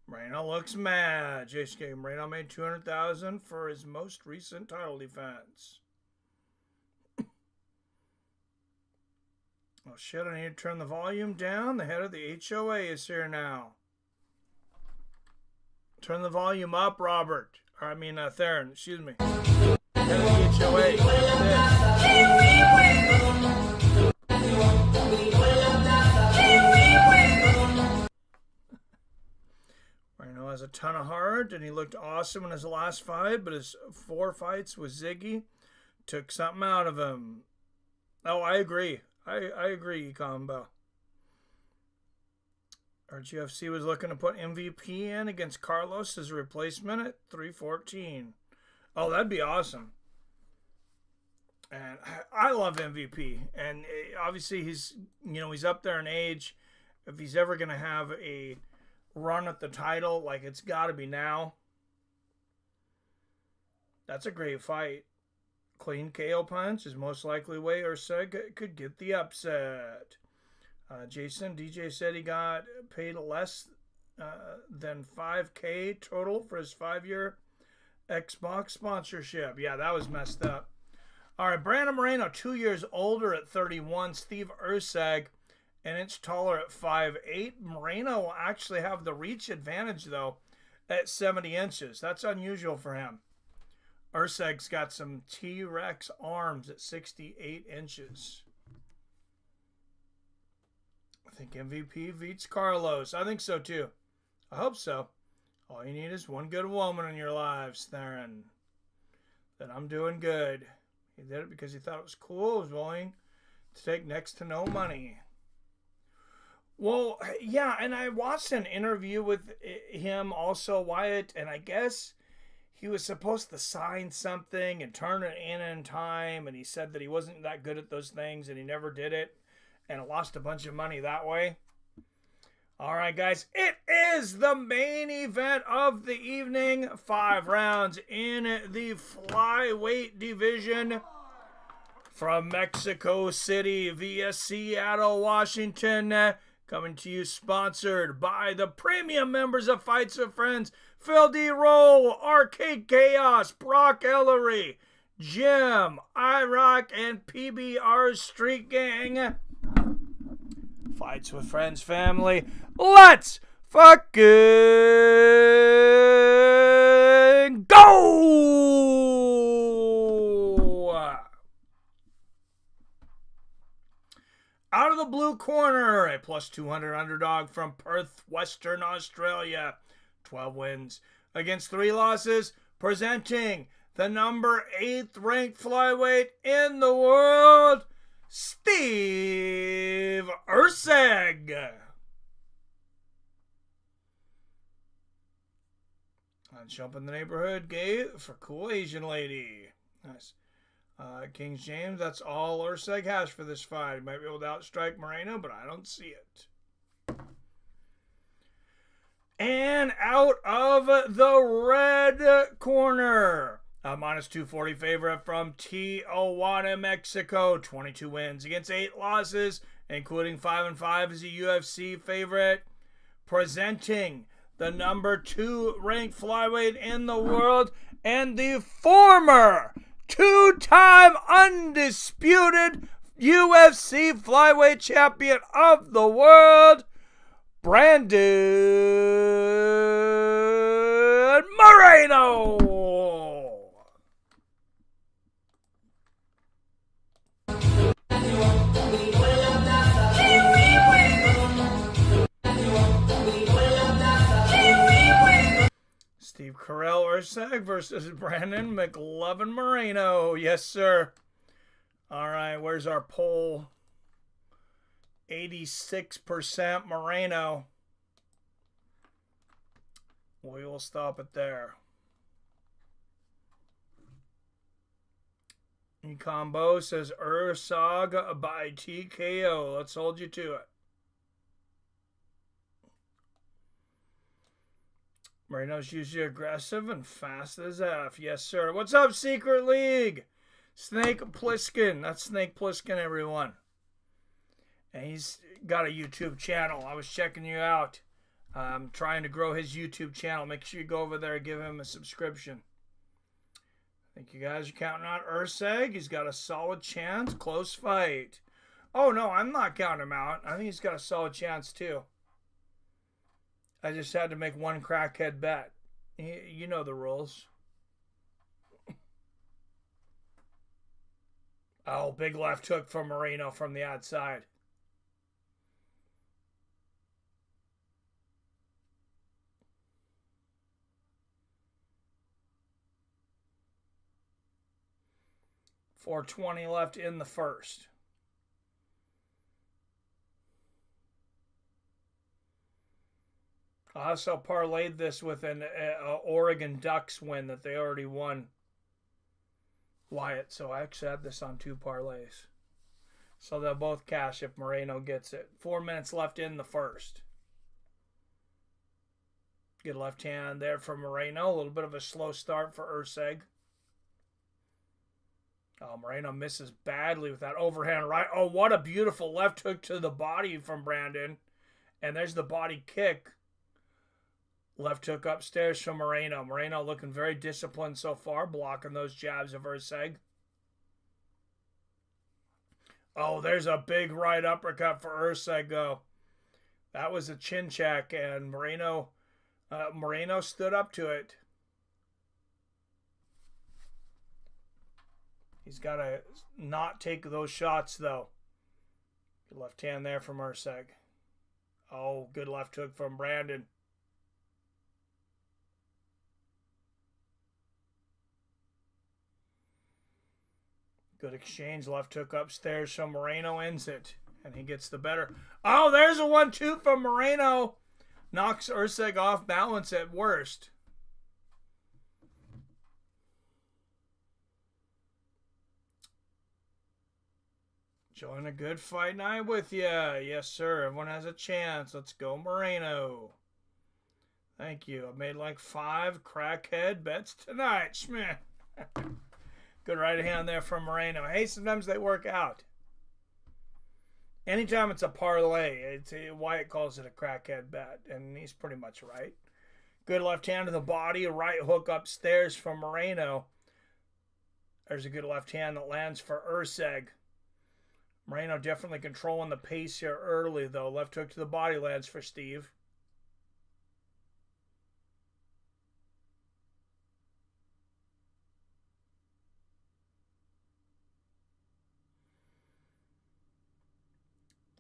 Moreno looks mad. JSK Moreno made $200,000 for his most recent title defense. Oh shit! I need to turn the volume down. The head of the HOA is here now. Turn the volume up, Robert. Or I mean, Theron. Excuse me. Head of the HOA. Moreno has a ton of heart, and he looked awesome in his last fight, but his 4 fights with Ziggy took something out of him. Oh, I agree. I agree, Combo. Our GFC was looking to put MVP in against Carlos as a replacement at 314. Oh, that'd be awesome. And I love MVP. And obviously he's up there in age. If he's ever going to have a run at the title, like it's got to be now. That's a great fight. Clean KO punch is most likely way Erceg could get the upset. DJ said he got paid less than $5,000 total for his 5-year Xbox sponsorship. Yeah, that was messed up. All right, Brandon Moreno, 2 years older at 31. Steve Erceg, an inch taller at 5'8". Moreno will actually have the reach advantage, though, at 70 inches. That's unusual for him. Erceg's got some T-Rex arms at 68 inches. I think MVP beats Carlos. I think so, too. I hope so. All you need is one good woman in your lives, Theron. Then I'm doing good. He did it because he thought it was cool. He was willing to take next to no money. Well, yeah, and I watched an interview with him also, Wyatt, and I guess he was supposed to sign something and turn it in time, and he said that he wasn't that good at those things, and he never did it, and lost a bunch of money that way. All right, guys, it is the main event of the evening. 5 rounds in the flyweight division from Mexico City via Seattle, Washington. Coming to you sponsored by the premium members of Fights with Friends, Phil D. Roll, Arcade Chaos, Brock Ellery, Jim, IROC, and PBR Street Gang. Fights with Friends family. Let's fucking go! Out of the blue corner, a +200 underdog from Perth, Western Australia. 12 wins against 3 losses, presenting the number 8th ranked flyweight in the world, Steve Erceg. On Jump in the Neighborhood, gay for cool Asian lady. Nice. King James, that's all Erceg has for this fight. He might be able to outstrike Moreno, but I don't see it. And out of the red corner, a -240 favorite from Tijuana, Mexico. 22 wins against 8 losses, including 5-5 as a UFC favorite. Presenting the number 2 ranked flyweight in the world and the former 2-time undisputed UFC flyweight champion of the world, Brandon Moreno. Steve Carell Erceg versus Brandon McLovin Moreno. Yes, sir. All right, where's our poll? 86% Moreno. We will stop it there. Combo says Erceg by TKO. Let's hold you to it. Moreno's usually aggressive and fast as F. Yes, sir. What's up, Secret League? Snake Plissken. That's Snake Plissken, everyone. And he's got a YouTube channel. I was checking you out. I'm trying to grow his YouTube channel. Make sure you go over there and give him a subscription. I think you guys are counting out Erceg. He's got a solid chance. Close fight. Oh, no, I'm not counting him out. I think he's got a solid chance, too. I just had to make one crackhead bet. You know the rules. Oh, big left hook from Moreno from the outside. .420 left in the first. I also parlayed this with an Oregon Ducks win that they already won, Wyatt. So I actually had this on 2 parlays. So they'll both cash if Moreno gets it. 4 minutes left in the first. Good left hand there for Moreno. A little bit of a slow start for Erceg. Oh, Moreno misses badly with that overhand right. Oh, what a beautiful left hook to the body from Brandon. And there's the body kick. Left hook upstairs from Moreno. Moreno looking very disciplined so far, blocking those jabs of Erceg. Oh, there's a big right uppercut for Erceg, though. That was a chin check, and Moreno stood up to it. He's got to not take those shots, though. Good left hand there from Erceg. Oh, good left hook from Brandon. Good exchange. Left hook upstairs from Moreno, ends it. And he gets the better. Oh, there's a 1-2 from Moreno. Knocks Erceg off balance at worst. Enjoying a good fight night with you. Yes, sir. Everyone has a chance. Let's go, Moreno. Thank you. I made like 5 crackhead bets tonight. Schmeh. Good right hand there from Moreno. Hey, sometimes they work out. Anytime it's a parlay, it's Wyatt calls it a crackhead bet, and he's pretty much right. Good left hand to the body, a right hook upstairs from Moreno. There's a good left hand that lands for Erceg. Moreno definitely controlling the pace here early, though. Left hook to the body lands for Steve.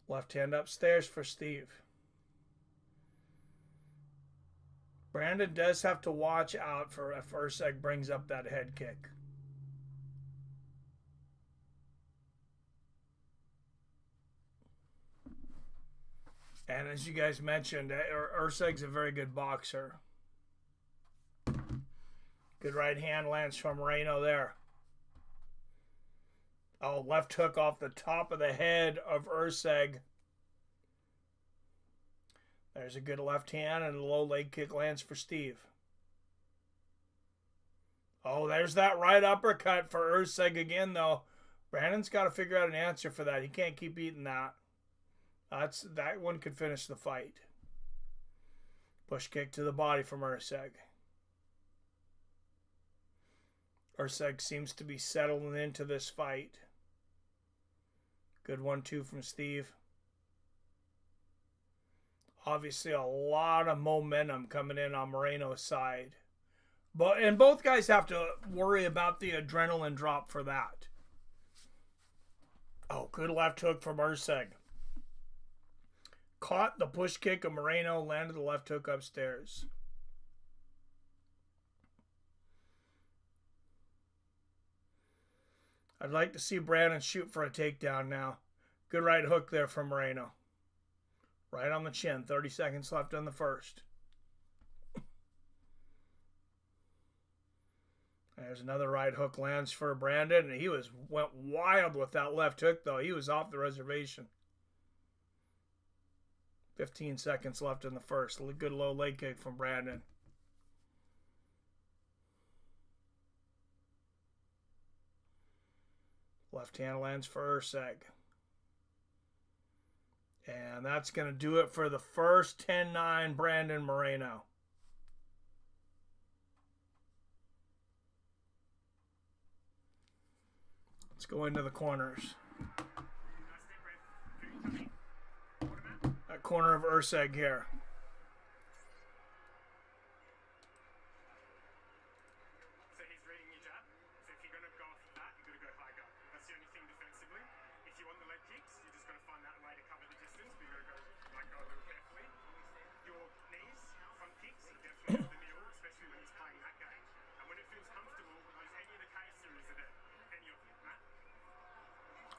Left hand upstairs for Steve. Brandon does have to watch out for if Erceg brings up that head kick. And as you guys mentioned, Erceg's a very good boxer. Good right hand lands from Moreno there. Oh, left hook off the top of the head of Erceg. There's a good left hand, and a low leg kick lands for Steve. Oh, there's that right uppercut for Erceg again, though. Brandon's got to figure out an answer for that. He can't keep eating that. That one could finish the fight. Push kick to the body from Erceg. Erceg seems to be settling into this fight. Good 1-2 from Steve. Obviously a lot of momentum coming in on Moreno's side. And both guys have to worry about the adrenaline drop for that. Oh, good left hook from Erceg. Caught the push kick of Moreno, landed the left hook upstairs. I'd like to see Brandon shoot for a takedown now. Good right hook there from Moreno. Right on the chin. 30 seconds left in the first. There's another right hook lands for Brandon. And he went wild with that left hook, though. He was off the reservation. 15 seconds left in the first. Good low leg kick from Brandon. Left hand lands for Erceg. And that's going to do it for the first 10-9 Brandon Moreno. Let's go into the corners. That corner of Erceg here. So he's reading your jab. So if you're going to go off that, you've got to go high guard. That's the only thing defensively. If you want the leg kicks, you just got to find that way to cover the distance, but you've got to go a little carefully. Your knees, front kicks, are definitely in the middle, especially when he's playing that game. And when it feels comfortable, is any of the case or is it any of you, Matt?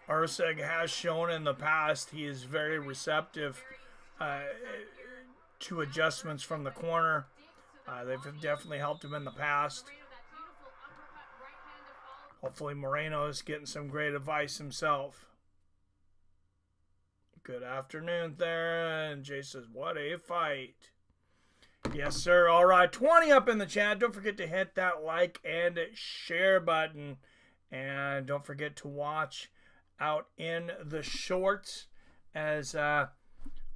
Erceg has shown in the past he is very receptive to adjustments from the corner. They've definitely helped him in the past. Hopefully Moreno is getting some great advice himself. Good afternoon there. And Jay says, what a fight. Yes, sir. All right. 20 up in the chat. Don't forget to hit that like and share button. And don't forget to watch out in the shorts as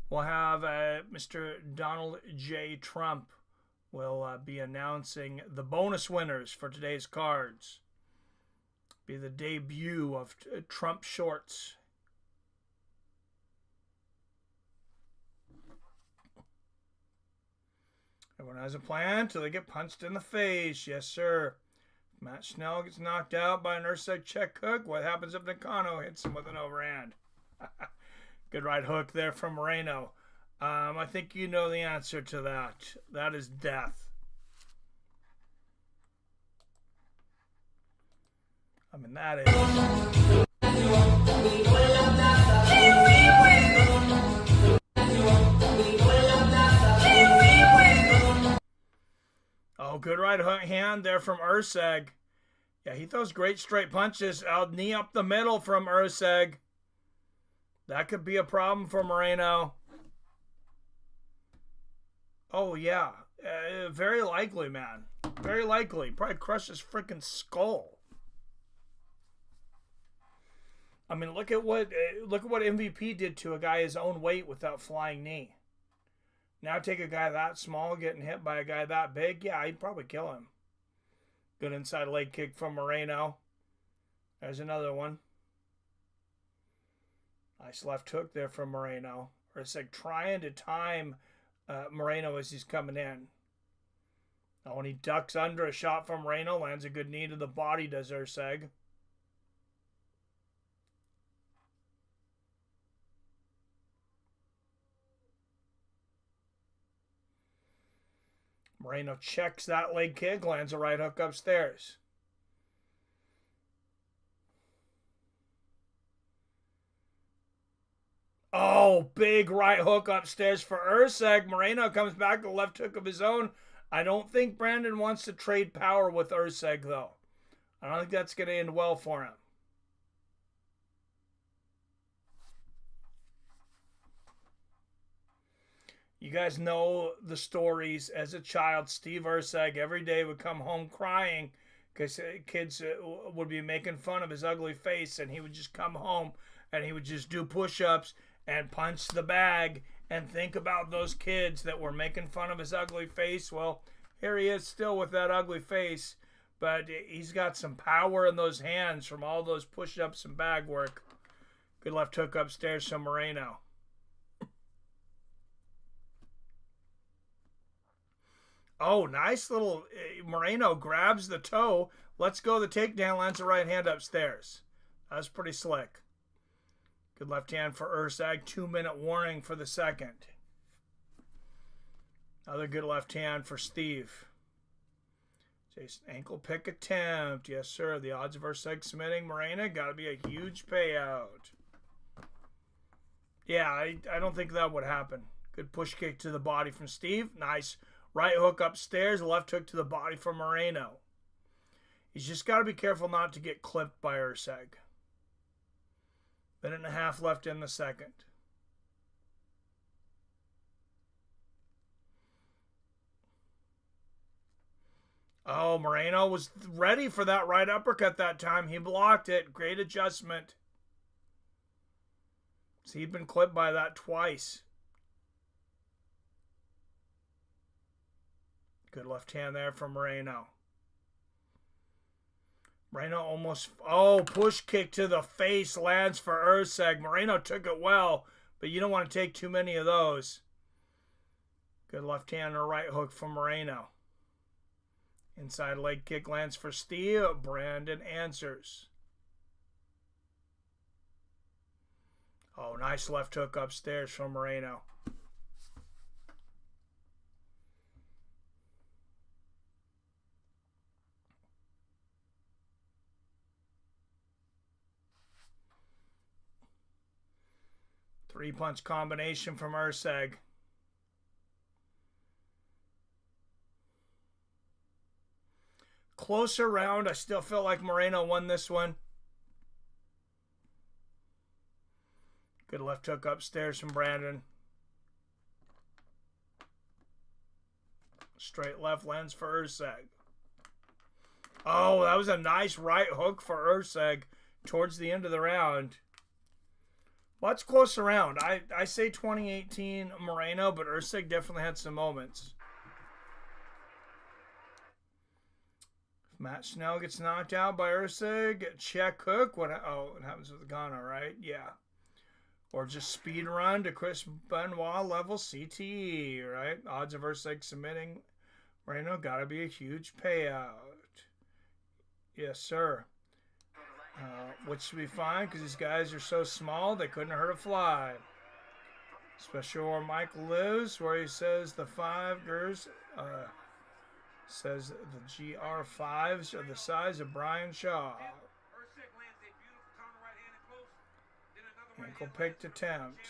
we'll have Mr. Donald J. Trump will be announcing the bonus winners for today's cards. Be the debut of Trump shorts. Everyone has a plan till they get punched in the face. Yes, sir. Matt Schnell gets knocked out by an Erceg check hook. What happens if Nakano hits him with an overhand? Good right hook there from Moreno. I think you know the answer to that. That is death. I mean, that is... Oh, good right hand there from Erceg. Yeah, he throws great straight punches. Out knee up the middle from Erceg. That could be a problem for Moreno. Oh, yeah. Very likely, man. Very likely. Probably crush his freaking skull. I mean, look at what MVP did to a guy his own weight without flying knee. Now take a guy that small getting hit by a guy that big. Yeah, he'd probably kill him. Good inside leg kick from Moreno. There's another one. Nice left hook there from Moreno. Erceg trying to time Moreno as he's coming in. Now when he ducks under a shot from Moreno, lands a good knee to the body, does Erceg. Moreno checks that leg kick, lands a right hook upstairs. Oh, big right hook upstairs for Erceg. Moreno comes back to the left hook of his own. I don't think Brandon wants to trade power with Erceg, though. I don't think that's going to end well for him. You guys know the stories. As a child, Steve Erceg every day would come home crying because kids would be making fun of his ugly face, and he would just come home and he would just do push-ups and punch the bag and think about those kids that were making fun of his ugly face. Well, here he is still with that ugly face, but he's got some power in those hands from all those push-ups and bag work. Good left hook upstairs from Moreno. Oh, nice little Moreno grabs the toe. Let's go the takedown, lands the right hand upstairs. That was pretty slick. Good left hand for Erceg. 2-minute warning for the second. Another good left hand for Steve. Jason, ankle pick attempt. Yes, sir. The odds of Erceg submitting Moreno got to be a huge payout. Yeah, I don't think that would happen. Good push kick to the body from Steve. Nice right hook upstairs. Left hook to the body from Moreno. He's just got to be careful not to get clipped by Erceg. Minute and a half left in the second. Oh, Moreno was ready for that right uppercut that time. He blocked it. Great adjustment. So he'd been clipped by that twice. Good left hand there from Moreno. Moreno almost... Oh, push kick to the face lands for Erceg. Moreno took it well, but you don't want to take too many of those. Good left hand and a right hook from Moreno. Inside leg kick lands for Steve. Brandon answers. Oh, nice left hook upstairs from Moreno. Three-punch combination from Erceg. Closer round. I still feel like Moreno won this one. Good left hook upstairs from Brandon. Straight left lands for Erceg. Oh, that was a nice right hook for Erceg towards the end of the round. Let's close around. I say 2018 Moreno, but Erceg definitely had some moments. If Matt Snell gets knocked out by Erceg, check hook. What happens with Ghana, right? Yeah. Or just speed run to Chris Benoit level CTE, right? Odds of Erceg submitting Moreno got to be a huge payout. Yes, sir. Which should be fine because these guys are so small they couldn't hurt a fly. Especially where Mike lives, where he says the says the GR5s are the size of Brian Shaw. Ankle picked attempt.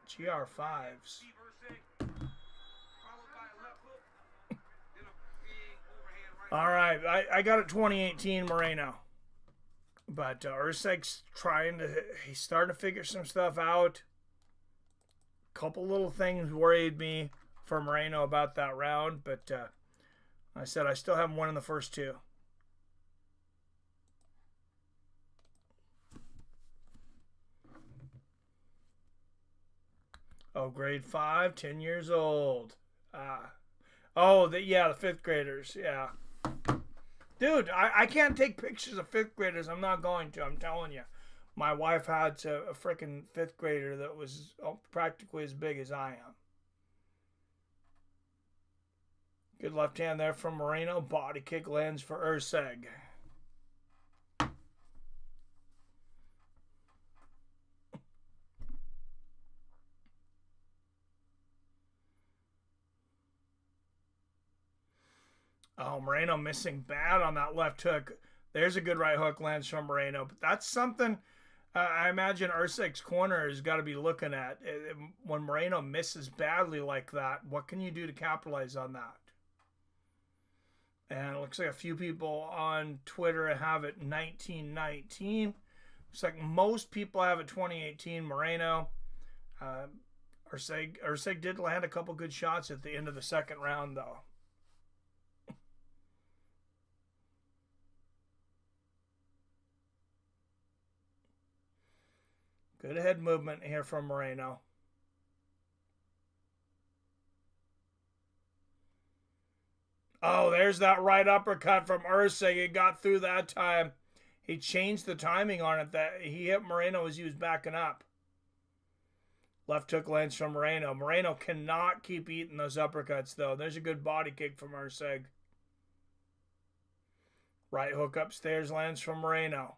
GR5s. All right, I got it 2018 Moreno. But Erceg's he's starting to figure some stuff out. Couple little things worried me for Moreno about that round, but I said I still haven't won in the first two. Oh, grade 5, 10 years old. Oh, the fifth graders. Yeah. Dude, I can't take pictures of fifth graders. I'm not going to. I'm telling you. My wife had a freaking fifth grader that was practically as big as I am. Good left hand there from Moreno. Body kick lands for Erceg. Oh, Moreno missing bad on that left hook. There's a good right hook lands from Moreno. But that's something I imagine Erceg's corner has got to be looking at. When Moreno misses badly like that, what can you do to capitalize on that? And it looks like a few people on Twitter have it 1919. Looks like most people have it 2018 Moreno. Erceg did land a couple good shots at the end of the second round, though. Good head movement here from Moreno. Oh, there's that right uppercut from Erceg. He got through that time. He changed the timing on it. That he hit Moreno as he was backing up. Left hook lands from Moreno. Moreno cannot keep eating those uppercuts, though. There's a good body kick from Erceg. Right hook upstairs lands from Moreno.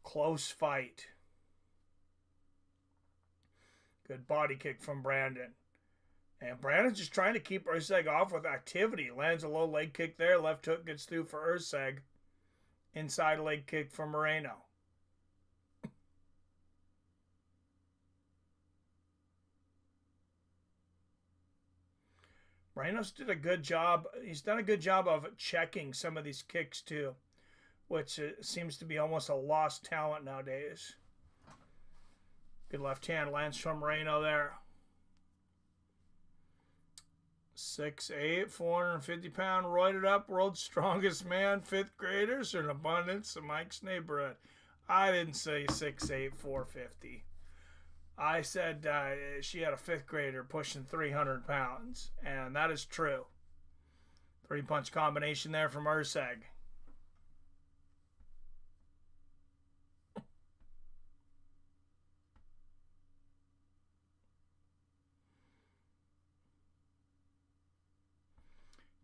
Close fight. Good body kick from Brandon. And Brandon's just trying to keep Erceg off with activity. Lands a low leg kick there. Left hook gets through for Erceg. Inside leg kick from Moreno. Moreno's did a good job. He's done a good job of checking some of these kicks too, which seems to be almost a lost talent nowadays. Good left hand lands from Moreno there. 6'8", 450-pound, roided up, world's strongest man, fifth graders are in abundance in Mike's neighborhood. I didn't say 6'8", 450. I said she had a fifth grader pushing 300 pounds, and that is true. 3-punch combination there from Erceg.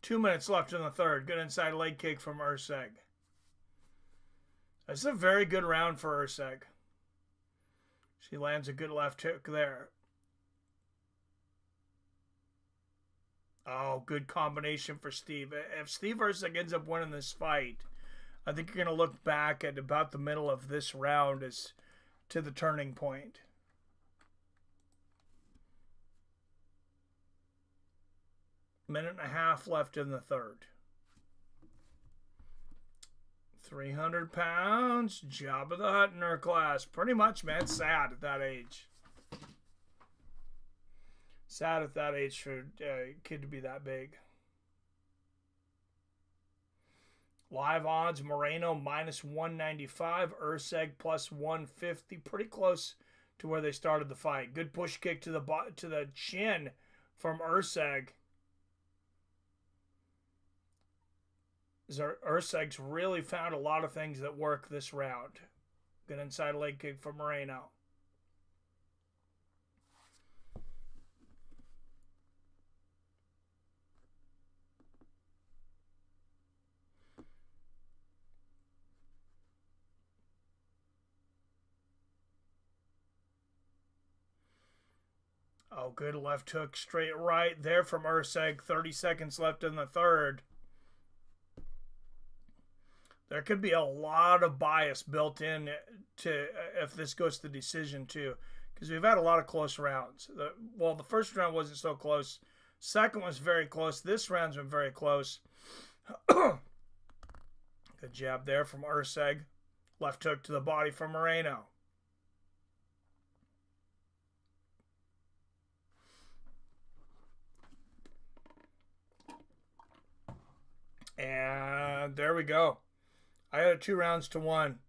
Two minutes left in the third. Good inside leg kick from Erceg. This is a very good round for Erceg. She lands a good left hook there. Oh, good combination for Steve. If Steve Erceg ends up winning this fight, I think you're going to look back at about the middle of this round as to the turning point. Minute and a half left in the third. 300 pounds, Jabba the Hutt in her class. Pretty much, man. It's sad at that age. Sad at that age for a kid to be that big. Live odds, Moreno minus 195, Erceg plus 150. Pretty close to where they started the fight. Good push kick to the chin from Erceg. Erceg's really found a lot of things that work this round. Good inside leg kick from Moreno. Oh, good left hook straight right there from Erceg. 30 seconds left in the third. There could be a lot of bias built in to if this goes to decision too, because we've had a lot of close rounds. The first round wasn't so close. Second was very close. This round's been very close. Good jab there from Erceg. Left hook to the body from Moreno. And there we go. I had it 2 rounds to 1.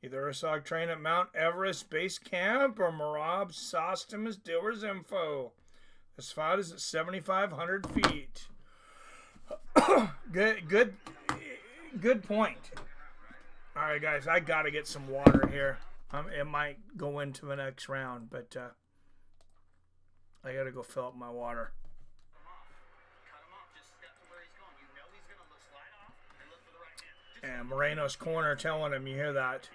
Either Erceg trained at Mount Everest Base Camp or Marab sauced him as dealer's info. This fight is at 7,500 feet. Good point. All right, guys, I got to get some water here. It might go into the next round, but I got to go fill up my water. And Moreno's corner telling him, you hear that?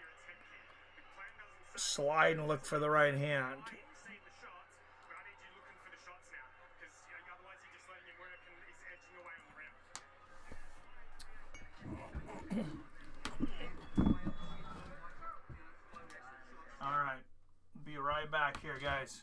Slide and look for the right hand. All right, be right back here, guys.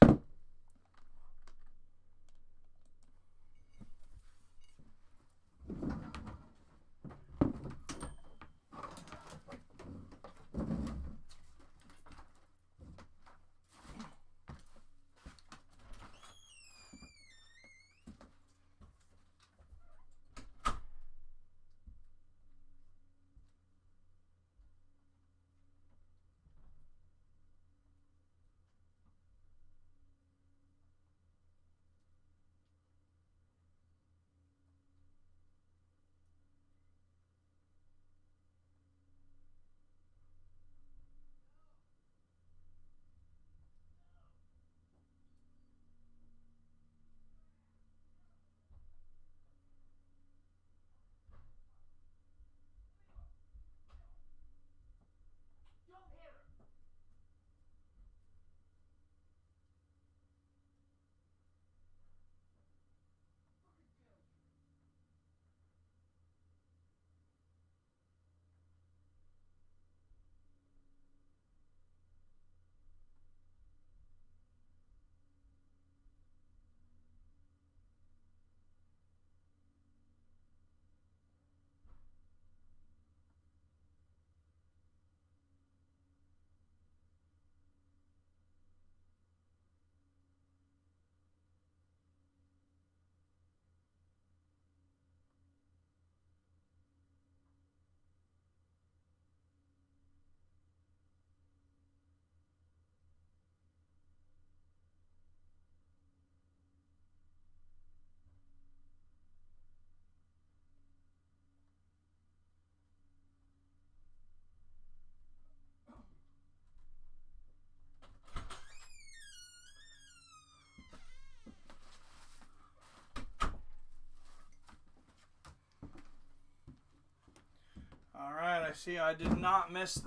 All right, I see I did not miss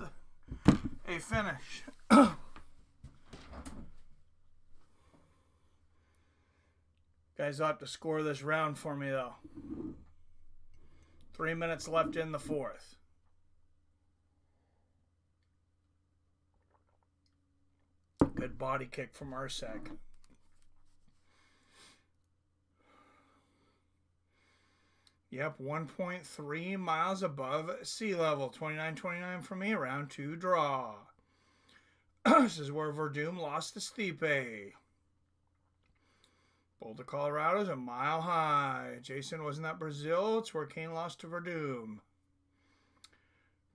a finish. Guys ought to score this round for me, though. 3 minutes left in the 4th. Good body kick from Erceg. Yep, 1.3 miles above sea level. 29-29 for me. Round 2 draw. This is where Verdum lost to Stipe. Boulder, Colorado is a mile high. Jason, wasn't that Brazil? It's where Kane lost to Verdum.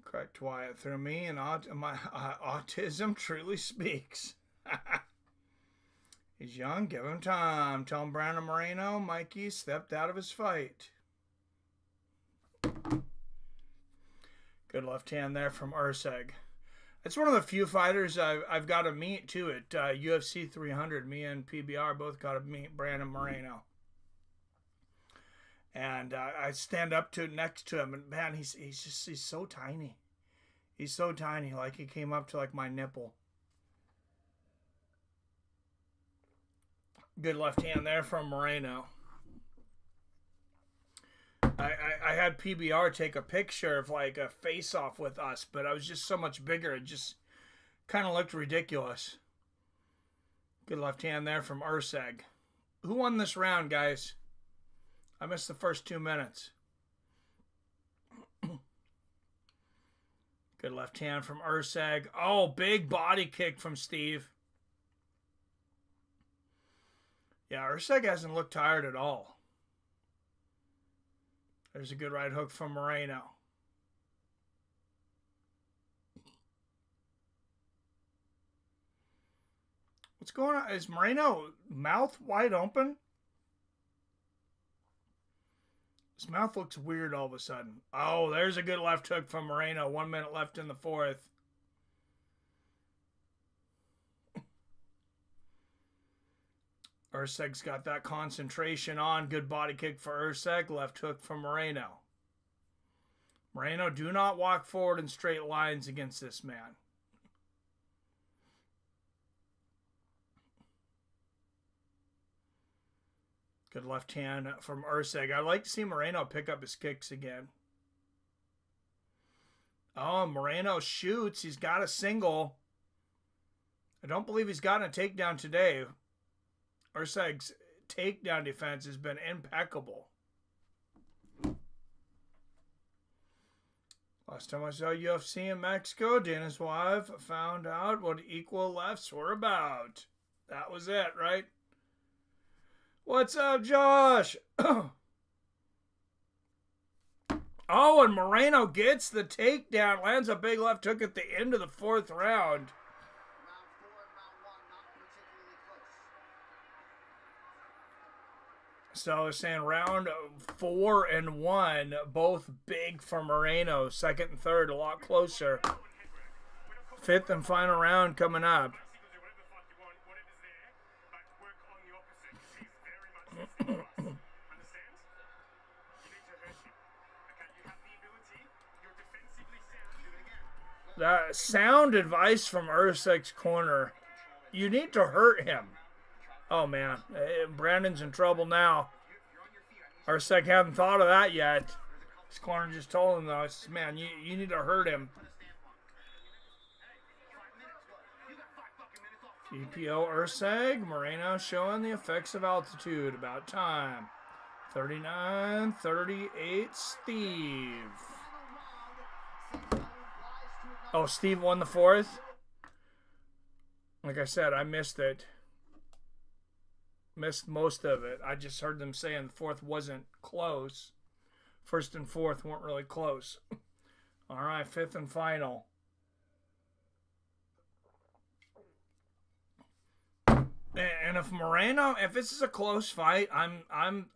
Correct Wyatt through me, and my autism truly speaks. He's young, give him time. Tell him Brandon Moreno, Mikey stepped out of his fight. Good left hand there from Erceg. It's one of the few fighters I've got to meet, too, at UFC 300. Me and PBR both got to meet Brandon Moreno. And I stand up next to him, and man, he's so tiny. He's so tiny, like he came up to like my nipple. Good left hand there from Moreno. I had PBR take a picture of like a face-off with us, but I was just so much bigger. It just kind of looked ridiculous. Good left hand there from Erceg. Who won this round, guys? I missed the first 2 minutes. Good left hand from Erceg. Oh, big body kick from Steve. Yeah, Erceg hasn't looked tired at all. There's a good right hook from Moreno. What's going on? Is Moreno mouth wide open? His mouth looks weird all of a sudden. Oh, there's a good left hook from Moreno. 1 minute left in the fourth. Erceg's got that concentration on. Good body kick for Erceg. Left hook from Moreno. Moreno, do not walk forward in straight lines against this man. Good left hand from Erceg. I'd like to see Moreno pick up his kicks again. Oh, Moreno shoots. He's got a single. I don't believe he's gotten a takedown today. Erceg's takedown defense has been impeccable. Last time I saw UFC in Mexico, Dana's wife found out what equal lefts were about. That was it, right? What's up, Josh? Oh, and Moreno gets the takedown. Lands a big left hook at the end of the fourth round. So they're saying round 4 and 1, both big for Moreno. Second and third, a lot closer. Fifth and final round coming up. That sound advice from Erceg's corner. You need to hurt him. Oh, man. Brandon's in trouble now. Erceg hadn't thought of that yet. His corner just told him, though, man, you need to hurt him. EPO Erceg. Moreno showing the effects of altitude. About time. 39-38 Steve. Oh, Steve won the fourth? Like I said, I missed it. Missed most of it. I just heard them saying the fourth wasn't close. First and fourth weren't really close. All right, fifth and final. And if Moreno, if this is a close fight, I'm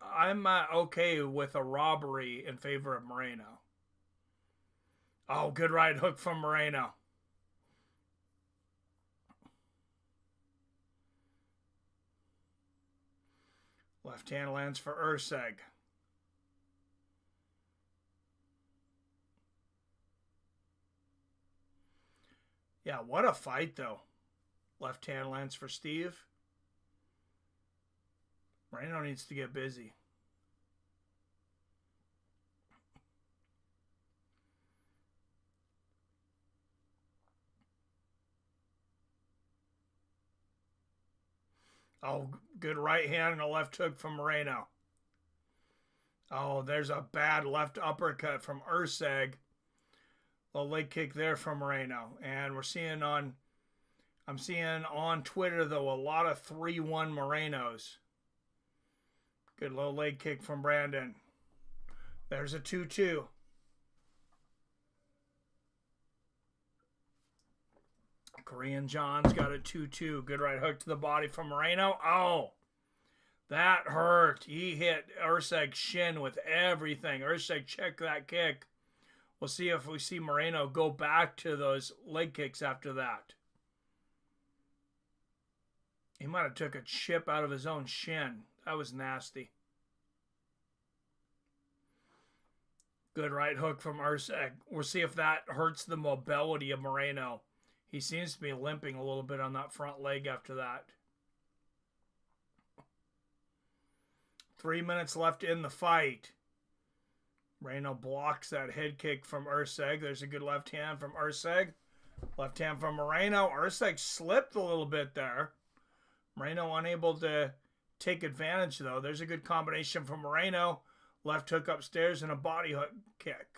okay with a robbery in favor of Moreno. Oh, good right hook from Moreno. Left hand lands for Erceg. Yeah, what a fight, though. Left hand lands for Steve. Moreno needs to get busy. Oh, good right hand and a left hook from Moreno. Oh, there's a bad left uppercut from Erceg. A leg kick there from Moreno. And I'm seeing on Twitter, though, a lot of 3-1 Morenos. Good low leg kick from Brandon. There's a 2-2. Korean John's got a 2-2. Good right hook to the body from Moreno. Oh, that hurt. He hit Erceg's shin with everything. Erceg checked that kick. We'll see if we see Moreno go back to those leg kicks after that. He might have took a chip out of his own shin. That was nasty. Good right hook from Erceg. We'll see if that hurts the mobility of Moreno. He seems to be limping a little bit on that front leg after that. 3 minutes left in the fight. Moreno blocks that head kick from Erceg. There's a good left hand from Erceg. Left hand from Moreno. Erceg slipped a little bit there. Moreno unable to take advantage, though. There's a good combination from Moreno. Left hook upstairs and a body hook kick.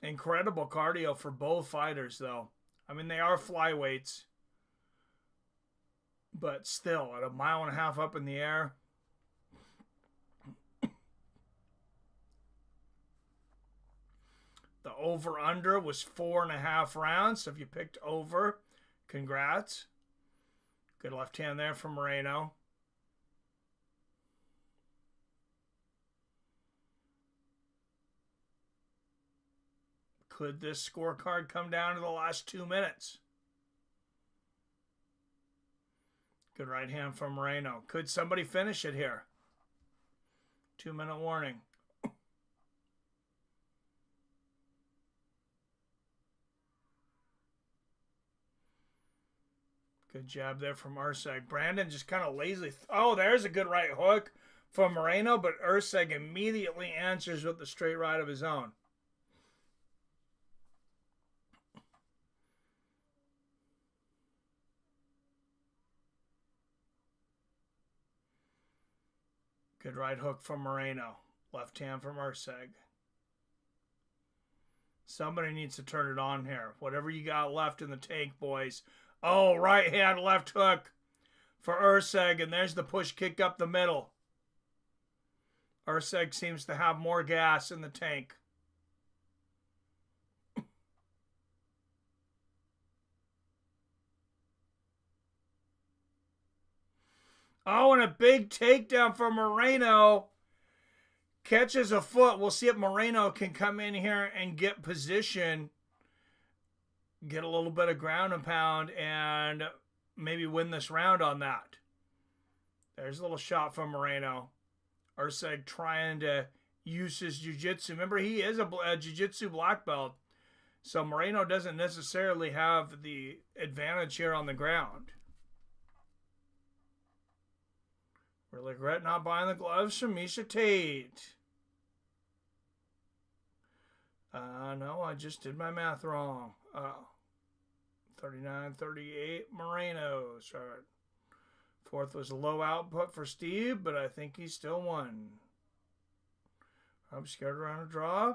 Incredible cardio for both fighters, though. I mean, they are flyweights. But still, at 1.5 miles up in the air. The over-under was 4.5 rounds. So if you picked over, congrats. Good left hand there from Moreno. Could this scorecard come down to the last 2 minutes? Good right hand from Moreno. Could somebody finish it here? 2-minute warning. Good jab there from Erceg. Brandon just kind of lazily. Oh, there's a good right hook from Moreno, but Erceg immediately answers with the straight right of his own. Good right hook from Moreno. Left hand from Erceg. Somebody needs to turn it on here. Whatever you got left in the tank, boys. Oh, right hand, left hook for Erceg, and there's the push kick up the middle. Erceg seems to have more gas in the tank. Oh, and a big takedown for Moreno. Catches a foot. We'll see if Moreno can come in here and get position. Get a little bit of ground and pound and maybe win this round on that. There's a little shot from Moreno. Erceg trying to use his jiu-jitsu. Remember, he is a jiu-jitsu black belt. So Moreno doesn't necessarily have the advantage here on the ground. Really regret not buying the gloves from Miesha Tate. No, I just did my math wrong. 39-38 Moreno. Sorry. Fourth was a low output for Steve, but I think he still won. I'm scared around a draw.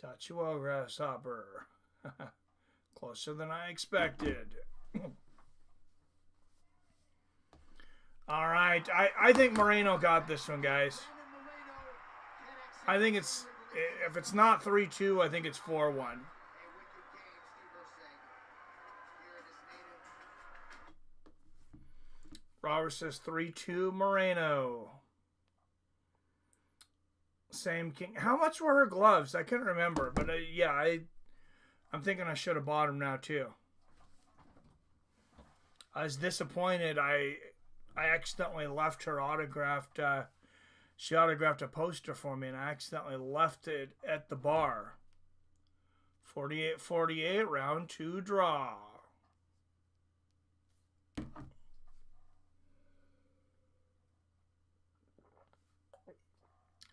Taught you well, Grasshopper. Closer than I expected. All right. I think Moreno got this one, guys. I think it's, if it's not 3-2, I think it's 4-1. Robert says 3-2 Moreno. Same king. How much were her gloves? I couldn't remember, but yeah, I'm thinking I should have bought them now too. I was disappointed. I accidentally left her autographed. She autographed a poster for me, and I accidentally left it at the bar. 48-48, round 2 draw.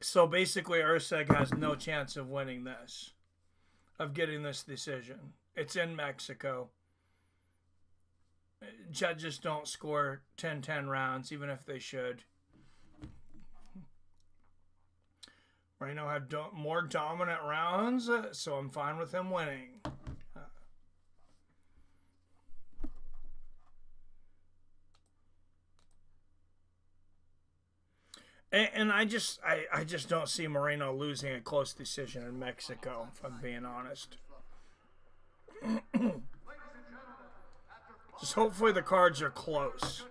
So basically, Erceg has no chance of winning this, of getting this decision. It's in Mexico. Judges don't score 10-10 rounds, even if they should. Moreno had more dominant rounds, so I'm fine with him winning. And I just don't see Moreno losing a close decision in Mexico, if I'm being honest. Just hopefully the cards are close.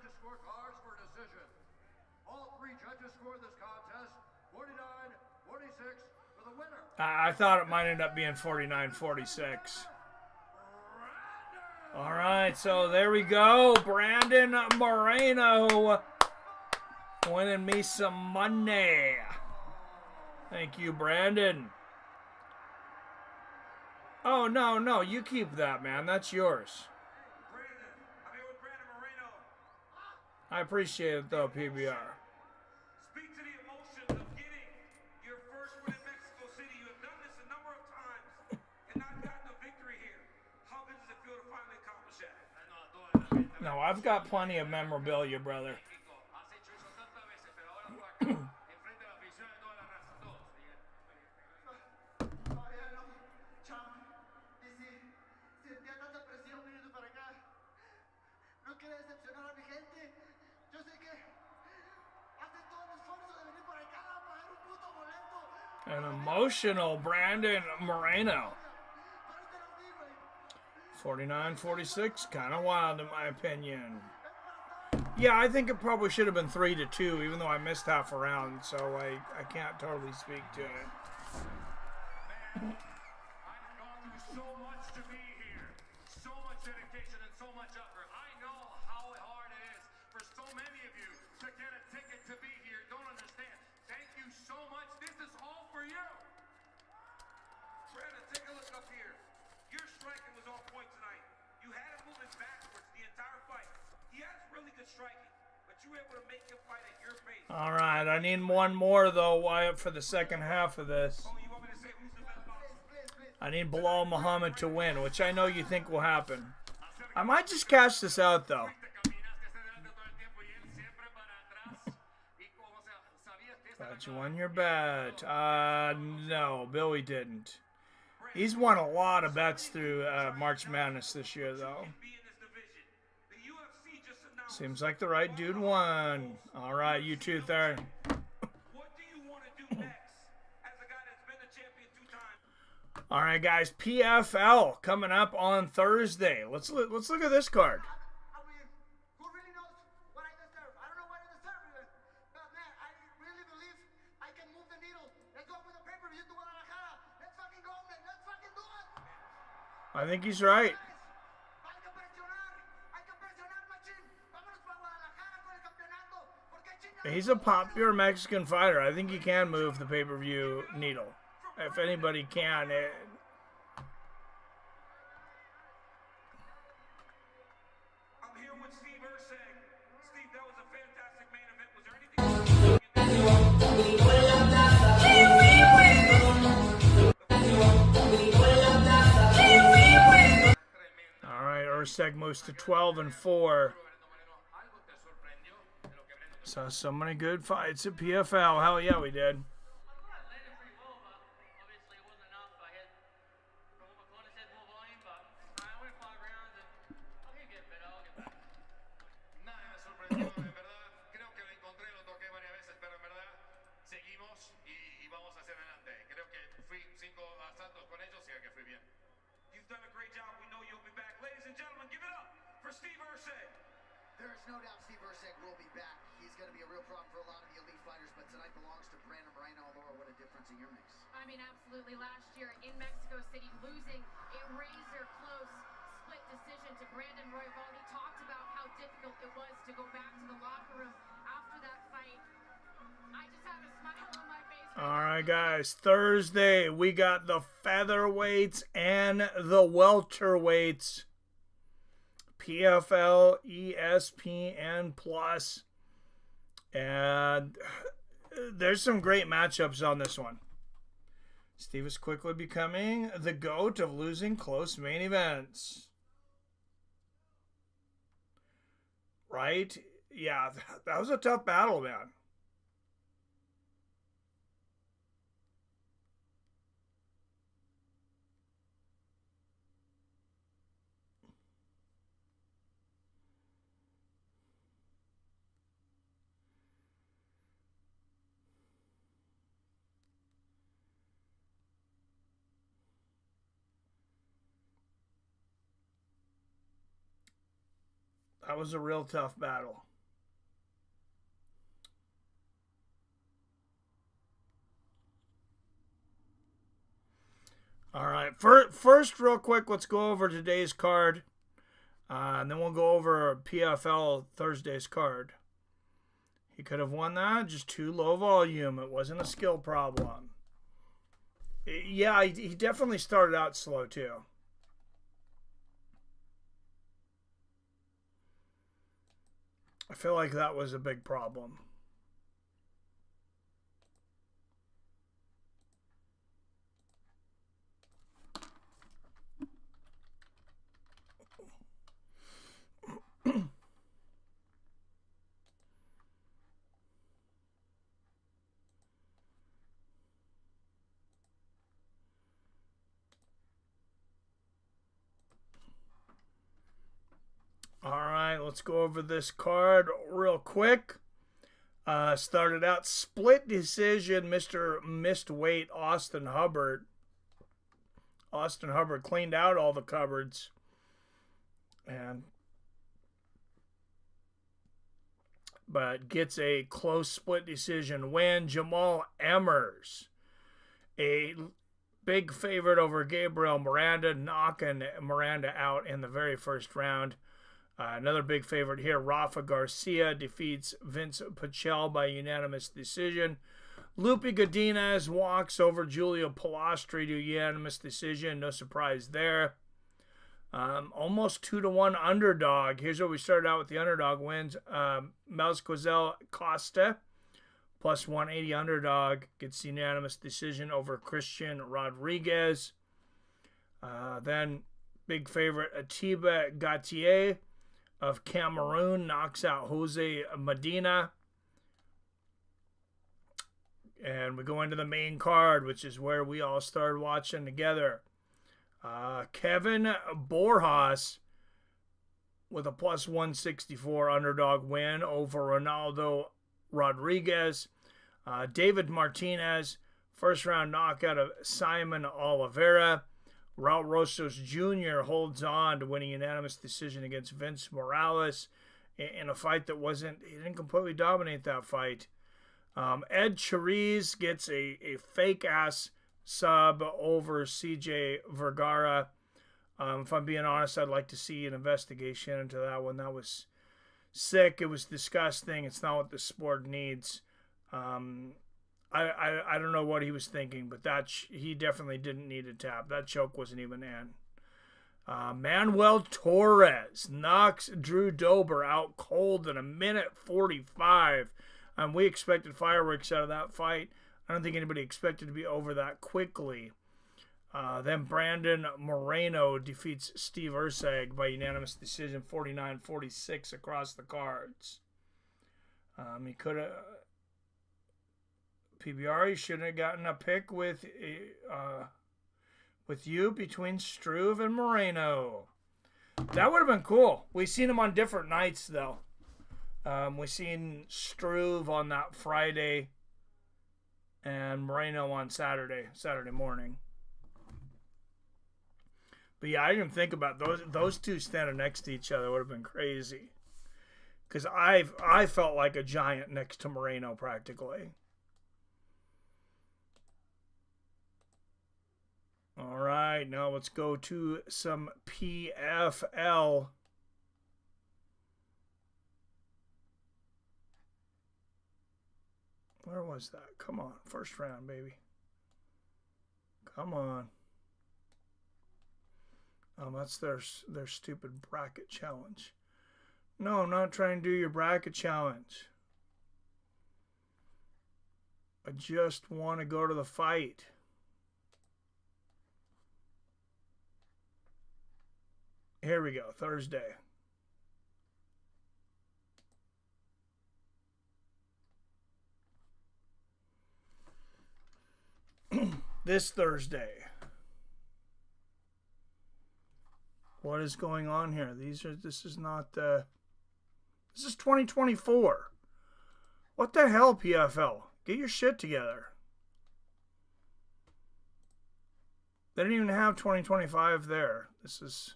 I thought it might end up being 49-46. All right, so there we go. Brandon Moreno winning me some money. Thank you, Brandon. Oh, no, you keep that, man. That's yours. I appreciate it, though, PBR. Speak to the emotion of getting your first win in Mexico City. You have done this a number of times and not gotten a victory here. How good does it feel to finally accomplish that? No, I've got plenty of memorabilia, brother. An emotional Brandon Moreno. 49-46, kind of wild in my opinion. Yeah, I think it probably should have been 3-2, even though I missed half a round, so I can't totally speak to it. Man, I've gone through so much to be here. So much dedication and so much effort. I know how hard it is for so many of you to get a ticket to be here. Don't understand. Thank you so much. This is all for you. Brandon, take a look up here. Your striking was on point tonight. You had him moving backwards the entire fight. He has really good striking, but you were able to make him fight at your pace. All right, I need one more, though, Wyatt, for the second half of this. Oh, you want me to say who's the best boxer? I need Bilal Muhammad to win, which I know you think will happen. I might just cash this out, though. Thought you won your bet. No, Billy didn't. He's won a lot of bets through March Madness this year, though. Seems like the right dude won. All right, you two there. What do you want to do next as a guy that's been the champion 2 times? All right, guys. PFL coming up on Thursday. Let's look at this card. I mean, who really knows what I deserve? I don't know what I deserve even. But man, I really believe I can move the needle. Let's go with the pay-per-view to Guadalajara. Let's fucking go, man. Let's fucking do it. I think he's right. Hay que presionar, machín. Vámonos para Guadalajara con el campeonato. ¿Por qué chingados? He's a popular Mexican fighter. I think he can move the pay-per-view needle. If anybody can. I'm here with Steve Erceg. Steve, that was a fantastic main event. Was there anything? All right, Erceg moves to 12-4. So many good fights at PFL. Hell yeah, we did. Nada me sorprendió, en verdad. Creo que lo encontré, lo toqué varias veces, pero en verdad seguimos y vamos hacia adelante. Creo que fui 5 asaltos con ellos y que fui bien. You've done a great job. We know you'll be back. Ladies and gentlemen, give it up for Steve Erceg. There is no doubt Steve Erceg will be back. He's going to be a real problem for a lot of the elite fighters, but tonight belongs to Brandon Moreno. Laura, what a difference in your mix. I mean, absolutely. Last year in Mexico City, losing a razor-close split decision to Brandon Moreno. He talked about how difficult it was to go back to the locker room after that fight. I just have a smile on my face. All right, guys. Thursday, we got the featherweights and the welterweights. PFL, ESPN Plus. And there's some great matchups on this one. Steve is quickly becoming the GOAT of losing close main events. Right? Yeah, that was a tough battle, man. That was a real tough battle. All right. First, real quick, let's go over today's card. And then we'll go over PFL Thursday's card. He could have won that. Just too low volume. It wasn't a skill problem. Yeah, he definitely started out slow, too. I feel like that was a big problem. All right, let's go over this card real quick. Started out split decision, Mr. Missed Weight, Austin Hubbard. Austin Hubbard cleaned out all the cupboards. But gets a close split decision win. Jamal Emmers, a big favorite over Gabriel Miranda, knocking Miranda out in the very first round. Another big favorite here, Rafa Garcia defeats Vince Pichel by unanimous decision. Lupe Godinez walks over Julio Pilastri to unanimous decision. No surprise there. Almost 2-1 underdog. Here's where we started out with the underdog wins. Melquizael Costa, plus 180 underdog, gets unanimous decision over Christian Rodriguez. Then big favorite Atiba Gautier of Cameroon knocks out Jose Medina. And we go into the main card, which is where we all started watching together. Kevin Borjas with a plus 164 underdog win over Ronaldo Rodriguez. David Martinez, first round knockout of Simon Oliveira. Raul Rosas Jr. holds on to winning unanimous decision against Vince Morales in a fight that he didn't completely dominate that fight. Ed Chiriz gets a fake-ass sub over CJ Vergara. If I'm being honest, I'd like to see an investigation into that one. That was sick. It was disgusting. It's not what the sport needs. I don't know what he was thinking, but he definitely didn't need a tap. That choke wasn't even in. Manuel Torres knocks Drew Dober out cold in a minute 45. We expected fireworks out of that fight. I don't think anybody expected to be over that quickly. Then Brandon Moreno defeats Steve Erceg by unanimous decision, 49-46 across the cards. He could have... PBR, he shouldn't have gotten a pick with you between Struve and Moreno. That would have been cool. We seen him on different nights, though. We seen Struve on that Friday and Moreno on Saturday morning. But yeah, I didn't think about those two standing next to each other would have been crazy. Because I felt like a giant next to Moreno practically. All right, now let's go to some PFL. Where was that? Come on, first round, baby. Come on. That's their stupid bracket challenge. No, I'm not trying to do your bracket challenge. I just want to go to the fight. Here we go, Thursday. This Thursday. What is going on here? This is not this is 2024. What the hell, PFL? Get your shit together. They didn't even have 2025 there. This is...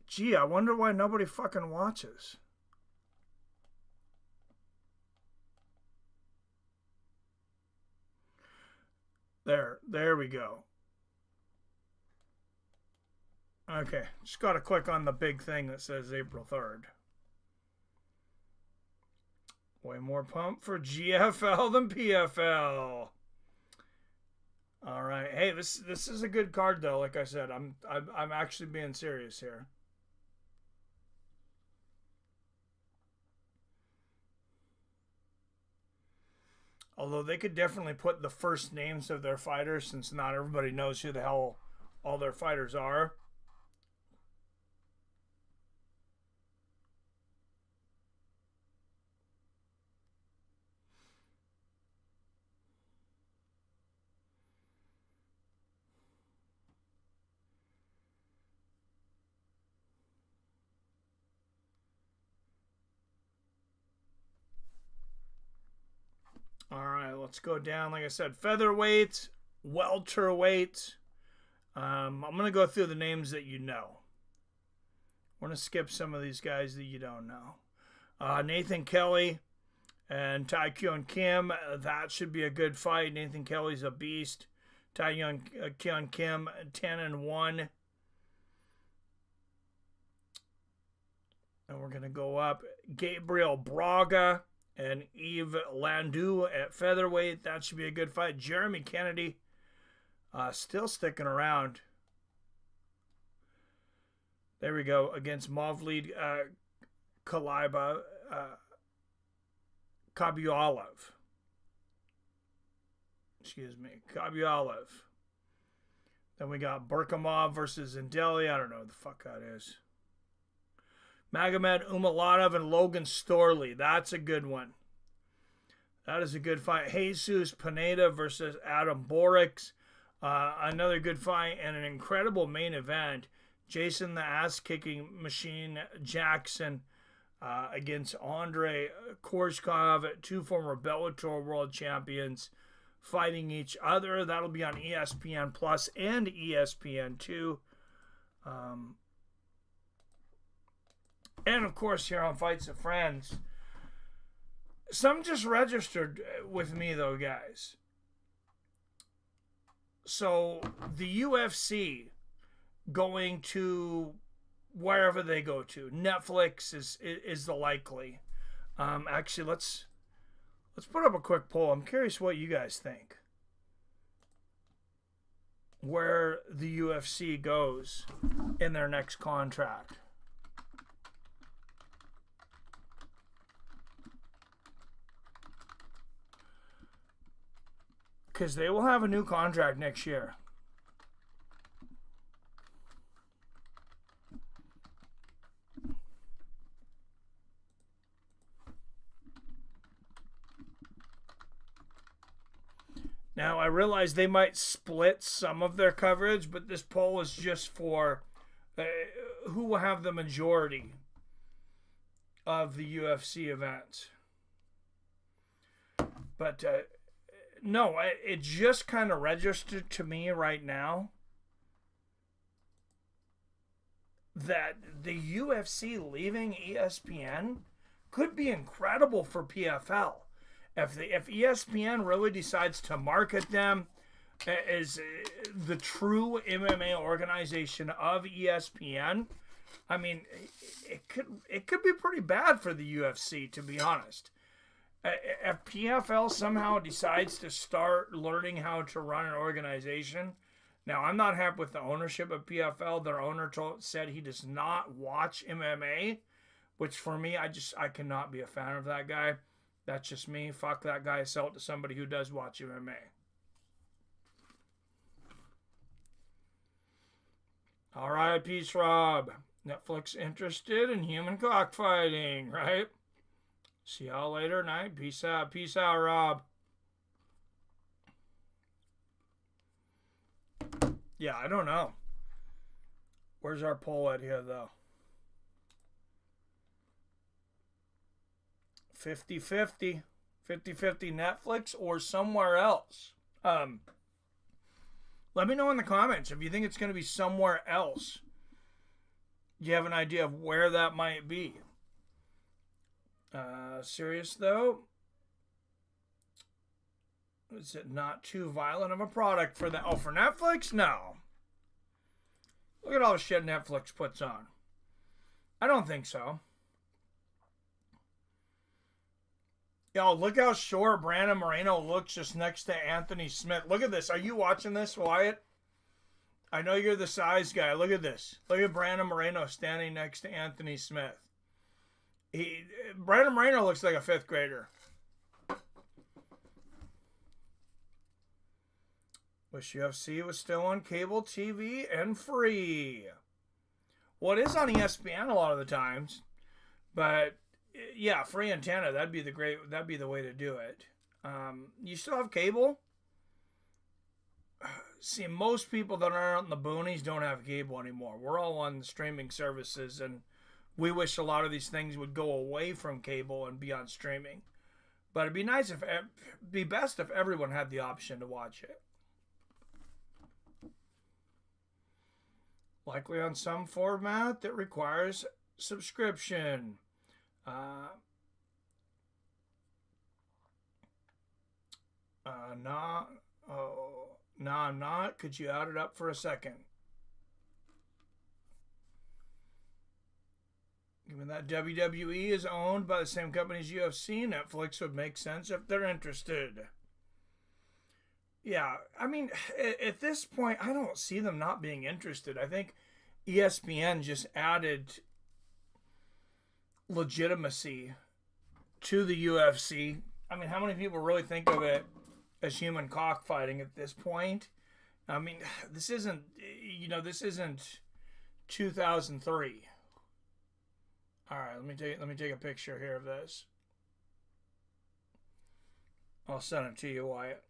Gee, I wonder why nobody fucking watches. There we go. Okay, just got to click on the big thing that says April 3rd. Way more pumped for GFL than PFL. All right. Hey, this is a good card though. Like I said, I'm actually being serious here. Although they could definitely put the first names of their fighters, since not everybody knows who the hell all their fighters are. All right, let's go down. Like I said, featherweight, welterweight. I'm going to go through the names that you know. We're going to skip some of these guys that you don't know. Nathan Kelly and Tai Kyun Kim. That should be a good fight. Nathan Kelly's a beast. Tai Kyun Kim, 10-1. And we're going to go up. Gabriel Braga and Yves Landau at featherweight. That should be a good fight. Jeremy Kennedy still sticking around. There we go. Against Mavlid Kabyalov. Excuse me. Kabyalov. Then we got Burkamov versus Zindeli. I don't know what the fuck that is. Magomed Umalatov and Logan Storley. That's a good one. That is a good fight. Jesus Pineda versus Adam Borix. Another good fight and an incredible main event. Jason the ass-kicking machine Jackson against Andre Korshkov, two former Bellator world champions fighting each other. That'll be on ESPN Plus and ESPN2. And, of course, here on Fights of Friends. Some just registered with me, though, guys. So, the UFC going to wherever they go to. Netflix is the likely. Actually, let's put up a quick poll. I'm curious what you guys think. Where the UFC goes in their next contract. Because they will have a new contract next year. Now, I realize they might split some of their coverage, but this poll is just for who will have the majority of the UFC events. But no, it just kind of registered to me right now that the UFC leaving ESPN could be incredible for PFL. If ESPN really decides to market them as the true MMA organization of ESPN, I mean, it could be pretty bad for the UFC, to be honest. If PFL somehow decides to start learning how to run an organization, now I'm not happy with the ownership of PFL. Their owner said he does not watch MMA, which for me, I cannot be a fan of that guy. That's just me. Fuck that guy. Sell it to somebody who does watch MMA. All right, peace, Rob. Netflix interested in human cockfighting, right? See y'all later night. Peace out. Peace out, Rob. Yeah, I don't know. Where's our poll at here, though? 50-50. 50-50 Netflix or somewhere else. Let me know in the comments if you think it's going to be somewhere else. Do you have an idea of where that might be? Serious, though? Is it not too violent of a product for that? Oh, for Netflix? No. Look at all the shit Netflix puts on. I don't think so. Yo, look how short Brandon Moreno looks just next to Anthony Smith. Look at this. Are you watching this, Wyatt? I know you're the size guy. Look at this. Look at Brandon Moreno standing next to Anthony Smith. Brandon Moreno looks like a 5th grader. Wish UFC was still on cable TV and free. Well, it is on ESPN a lot of the times, but yeah, free antenna. That'd be the way to do it. You still have cable? See, most people that are out in the boonies don't have cable anymore. We're all on streaming services, and we wish a lot of these things would go away from cable and be on streaming. But it'd be nice be best if everyone had the option to watch it. Likely on some format that requires subscription. No, I'm not. Could you add it up for a second? Given that WWE is owned by the same company as UFC, Netflix would make sense if they're interested. Yeah, I mean, at this point, I don't see them not being interested. I think ESPN just added legitimacy to the UFC. I mean, how many people really think of it as human cockfighting at this point? I mean, this isn't 2003. All right, let me take a picture here of this. I'll send it to you, Wyatt.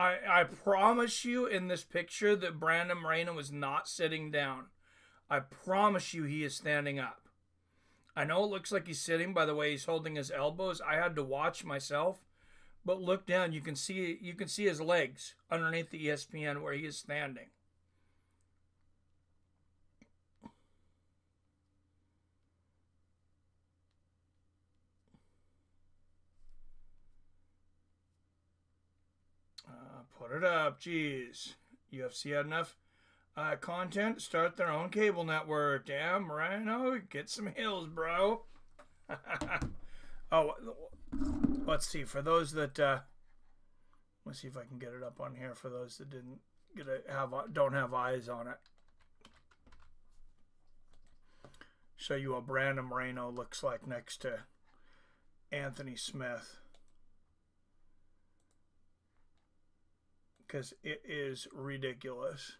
I promise you in this picture that Brandon Moreno is not sitting down. I promise you he is standing up. I know it looks like he's sitting by the way he's holding his elbows. I had to watch myself. But look down, you can see his legs underneath the ESPN where he is standing. Put it up, jeez. UFC had enough content to start their own cable network. Damn, Moreno, get some hills, bro. Oh, let's see. For those that, let's see if I can get it up on here. For those that don't have eyes on it, show you what Brandon Moreno looks like next to Anthony Smith. Because it is ridiculous.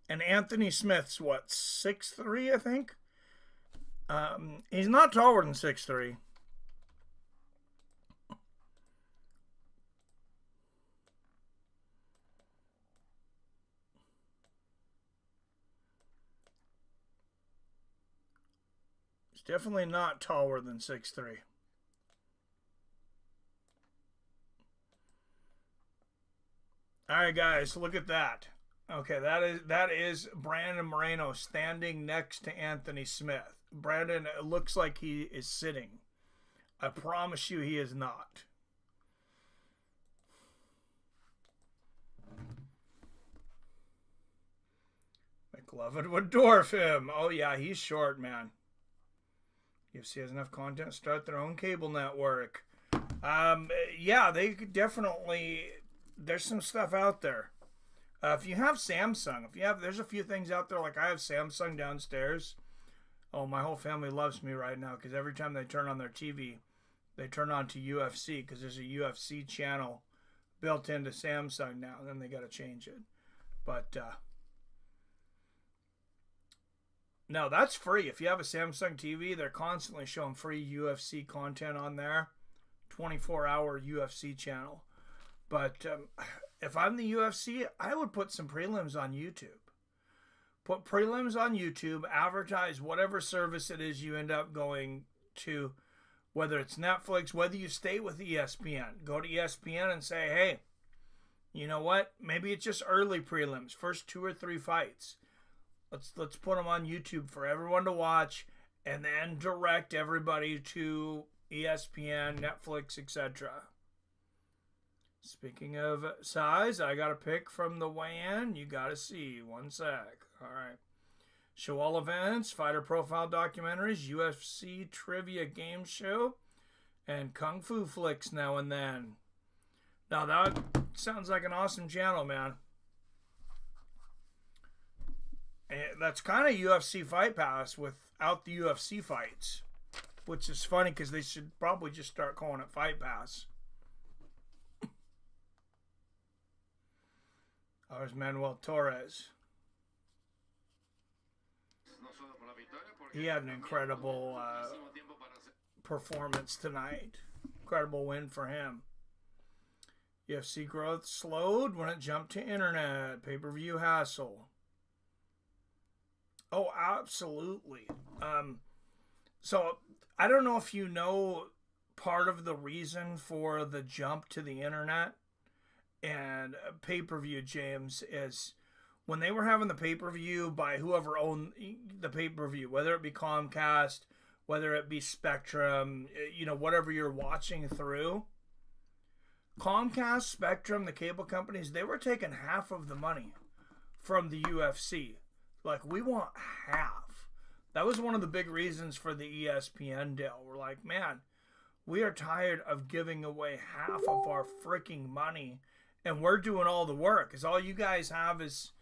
And Anthony Smith's what, 6'3", I think? He's not taller than 6'3". He's definitely not taller than 6'3". All right, guys, look at that. Okay, that is Brandon Moreno standing next to Anthony Smith. Brandon, it looks like he is sitting. I promise you he is not. McLovin would dwarf him. Oh, yeah, he's short, man. UFC has enough content to start their own cable network. Yeah, they could definitely... There's some stuff out there. If you have Samsung, there's a few things out there. Like I have Samsung downstairs. Oh, my whole family loves me right now because every time they turn on their TV, they turn on to UFC because there's a UFC channel built into Samsung now. And then they got to change it. But no, that's free. If you have a Samsung TV, they're constantly showing free UFC content on there. 24-hour UFC channel. But if I'm the UFC, I would put some prelims on YouTube. Put prelims on YouTube, advertise whatever service it is you end up going to, whether it's Netflix, whether you stay with ESPN. Go to ESPN and say, hey, you know what? Maybe it's just early prelims, first 2 or 3 fights. Let's put them on YouTube for everyone to watch, and then direct everybody to ESPN, Netflix, etc. Speaking of size, I got a pick from the weigh-in. You got to see. One sec. All right. Show all events, fighter profile documentaries, UFC trivia game show, and Kung Fu flicks now and then. Now that sounds like an awesome channel, man. And that's kind of UFC Fight Pass without the UFC fights, which is funny because they should probably just start calling it Fight Pass. There's Manuel Torres. He had an incredible performance tonight. Incredible win for him. UFC growth slowed when it jumped to internet. Pay-per-view hassle. Oh, absolutely. So, I don't know if you know part of the reason for the jump to the internet and pay-per-view, James, is when they were having the pay-per-view by whoever owned the pay-per-view, whether it be Comcast, whether it be Spectrum, whatever you're watching through, Comcast, Spectrum, the cable companies, they were taking half of the money from the UFC. Like, we want half. That was one of the big reasons for the ESPN deal. We're like, man, we are tired of giving away half of our freaking money, and we're doing all the work. Because all you guys have is,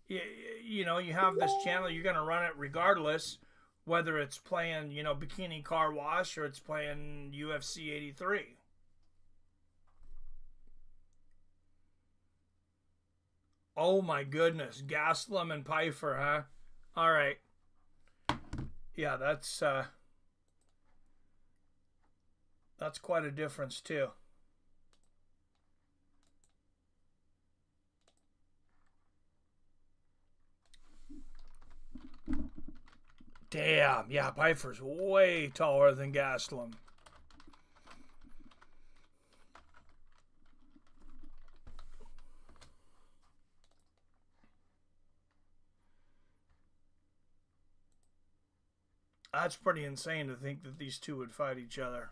you have this channel, you're going to run it regardless, whether it's playing, Bikini Car Wash or it's playing UFC 83. Oh my goodness, Gastelum and Pyfer, huh? All right. Yeah, that's quite a difference too. Damn, yeah, Pyfer's way taller than Gastelum. That's pretty insane to think that these two would fight each other.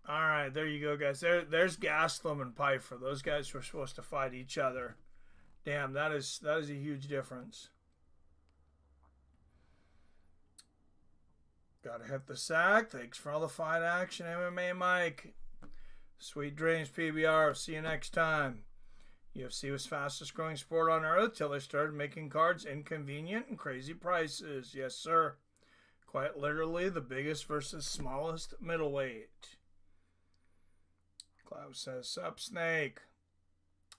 All right, there you go, guys. There's Gastelum and Pyfer. Those guys were supposed to fight each other. Damn, that is a huge difference. Gotta hit the sack. Thanks for all the fight action, MMA Mike. Sweet dreams, PBR. See you next time. UFC was fastest growing sport on earth till they started making cards inconvenient and crazy prices. Yes, sir. Quite literally the biggest versus smallest middleweight. Cloud says, sup, Snake.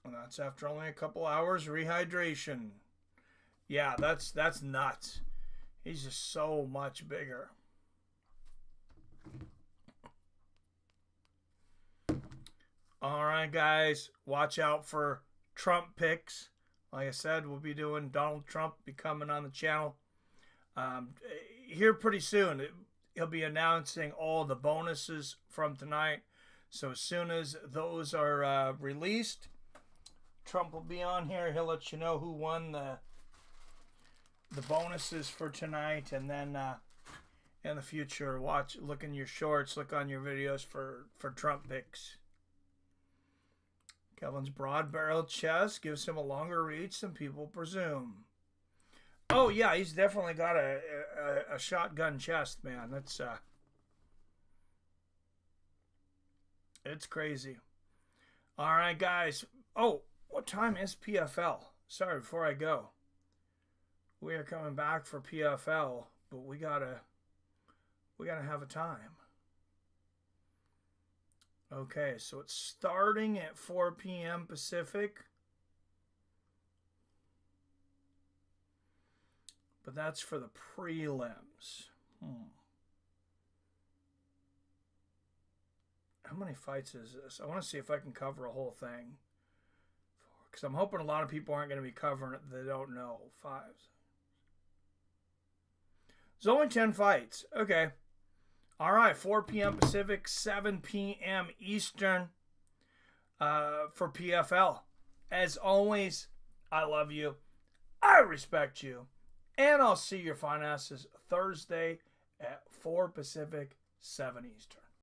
And that's after only a couple hours rehydration. Yeah, that's nuts. He's just so much bigger. All right, guys. Watch out for Trump picks. Like I said, we'll be doing Donald Trump be coming on the channel. Here pretty soon. He'll be announcing all the bonuses from tonight. So as soon as those are released, Trump will be on here. He'll let you know who won the bonuses for tonight, and then in the future, look in your shorts, look on your videos for Trump picks. Kelvin's broad-barreled chest gives him a longer reach than people presume. Oh yeah, he's definitely got a shotgun chest, man. That's it's crazy. All right, guys. Oh, what time is PFL? Sorry, before I go. We are coming back for PFL, but we gotta have a time. Okay, so it's starting at 4 p.m. Pacific. But that's for the prelims. How many fights is this? I want to see if I can cover a whole thing. Because I'm hoping a lot of people aren't going to be covering it that don't know. 5. There's only 10 fights. Okay. All right. 4 p.m. Pacific, 7 p.m. Eastern for PFL. As always, I love you. I respect you. And I'll see your fine asses Thursday at 4 Pacific, 7 Eastern.